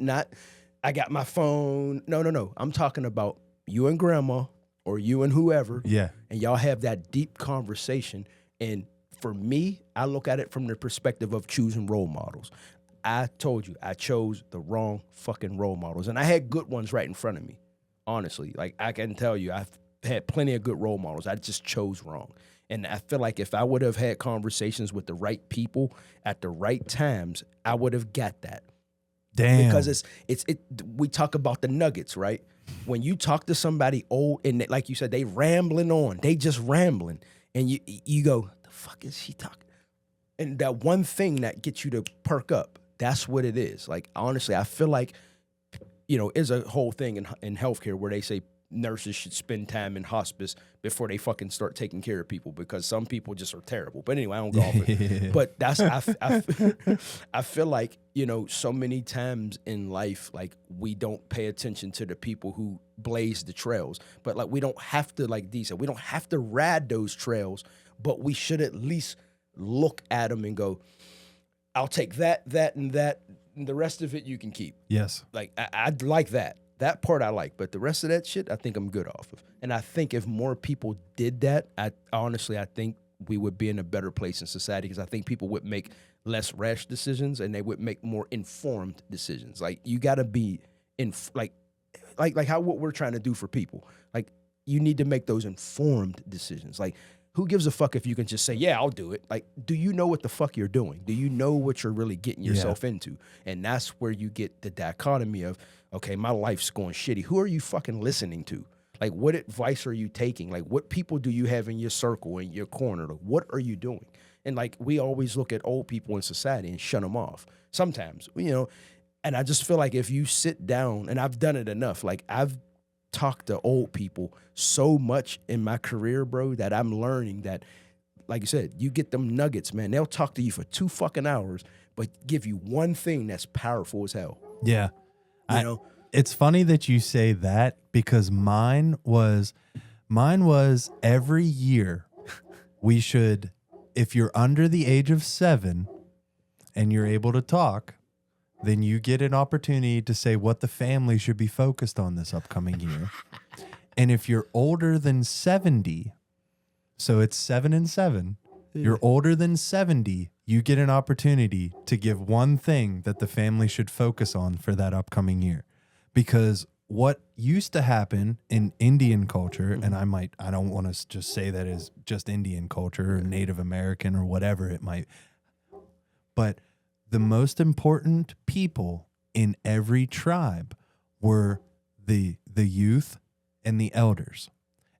I got my phone. No. I'm talking about you and grandma or you and whoever. Yeah. And y'all have that deep conversation. And for me, I look at it from the perspective of choosing role models. I told you, I chose the wrong fucking role models. And I had good ones right in front of me. Honestly, like I can tell you, I've had plenty of good role models. I just chose wrong. And I feel like if I would have had conversations with the right people at the right times, I would have got that. Damn. Because we talk about the nuggets, right? When you talk to somebody old and like you said, they rambling on, they just rambling, and you go, the fuck is she talking? And that one thing that gets you to perk up, that's what it is. Like honestly, I feel like is a whole thing in healthcare where they say nurses should spend time in hospice before they fucking start taking care of people because some people just are terrible. But anyway, I don't go off it. But that's I feel like so many times in life, like we don't pay attention to the people who blaze the trails. But like we don't have to, like Dee said, we don't have to ride those trails, but we should at least look at them and go, I'll take that, and that, and the rest of it you can keep. Yes. Like I'd like that. That part I like, but the rest of that shit, I think I'm good off of. And I think if more people did that, I think we would be in a better place in society because I think people would make less rash decisions and they would make more informed decisions. Like you got to be like how what we're trying to do for people. Like you need to make those informed decisions. Like who gives a fuck if you can just say, yeah, I'll do it? Like, do you know what the fuck you're doing? Do you know what you're really getting yourself into? And that's where you get the dichotomy of, okay, my life's going shitty. Who are you fucking listening to? Like, what advice are you taking? Like, what people do you have in your circle, in your corner? Like, what are you doing? And like, we always look at old people in society and shut them off. Sometimes, you know, and I just feel like if you sit down, and I've done it enough, like I've talked to old people so much in my career, bro, that I'm learning that, like you said, you get them nuggets, man. They'll talk to you for 2 fucking hours, but give you one thing that's powerful as hell. Yeah. You know? It's funny that you say that because mine was every year we should, if you're under the age of 7 and you're able to talk, then you get an opportunity to say what the family should be focused on this upcoming year. And if you're older than 70, so it's 7 and 7, you're older than 70, you get an opportunity to give one thing that the family should focus on for that upcoming year. Because what used to happen in Indian culture, and I don't want to just say that as just Indian culture or Native American or whatever it might, but the most important people in every tribe were the youth and the elders.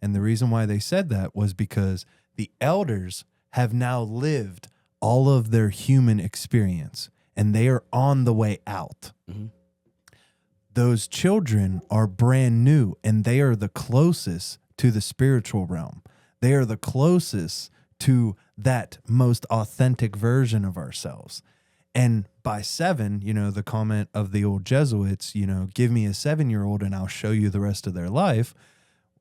And the reason why they said that was because the elders have now lived all of their human experience and they are on the way out. Mm-hmm. Those children are brand new and they are the closest to the spiritual realm. They are the closest to that most authentic version of ourselves. And by 7, you know, the comment of the old Jesuits, you know, give me a 7-year-old and I'll show you the rest of their life.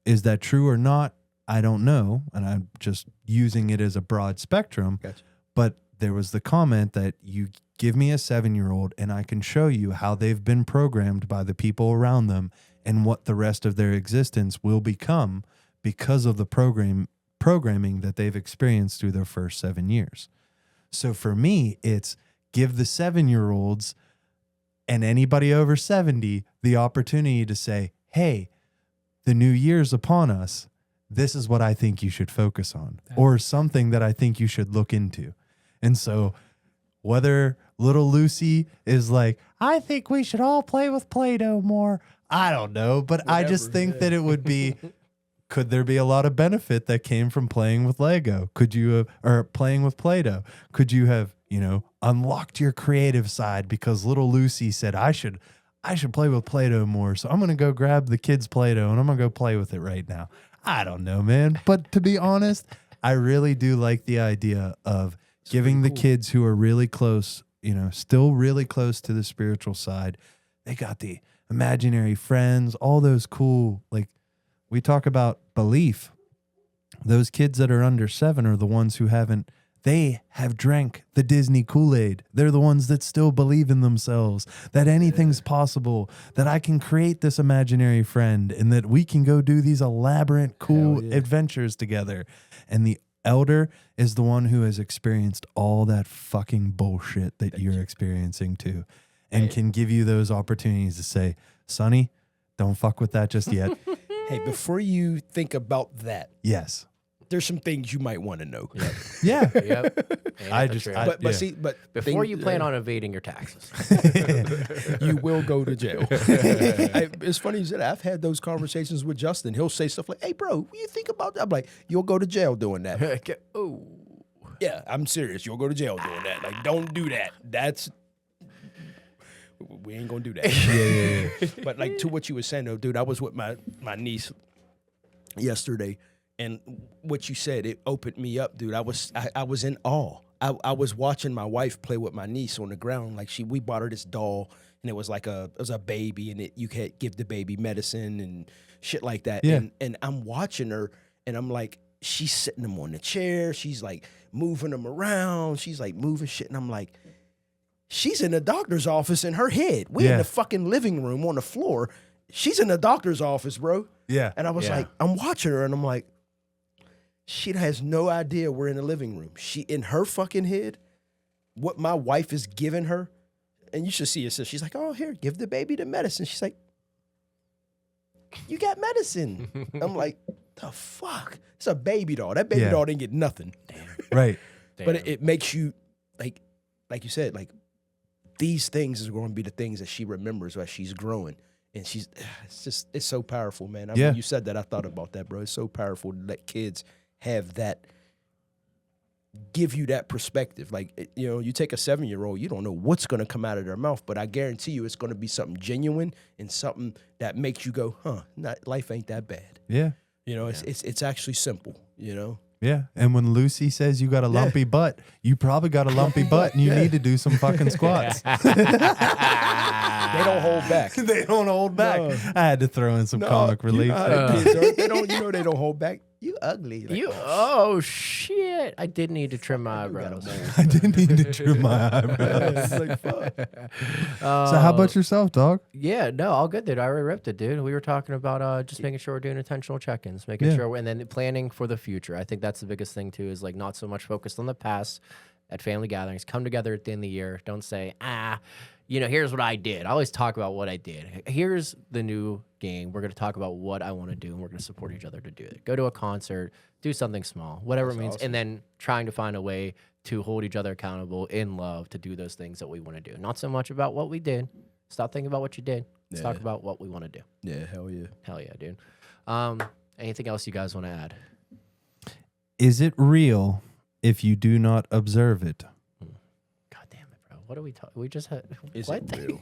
Is that true or not? I don't know. And I'm just using it as a broad spectrum. Gotcha. But there was the comment that you give me a 7-year-old and I can show you how they've been programmed by the people around them and what the rest of their existence will become because of the programming that they've experienced through their first 7 years. So for me, it's give the 7-year-olds and anybody over 70 the opportunity to say, hey, the new year's upon us. This is what I think you should focus on, or something that I think you should look into. And so whether little Lucy is like, I think we should all play with Play-Doh more, I don't know. But I just think that it would be, could there be a lot of benefit that came from playing with Lego? Could you have, or playing with Play-Doh? Could you have, you know, unlocked your creative side because little Lucy said, I should play with Play-Doh more. So I'm going to go grab the kids' Play-Doh and I'm going to go play with it right now. I don't know, man. But to be honest, I really do like the idea of giving the kids who are really close, you know, still really close to the spiritual side. They got the imaginary friends, all those cool, like we talk about belief. Those kids that are under 7 are the ones who they have drank the Disney Kool-Aid. They're the ones that still believe in themselves, that anything's possible, that I can create this imaginary friend and that we can go do these elaborate, cool adventures together. And the elder is the one who has experienced all that fucking bullshit that you're experiencing too, and can give you those opportunities to say, Sonny, don't fuck with that just yet. Hey, before you think about that, Yes. there's some things you might want to know. Yeah. Yep. But see, Before you plan on evading your taxes. you will go to jail. It's funny you said that. I've had those conversations with Justin. He'll say stuff like, hey, bro, what do you think about that? I'm like, you'll go to jail doing that. Oh. Yeah, I'm serious. You'll go to jail doing that. Like, don't do that. We ain't going to do that. Yeah. But like to what you were saying, though, dude, I was with my niece yesterday. And what you said, it opened me up, dude. I was in awe. I was watching my wife play with my niece on the ground. Like we bought her this doll, and it was like a baby, and you could give the baby medicine and shit like that. Yeah. And I'm watching her, and I'm like, she's sitting him on the chair. She's like moving him around. She's like moving shit, and I'm like, she's in the doctor's office in her head. We in the fucking living room on the floor. She's in the doctor's office, bro. Yeah. And I was like, I'm watching her, and I'm like, she has no idea we're in the living room. She, in her fucking head, what my wife is giving her, and you should see it. So she's like, oh, here, give the baby the medicine. She's like, you got medicine. I'm like, the fuck? It's a baby doll. That baby Yeah. doll didn't get nothing. Right. But it makes you like you said, like these things is going to be the things that she remembers as she's growing. And it's so powerful, man. Yeah. When you said that, I thought about that, bro. It's so powerful to let kids have that, give you that perspective. Like, you take a 7-year-old, you don't know what's going to come out of their mouth, but I guarantee you it's going to be something genuine and something that makes you go, life ain't that bad. Yeah. It's actually simple, Yeah. And when Lucy says you got a lumpy butt, you probably got a lumpy butt and you need to do some fucking squats. They don't hold back. They don't hold back. No. I had to throw in some comic relief. They don't hold back. You ugly. Like, Oh shit! I did need to trim my eyebrows. I didn't need to trim my eyebrows. it's like, fuck. So how about yourself, dog? Yeah, no, all good, dude. I already ripped it, dude. We were talking about just making sure we're doing intentional check-ins, making Yeah. sure, and then planning for the future. I think that's the biggest thing too. Is like not so much focused on the past at family gatherings. Come together at the end of the year. Don't say, here's what I did. I always talk about what I did. Here's the new game. We're going to talk about what I want to do, and we're going to support each other to do it. Go to a concert, do something small, whatever it means, and then trying to find a way to hold each other accountable in love to do those things that we want to do. Not so much about what we did. Stop thinking about what you did. Let's talk about what we want to do. Yeah, hell yeah. Hell yeah, dude. Anything else you guys want to add? Is it real if you do not observe it? God damn it, bro. What are we talking? We just had Is what? it real?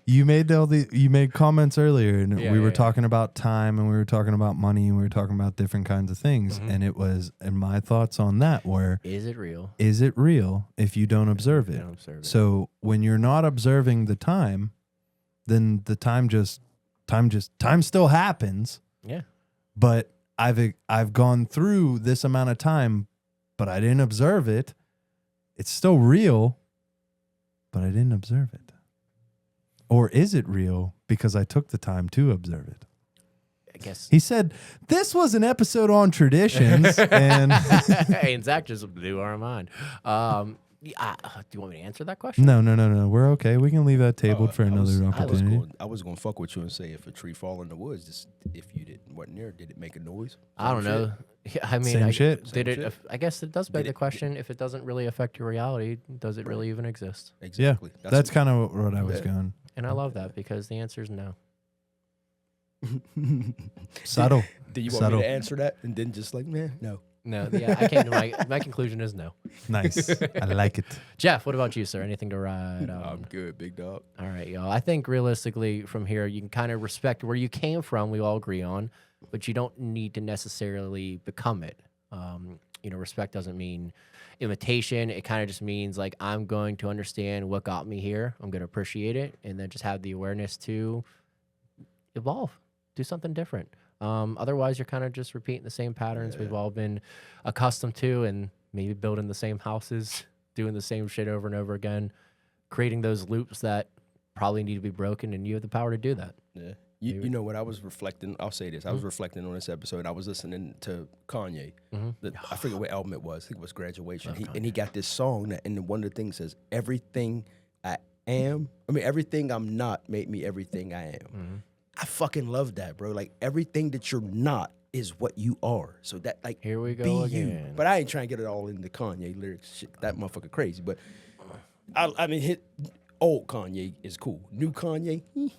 You made comments earlier, and Yeah, we were yeah. talking about time, and we were talking about money, and we were talking about different kinds of things. Mm-hmm. And my thoughts on that were: Is it real? is it real if you don't observe it? Don't observe it. So when you're not observing the time, then the time still happens. Yeah. But I've gone through this amount of time, but I didn't observe it. It's still real, but I didn't observe it. Or is it real because I took the time to observe it? I guess. He said, this was an episode on traditions. And Hey, and Zach just blew our mind. Do you want me to answer that question? no. We're okay. We can leave that tabled for another opportunity. I was going to fuck with you and say if a tree fall in the woods, if you wasn't there, did it make a noise? I don't know. Yeah, I mean, Same shit. Did Same it? shit. I guess it does beg Did the it- question: if it doesn't really affect your reality, does it really even exist? Exactly. Yeah, that's kind of what I was Yeah. going. And I love that because the answer is no. Subtle. Do you want Subtle. me to answer that and then just like, man, no. No, yeah, I came to my conclusion is no. Nice. I like it. Jeff, what about you, sir? Anything to ride on? I'm good, big dog. All right, y'all. I think realistically, from here, you can kind of respect where you came from. We all agree on, but you don't need to necessarily become it. Respect doesn't mean imitation. It kind of just means like I'm going to understand what got me here. I'm going to appreciate it, and then just have the awareness to evolve, do something different. Otherwise, you're kind of just repeating the same patterns we've all been accustomed to, and maybe building the same houses, doing the same shit over and over again, creating those loops that probably need to be broken, and you have the power to do that. Yeah. You know what I was reflecting? I'll say this. I was reflecting on this episode. I was listening to Kanye. I forget what album it was. I think it was Graduation. And he got this song that, and one of the things says, everything I'm not made me everything I am. I fucking love that, bro. Like, everything that you're not is what you are. So that, like, Here we go be you. again. But I ain't trying to get it all into Kanye lyrics. Shit, that motherfucker crazy. But, I mean, old Kanye is cool. New Kanye, You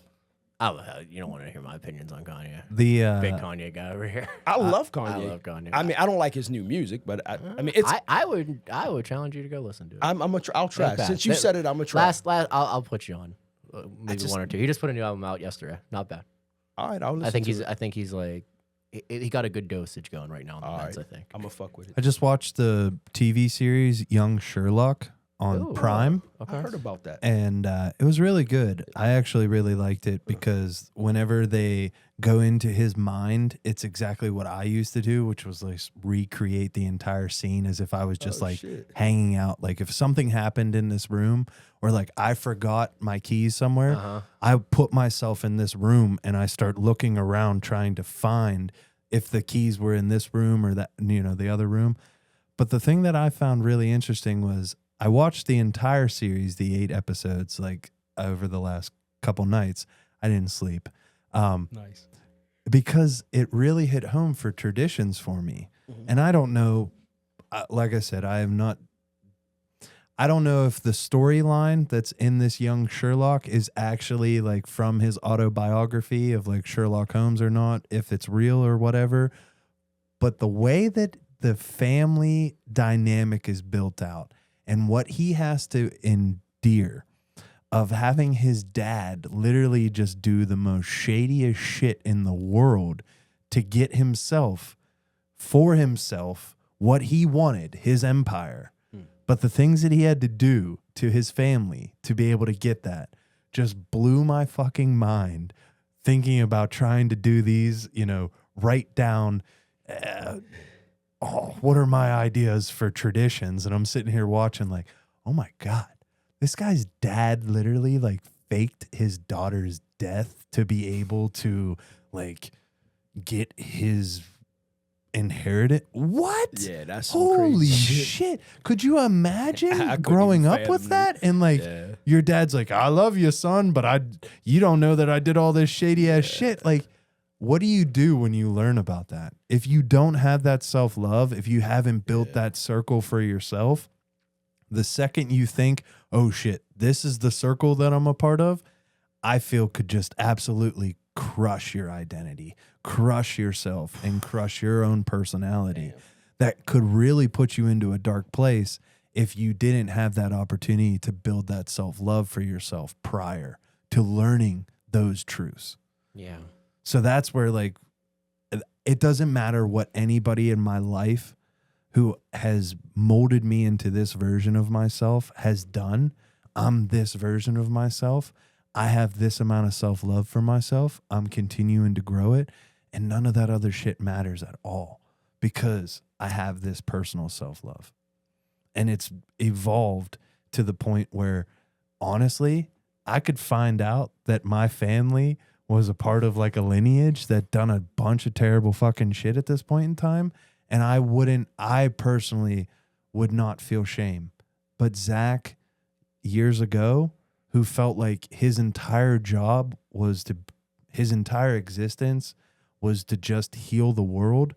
don't want to hear my opinions on Kanye. The Big Kanye guy over here. I love Kanye. I love Kanye. I mean, I don't like his new music, but I mean, it's. I would challenge you to go listen to it. I'll try. Ain't bad. Since you said it, I'm gonna try. I'll put you on. Maybe one or two. He just put a new album out yesterday. Not bad. All right, I'll listen. I think he's like he got a good dosage going right now on the All meds. right. I think. I'm gonna fuck with it. I just watched the TV series Young Sherlock on Ooh, Prime. Okay. I heard about that. And it was really good. I actually really liked it because whenever they go into his mind, it's exactly what I used to do, which was like recreate the entire scene as if I was just like shit. hanging out. Like if something happened in this room or like I forgot my keys somewhere, I put myself in this room and I start looking around trying to find if the keys were in this room or that, the other room. But the thing that I found really interesting was I watched the entire series, the 8 episodes, like over the last couple nights. I didn't sleep. Nice. because it really hit home for traditions for me. And I don't know, like I said, I don't know if the storyline that's in this young Sherlock is actually like from his autobiography of like Sherlock Holmes or not, if it's real or whatever. But the way that the family dynamic is built out and what he has to endure of having his dad literally just do the most shadiest shit in the world to get himself, for himself, what he wanted, his empire. But the things that he had to do to his family to be able to get that just blew my fucking mind, thinking about trying to do these, write down, what are my ideas for traditions? And I'm sitting here watching like, oh my God, this guy's dad literally like faked his daughter's death to be able to like get his inheritance. What? Yeah, that's some holy crazy shit. Could you imagine I couldn't growing even up with fathom that? And like your dad's like, I love you, son, but you don't know that I did all this shady ass shit. Like, what do you do when you learn about that? If you don't have that self-love, if you haven't built that circle for yourself, the second you think, oh shit, this is the circle that I'm a part of, I feel could just absolutely crush your identity, crush yourself, and crush your own personality. Damn. That could really put you into a dark place if you didn't have that opportunity to build that self-love for yourself prior to learning those truths. Yeah. So that's where like it doesn't matter what anybody in my life who has molded me into this version of myself has done. I'm this version of myself. I have this amount of self-love for myself. I'm continuing to grow it. And none of that other shit matters at all because I have this personal self-love. And it's evolved to the point where, honestly, I could find out that my family was a part of like a lineage that done a bunch of terrible fucking shit at this point in time. And I personally would not feel shame. But Zach, years ago, who felt like his entire existence was to just heal the world,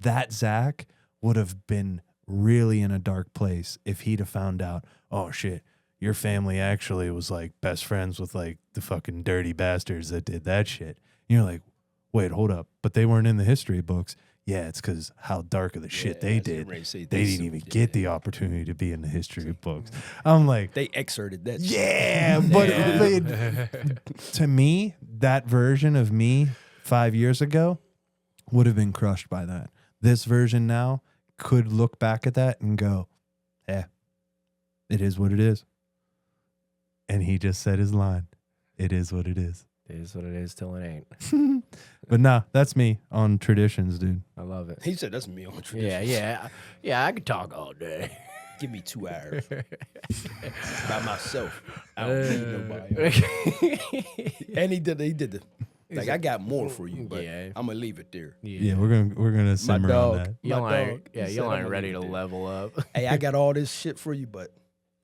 that Zach would have been really in a dark place if he'd have found out, oh shit, your family actually was like best friends with like the fucking dirty bastards that did that shit. And you're like, wait, hold up. But they weren't in the history books. Yeah, it's because how dark of the shit they did. They didn't even get the opportunity to be in the history books. I'm like, They excerpted that shit. yeah, but to me, that version of me 5 years ago would have been crushed by that. This version now could look back at that and go, it is what it is. And he just said his line. It is what it is. It is what it is till it ain't. But nah, that's me on traditions, dude. I love it. He said that's me on tradition. Yeah, I could talk all day. Give me 2 hours by myself. I don't need nobody. And he did the like I got more for you, but Yeah. I'm gonna leave it there. Yeah, we're gonna simmer on dog. that. Y'all My ain't, dog, yeah, he y'all said I'm ain't gonna ready leave to it there. level up. Hey, I got all this shit for you, but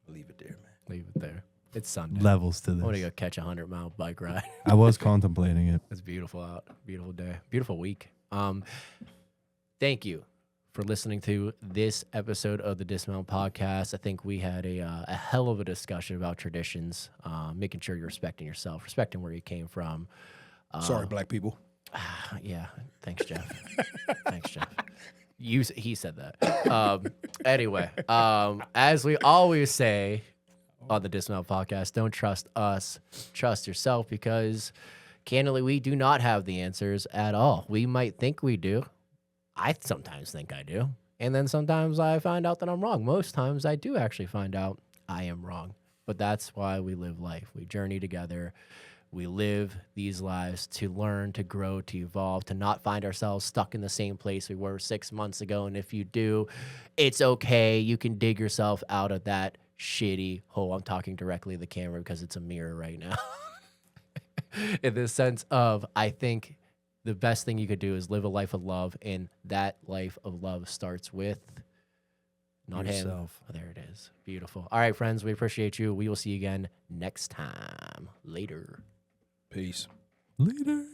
leave it there, man. Leave it there. It's Sunday. Levels to I want to this. go catch a 100-mile bike ride. I was contemplating it. It's beautiful out. Beautiful day. Beautiful week. Thank you for listening to this episode of the Dismount Podcast. I think we had a hell of a discussion about traditions, making sure you're respecting yourself, respecting where you came from. Sorry, black people. Yeah. Thanks, Jeff. Thanks, Jeff. He said that. Anyway, as we always say on the Dismount Podcast, don't trust us, trust yourself, because candidly, we do not have the answers at all. We might think we do. I sometimes think I do. And then sometimes I find out that I'm wrong. Most times I do actually find out I am wrong. But that's why we live life. We journey together. We live these lives to learn, to grow, to evolve, to not find ourselves stuck in the same place we were 6 months ago. And if you do, it's okay. You can dig yourself out of that shitty hole. I'm talking directly to the camera because it's a mirror right now. In the sense of, I think the best thing you could do is live a life of love. And that life of love starts with not yourself. him. Oh, there it is. Beautiful. All right, friends, we appreciate you. We will see you again next time. Later. Peace. Later.